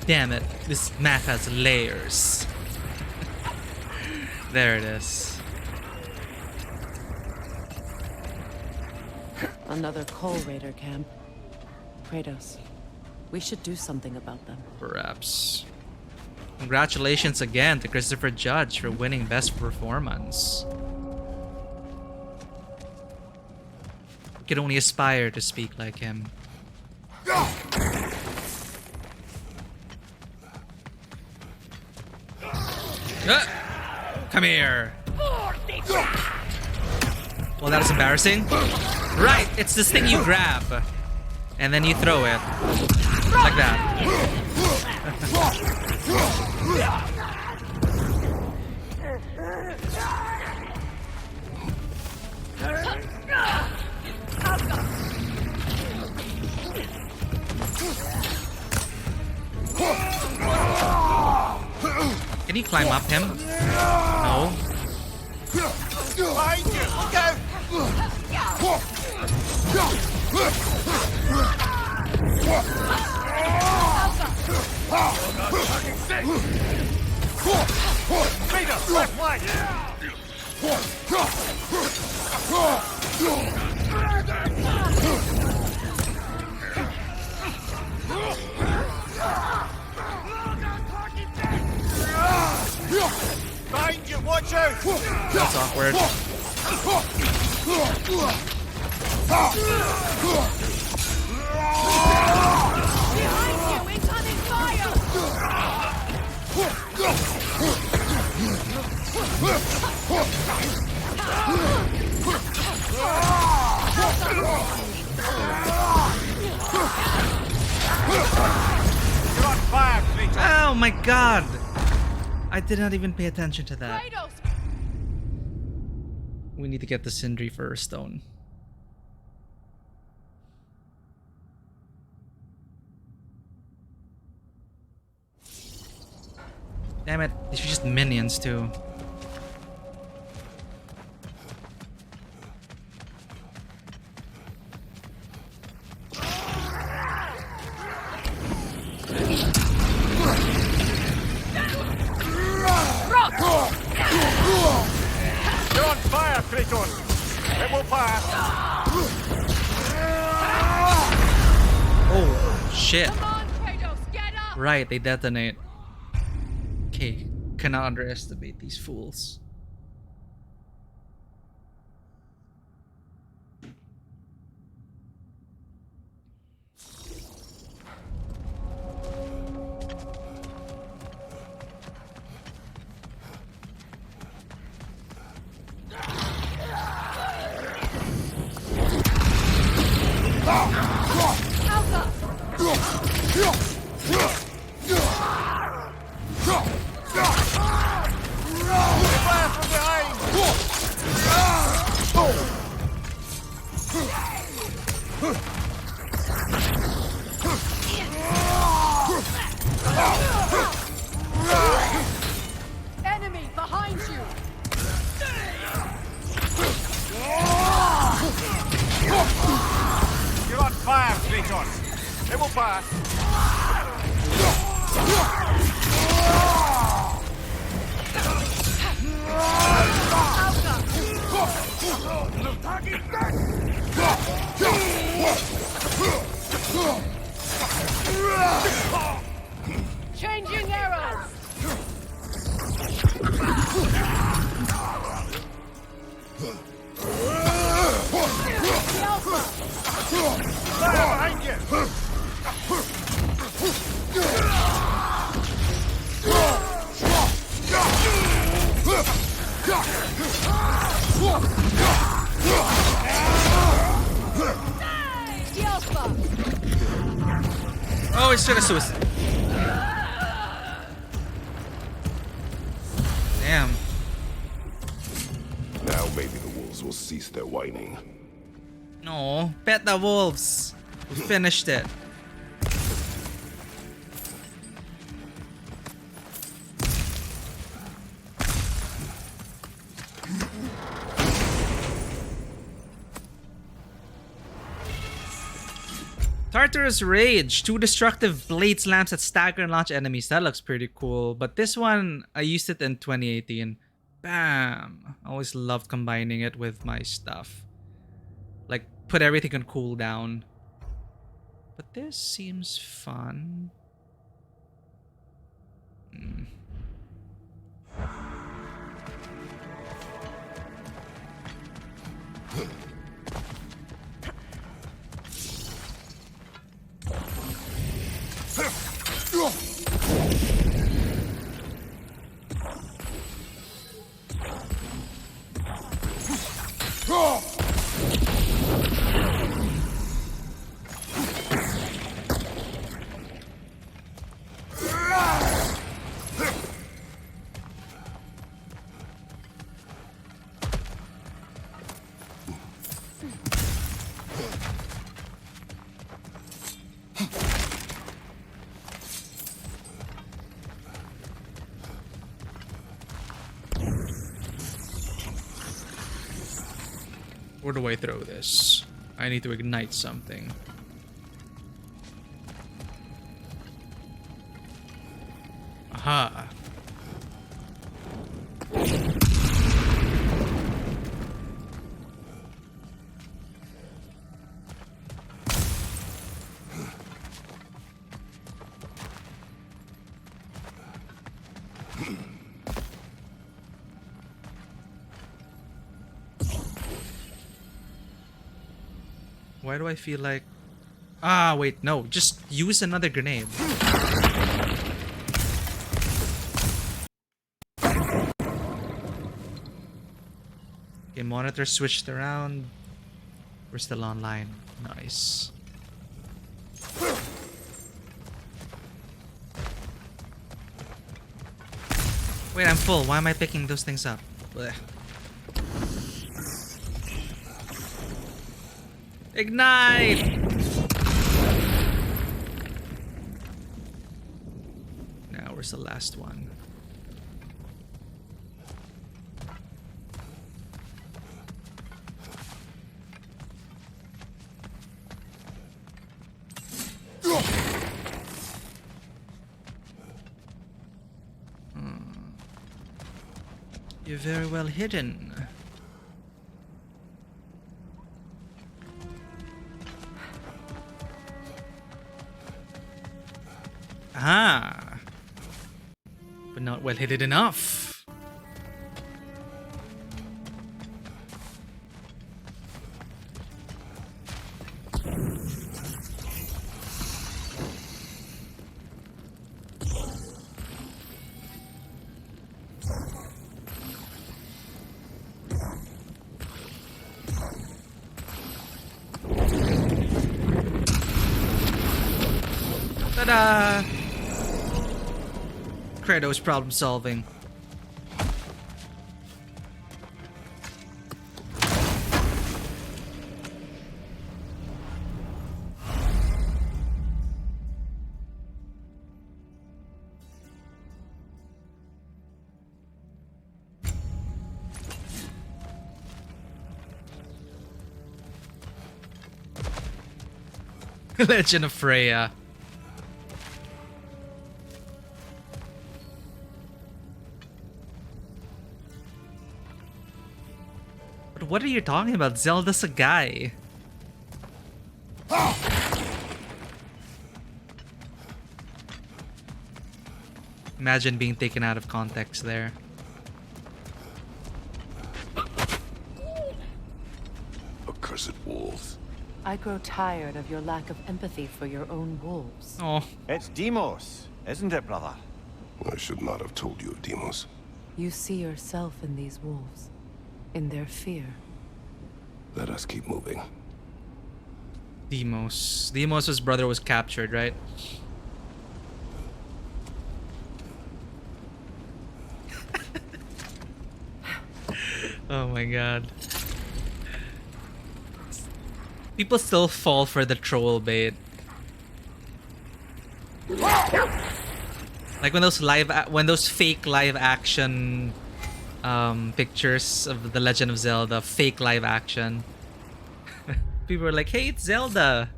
Damn it, this map has layers. There it is. Another Coal Raider camp. Kratos, we should do something about them. Perhaps. Congratulations again to Christopher Judge for winning Best Performance. We can only aspire to speak like him. Come here. Well, that is embarrassing. Right, it's this thing you grab. And then you throw it. Like that. Can you climb up him? No. Behind you! Look out! Peter, left flank! Behind you, watch out! That's awkward. Behind you, incoming fire! You're on fire, Peter! Oh my god! I did not even pay attention to that. Kratos! We need to get the Sindri first, stone. Damn it, these are just minions too. You're on fire, Kratos! It will pass! Oh, shit. Come on, Kratos, get up! Right, they detonate. Okay, cannot underestimate these fools. Fire from behind! Enemy behind you! You're on fire, Kratos! It will pass! Changing arrows. Behind you! Oh, he's trying to suicide. Damn. Now maybe the wolves will cease their whining. No, pet the wolves. We finished it. Tartarus Rage. 2 destructive blade slams that stagger and launch enemies. That looks pretty cool. But this one, I used it in 2018. Bam! I always loved combining it with my stuff. Like, put everything on cooldown. But this seems fun. Where do I throw this? I need to ignite something. Aha. Why do I feel like... Ah, wait, no. Just use another grenade. Okay, monitor switched around. We're still online. Nice. Wait, I'm full. Why am I picking those things up? Blech. Ignite! Now, where's the last one? You're very well hidden. Ah, but not well hidden enough. Ta-da! Kratos problem solving. Legend of Freya. What are you talking about? Zelda's a guy. Imagine being taken out of context there. Accursed wolves. I grow tired of your lack of empathy for your own wolves. Oh. It's Demos, isn't it, brother? I should not have told you of Demos. You see yourself in these wolves, in their fear. Let us keep moving. Demos. Demos' brother was captured, right? Oh my god. People still fall for the troll bait. Like when those fake live action pictures of The Legend of Zelda, fake live action. People were like, "Hey, it's Zelda,"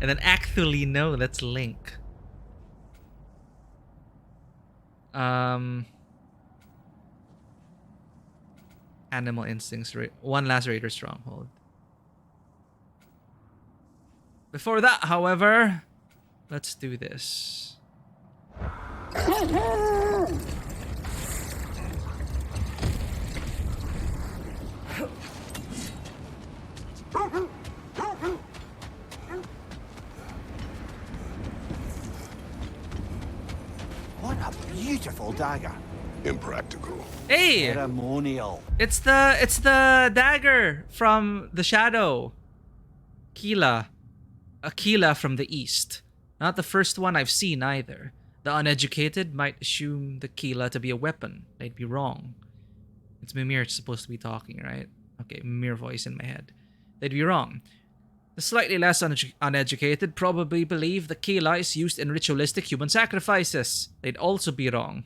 and then actually, no, that's Link. Animal Instincts. One last Raider stronghold. Before that, however, let's do this. What a beautiful dagger. Impractical. Hey! Ceremonial. It's the dagger from the Shadow. Keela. A Keela from the East. Not the first one I've seen either. The uneducated might assume the Keela to be a weapon. They'd be wrong. It's Mimir supposed to be talking, right? Okay, Mimir voice in my head. They'd be wrong. The slightly less uneducated probably believe the Keela is used in ritualistic human sacrifices. They'd also be wrong.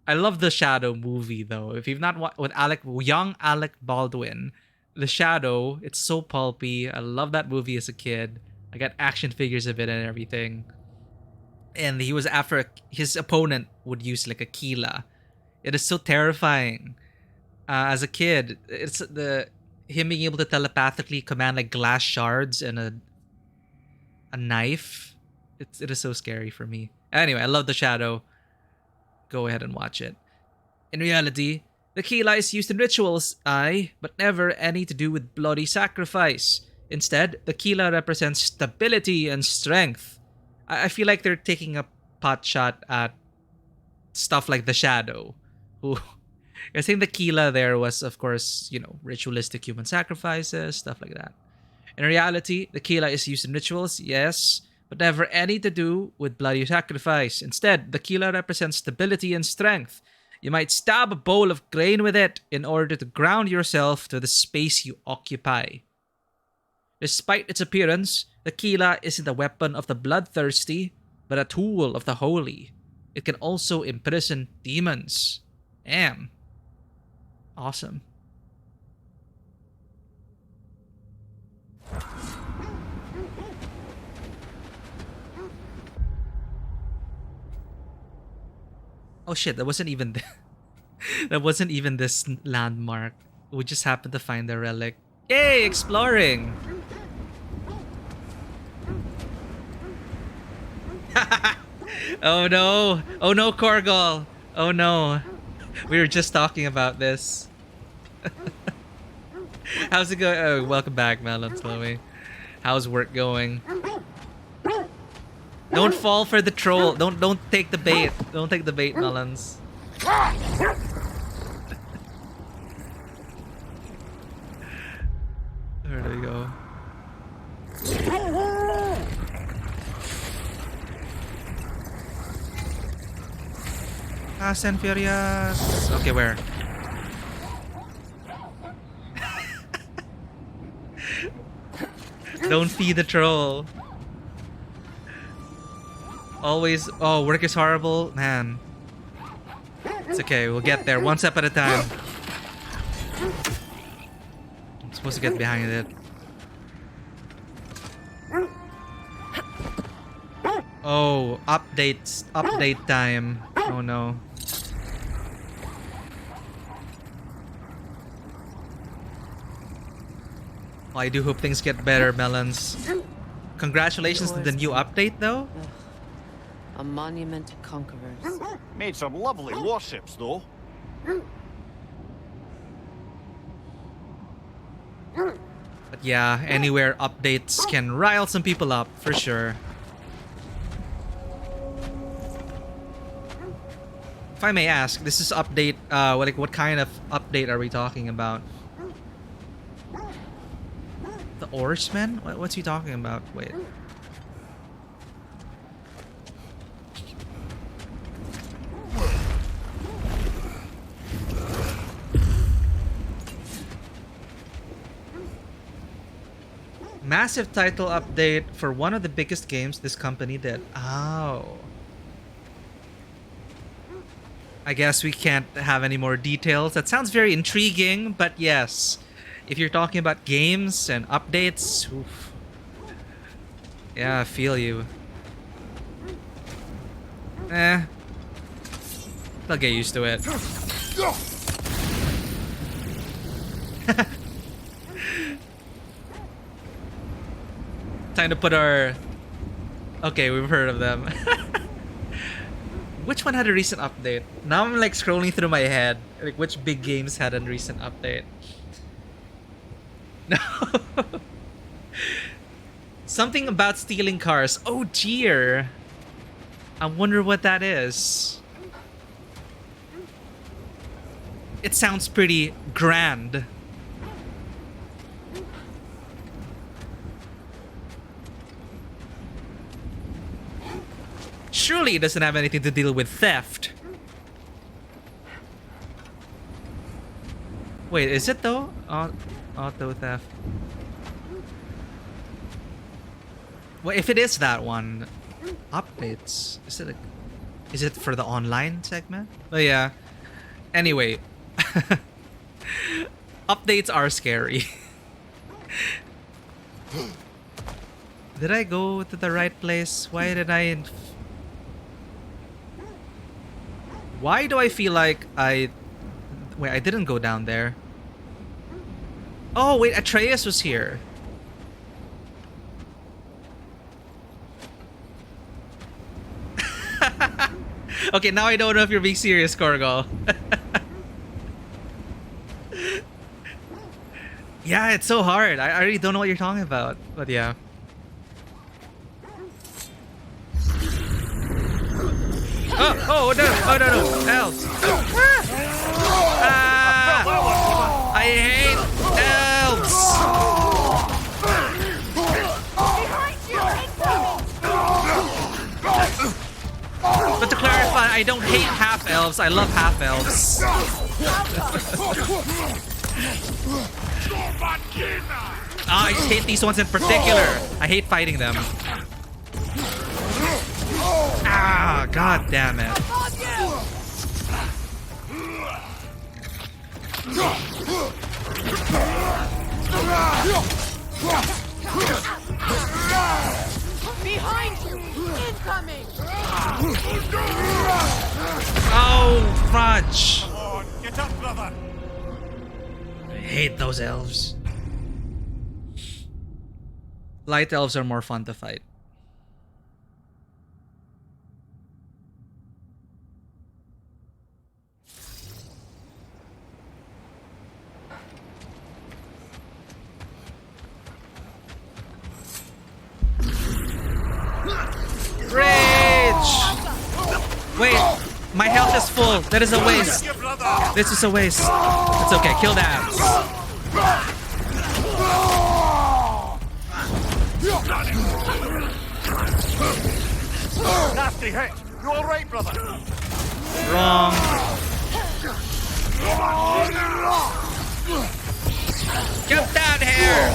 I love the Shadow movie though. If you've not with young Alec Baldwin, The Shadow, it's so pulpy. I love that movie as a kid. I got action figures of it and everything. And he was after his opponent would use like a Keela. It is so terrifying. As a kid, it's him being able to telepathically command like glass shards and a knife. It is so scary for me. Anyway, I love The Shadow. Go ahead and watch it. In reality, the Keela is used in rituals, aye, but never any to do with bloody sacrifice. Instead, the Keela represents stability and strength. I feel like they're taking a pot shot at stuff like The Shadow. Who, I think the Keela there was, of course, ritualistic human sacrifices, stuff like that. In reality, the Keela is used in rituals, yes, but never any to do with bloody sacrifice. Instead, the Keela represents stability and strength. You might stab a bowl of grain with it in order to ground yourself to the space you occupy. Despite its appearance, the Keela isn't a weapon of the bloodthirsty, but a tool of the holy. It can also imprison demons. Damn. Awesome. Oh shit, that wasn't even that wasn't even this landmark. We just happened to find the relic. Yay, exploring! Oh no! Oh no, Korgal! Oh no! We were just talking about this. How's it going? Oh, welcome back, Melon Chloe. How's work going? Don't fall for the troll. Don't take the bait. Don't take the bait, Melons. Where do we go? Fast and Furious. Okay, where? Don't feed the troll. Always. Oh, work is horrible, man. It's okay. We'll get there one step at a time. I'm supposed to get behind it. Oh, update time. Oh no. Well, I do hope things get better, Melons. Congratulations to the new update, though. A monument to conquerors. Made some lovely warships, though. But yeah, anywhere updates can rile some people up, for sure. If I may ask, this is update, what kind of update are we talking about? The Oarsmen? What's he talking about? Wait. Massive title update for one of the biggest games this company did. Oh. I guess we can't have any more details. That sounds very intriguing, but yes. If you're talking about games and updates, oof. Yeah, I feel you. I'll get used to it. Time to put our... Okay, we've heard of them. Which one had a recent update? Now I'm like scrolling through my head. Like which big games had a recent update? No. Something about stealing cars. Oh dear. I wonder what that is. It sounds pretty grand. Surely it doesn't have anything to deal with theft. Wait, is it though? Auto theft. Well, if it is that one, updates. Is it for the online segment? Oh yeah. Anyway, updates are scary. Did I go to the right place? Why did I? Why do I feel like I... Wait, I didn't go down there. Oh, wait, Atreus was here. Okay, now I don't know if you're being serious, Korgal. Yeah, it's so hard. I really don't know what you're talking about. But yeah. Oh no, elves. I hate elves. But to clarify, I don't hate half elves. I love half elves. I hate these ones in particular. I hate fighting them. Ah, god damn it. Behind you! Incoming! Oh, fudge. Get up, brother. I hate those elves. Light elves are more fun to fight. Rage! Wait, my health is full. That is a waste. This is a waste. It's okay, kill that. Nasty hit. You all right, brother? Wrong. Get down here!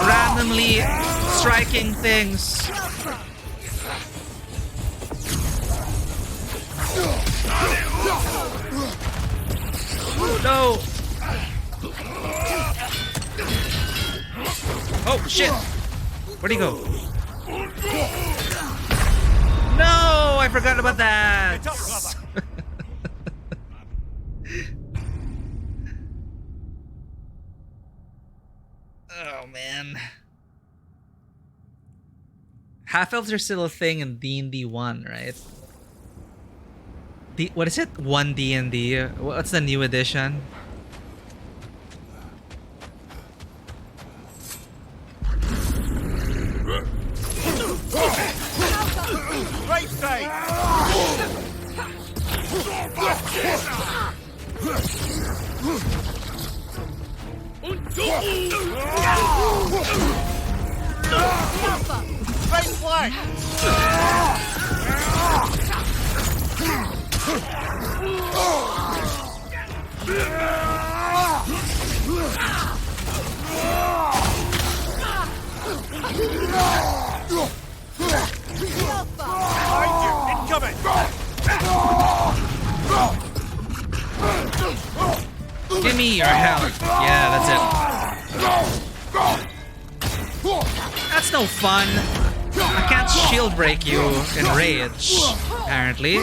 Randomly striking things. No! Oh shit! Where'd he go? No! I forgot about that! Oh man. Half elves are still a thing in D&D 1, right? What is it? 1 D&D. What's the new edition? Right side! Right flank! Behind you! Incoming! Give me your help. Yeah, that's it. That's no fun. I can't shield break you in rage, apparently.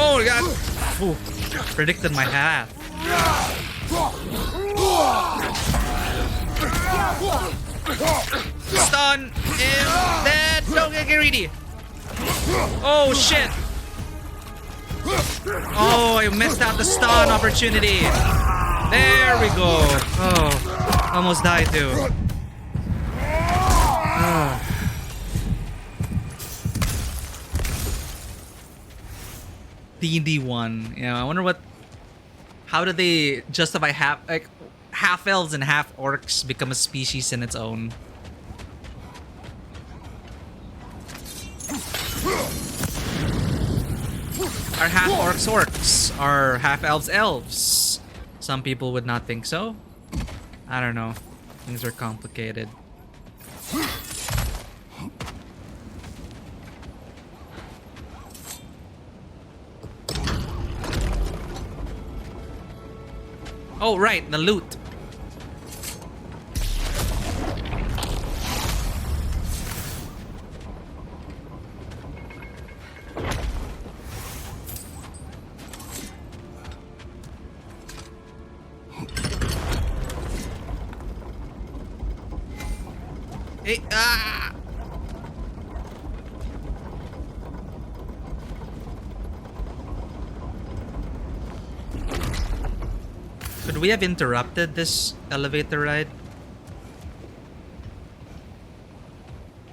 Oh god! Ooh, predicted my path. Stun him dead. Don't get greedy. Oh shit! Oh, I missed out the stun opportunity. There we go. Oh, almost died too. D&D 1. Yeah, I wonder what. How do they justify half elves and half orcs become a species in its own? Are half orcs orcs? Are half elves elves? Some people would not think so. I don't know. Things are complicated. Oh, right, the loot. Hey, ah! Could we have interrupted this elevator ride?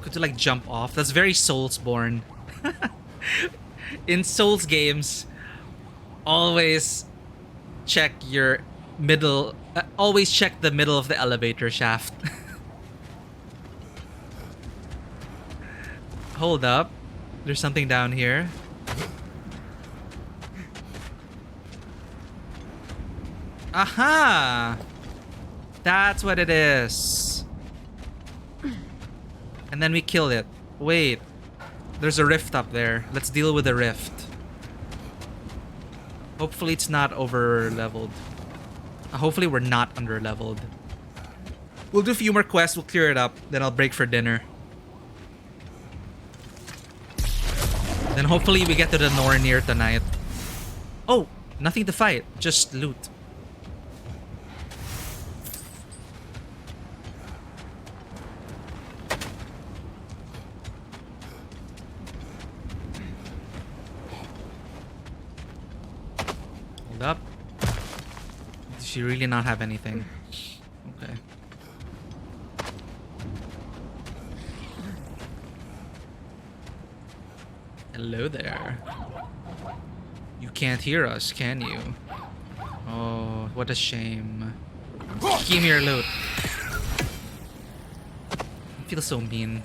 Could you like jump off? That's very Soulsborne. In Souls games, always check your middle. Always check the middle of the elevator shaft. Hold up. There's something down here. Aha! That's what it is. And then we kill it. Wait. There's a rift up there. Let's deal with the rift. Hopefully it's not over leveled. Hopefully we're not under leveled. We'll do a few more quests. We'll clear it up. Then I'll break for dinner. Then hopefully we get to the Nornir tonight. Oh, nothing to fight. Just loot. Hold up. Does she really not have anything? Okay. Hello there. You can't hear us, can you? Oh, what a shame. Give me your loot. I feel so mean.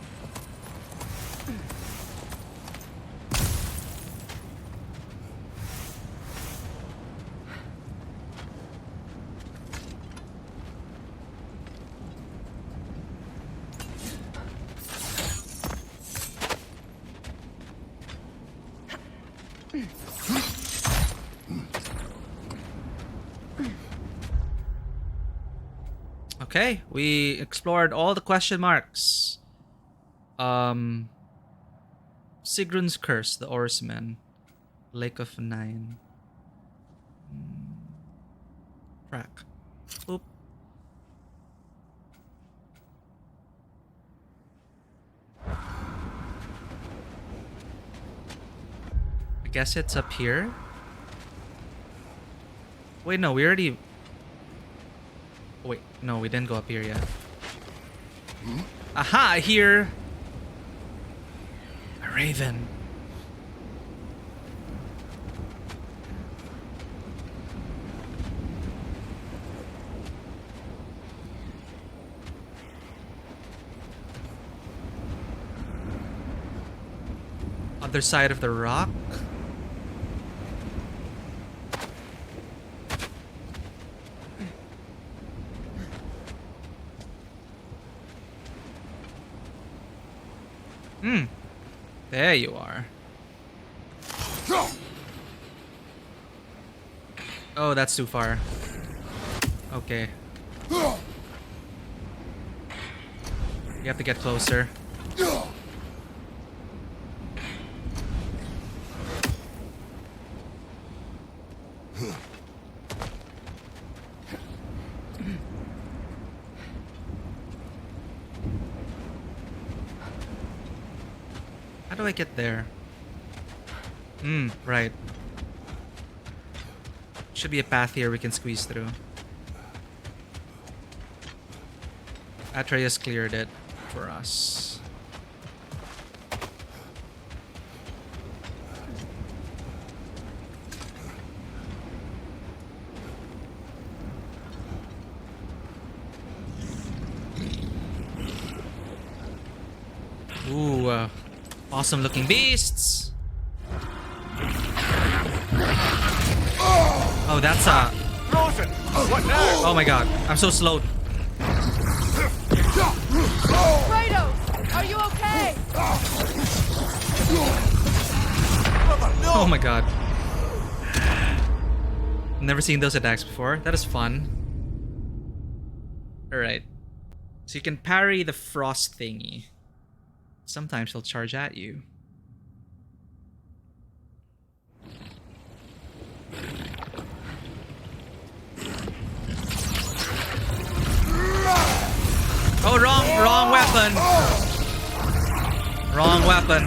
Okay, we explored all the question marks. Sigrun's Curse, the Oarsman, Lake of Nine. Track. Oop. I guess it's up here. Wait, no, we already... Wait, no, we didn't go up here yet. Aha, I hear... a raven. Other side of the rock. There you are. Oh, that's too far. Okay. You have to get closer. How do I get there? Right. Should be a path here we can squeeze through. Atreus cleared it for us. Ooh, awesome looking beasts. Oh, that's Frozen! What now? oh my god, I'm so slow. Kratos, are you okay? Oh my god. Never seen those attacks before. That is fun. Alright. So you can parry the frost thingy. Sometimes he'll charge at you. Oh, wrong weapon. Wrong weapon.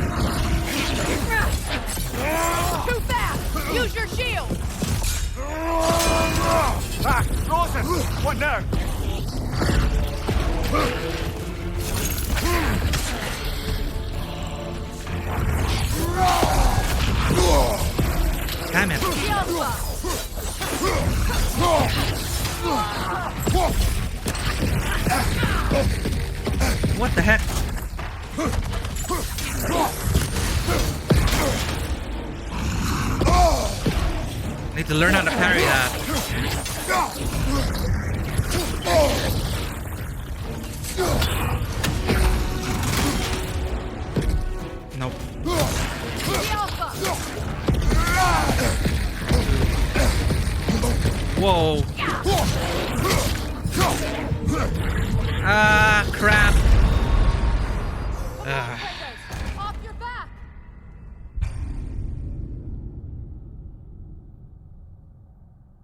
Too fast! Use your shield! Ah, Frozen! What now? Damn it. What the heck? Need to learn how to parry that. Nope. Whoa. Ah, crap. Off your back!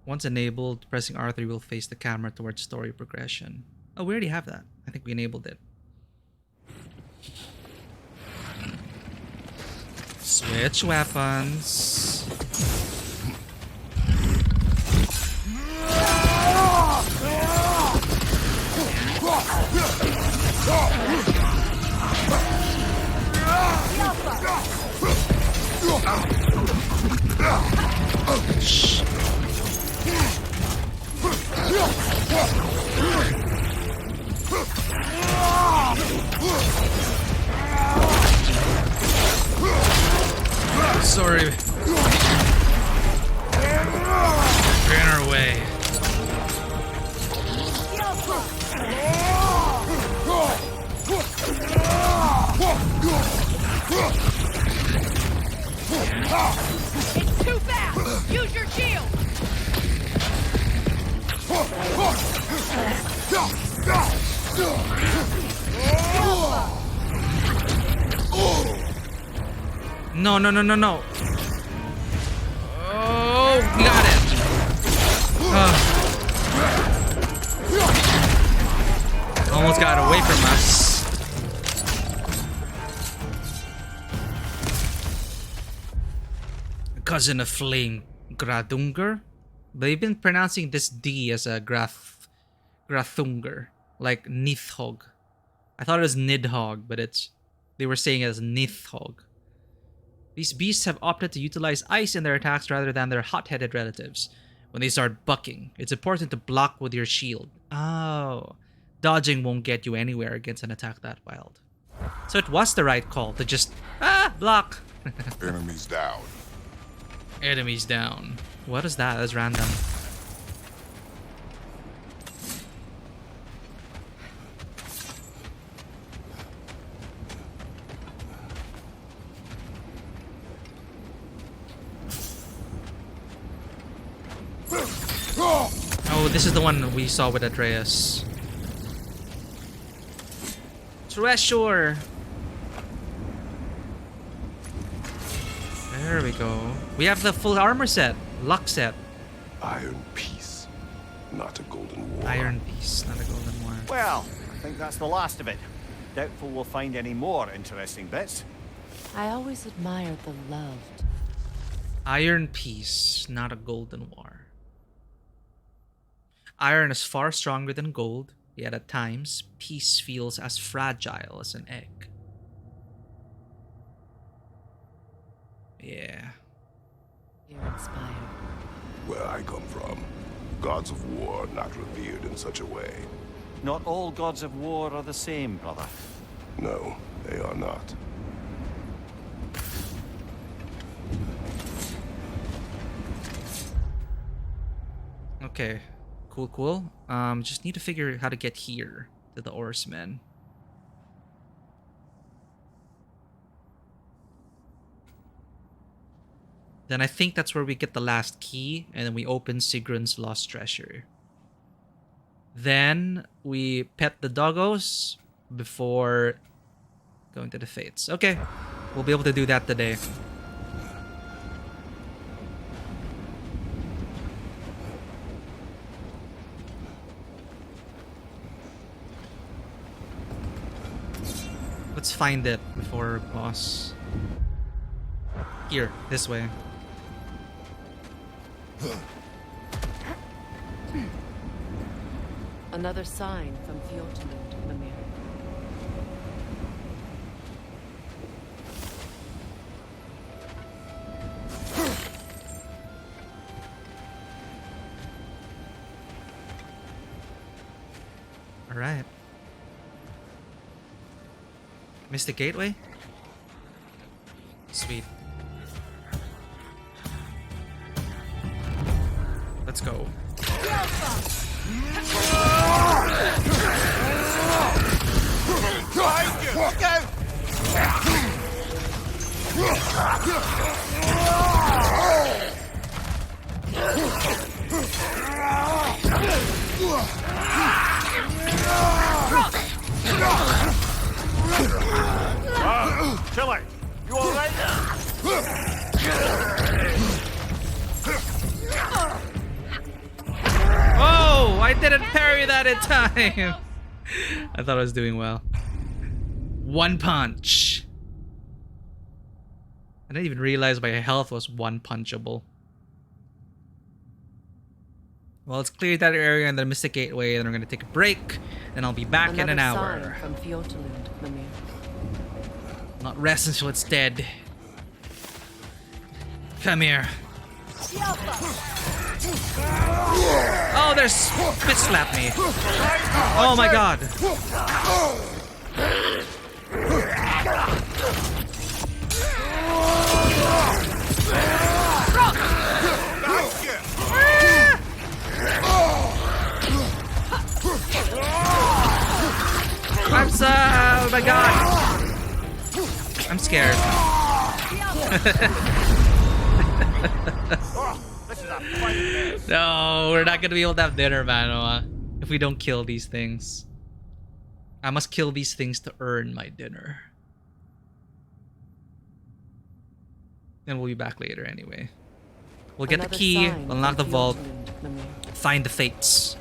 Once enabled, pressing R3 will face the camera towards story progression. Oh, we already have that. I think we enabled it. Switch weapons. Shh. Sorry. We're in our way. It's too fast! Use your shield! No, no, no, no, no. Oh, got it. Almost got away from us. Cousin of Flame, Gradungur? They've been pronouncing this D as a Grathungur, like Nithhog. I thought it was Nidhogg, but they were saying it as Nithhog. These beasts have opted to utilize ice in their attacks rather than their hot-headed relatives. When they start bucking, it's important to block with your shield. Oh, dodging won't get you anywhere against an attack that wild. So it was the right call to just, block. Enemies down. Enemies down. What is that? That's random. Oh, this is the one we saw with Atreus. Treasure! There we go. We have the full armor set. Luck set. Iron Peace, not a golden war. Iron Peace, not a golden war. Well, I think that's the last of it. Doubtful we'll find any more interesting bits. I always admired the loved. Iron Peace, not a golden war. Iron is far stronger than gold, yet at times, peace feels as fragile as an egg. Yeah. You're inspired. Where I come from, gods of war are not revered in such a way. Not all gods of war are the same, brother. No, they are not. Okay. Cool. Just need to figure how to get here to the Oarsmen. Then I think that's where we get the last key, and then we open Sigrun's lost treasure. Then we pet the doggos before going to the Fates. Okay, we'll be able to do that today. Let's find it before boss. Here, this way. Another sign from Fjordmund, Mimir. All right. Missed the gateway? Sweet. Let's go. Chili, you alright? Oh, I didn't parry that in time. I thought I was doing well. One punch. I didn't even realize my health was one punchable. Well, let's clear that area and then miss the gateway, and then we're gonna take a break, and I'll be back in an hour. Sign from Fjordmund, Mimir. Not rest until it's dead. Come here. Oh, there's spit slap me. Oh my god. Oh my god. I'm scared. No, we're not gonna be able to have dinner, man, if we don't kill these things. I must kill these things to earn my dinner. And we'll be back later anyway. We'll get the key, we'll unlock the vault, find the fates.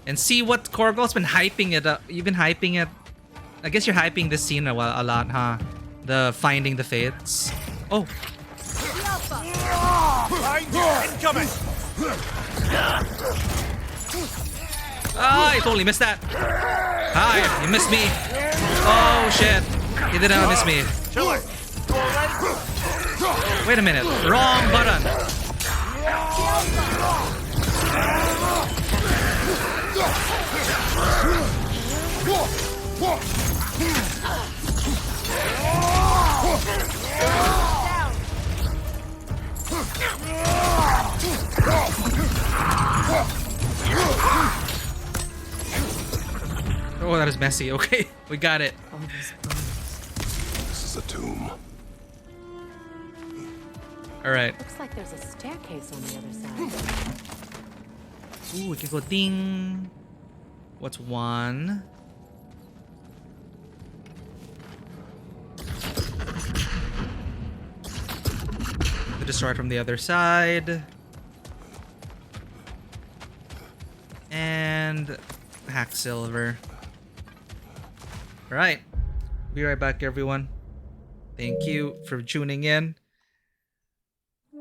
And see what Korgol's been hyping it up. You've been hyping it. I guess you're hyping this scene a lot, huh? The finding the fates. Oh. Incoming! Ah, I totally missed that. Hi, you missed me. Oh shit. You didn't miss me. Wait a minute. Wrong button. Oh, that is messy. Okay, we got it. This is a tomb. All right. Looks like there's a staircase on the other side. Ooh, we can go ding. What's one? To start from the other side. And hack silver. All right. Be right back, everyone. Thank you for tuning in.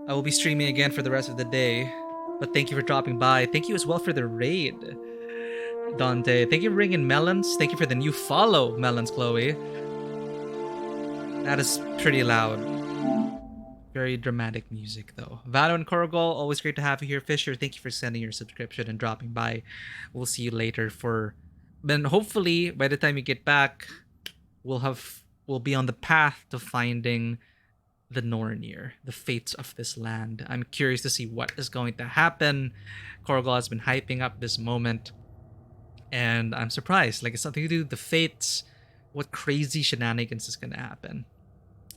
I will be streaming again for the rest of the day. But thank you for dropping by. Thank you as well for the raid, Dante. Thank you for bringing Melons. Thank you for the new follow, Melons Chloe. That is pretty loud. Very dramatic music, though. Valo and Korgol, always great to have you here. Fisher, thank you for sending your subscription and dropping by. We'll see you later for... Then hopefully, by the time you get back, we'll be on the path to finding the Nornir, the fates of this land. I'm curious to see what is going to happen. Korgol has been hyping up this moment, and I'm surprised. Like, it's something to do with the fates. What crazy shenanigans is going to happen?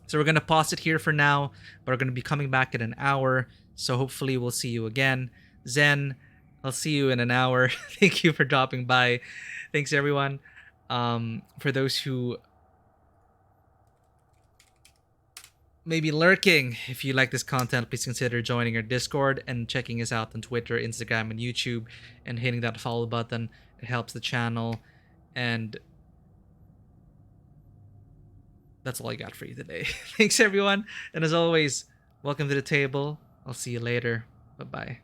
So we're going to pause it here for now, but we're going to be coming back in an hour. So hopefully we'll see you again. Zen, I'll see you in an hour. Thank you for dropping by. Thanks, everyone. For those who may be lurking, if you like this content, please consider joining our Discord and checking us out on Twitter, Instagram, and YouTube, and hitting that follow button. It helps the channel. And that's all I got for you today. Thanks, everyone. And as always, welcome to the table. I'll see you later. Bye-bye.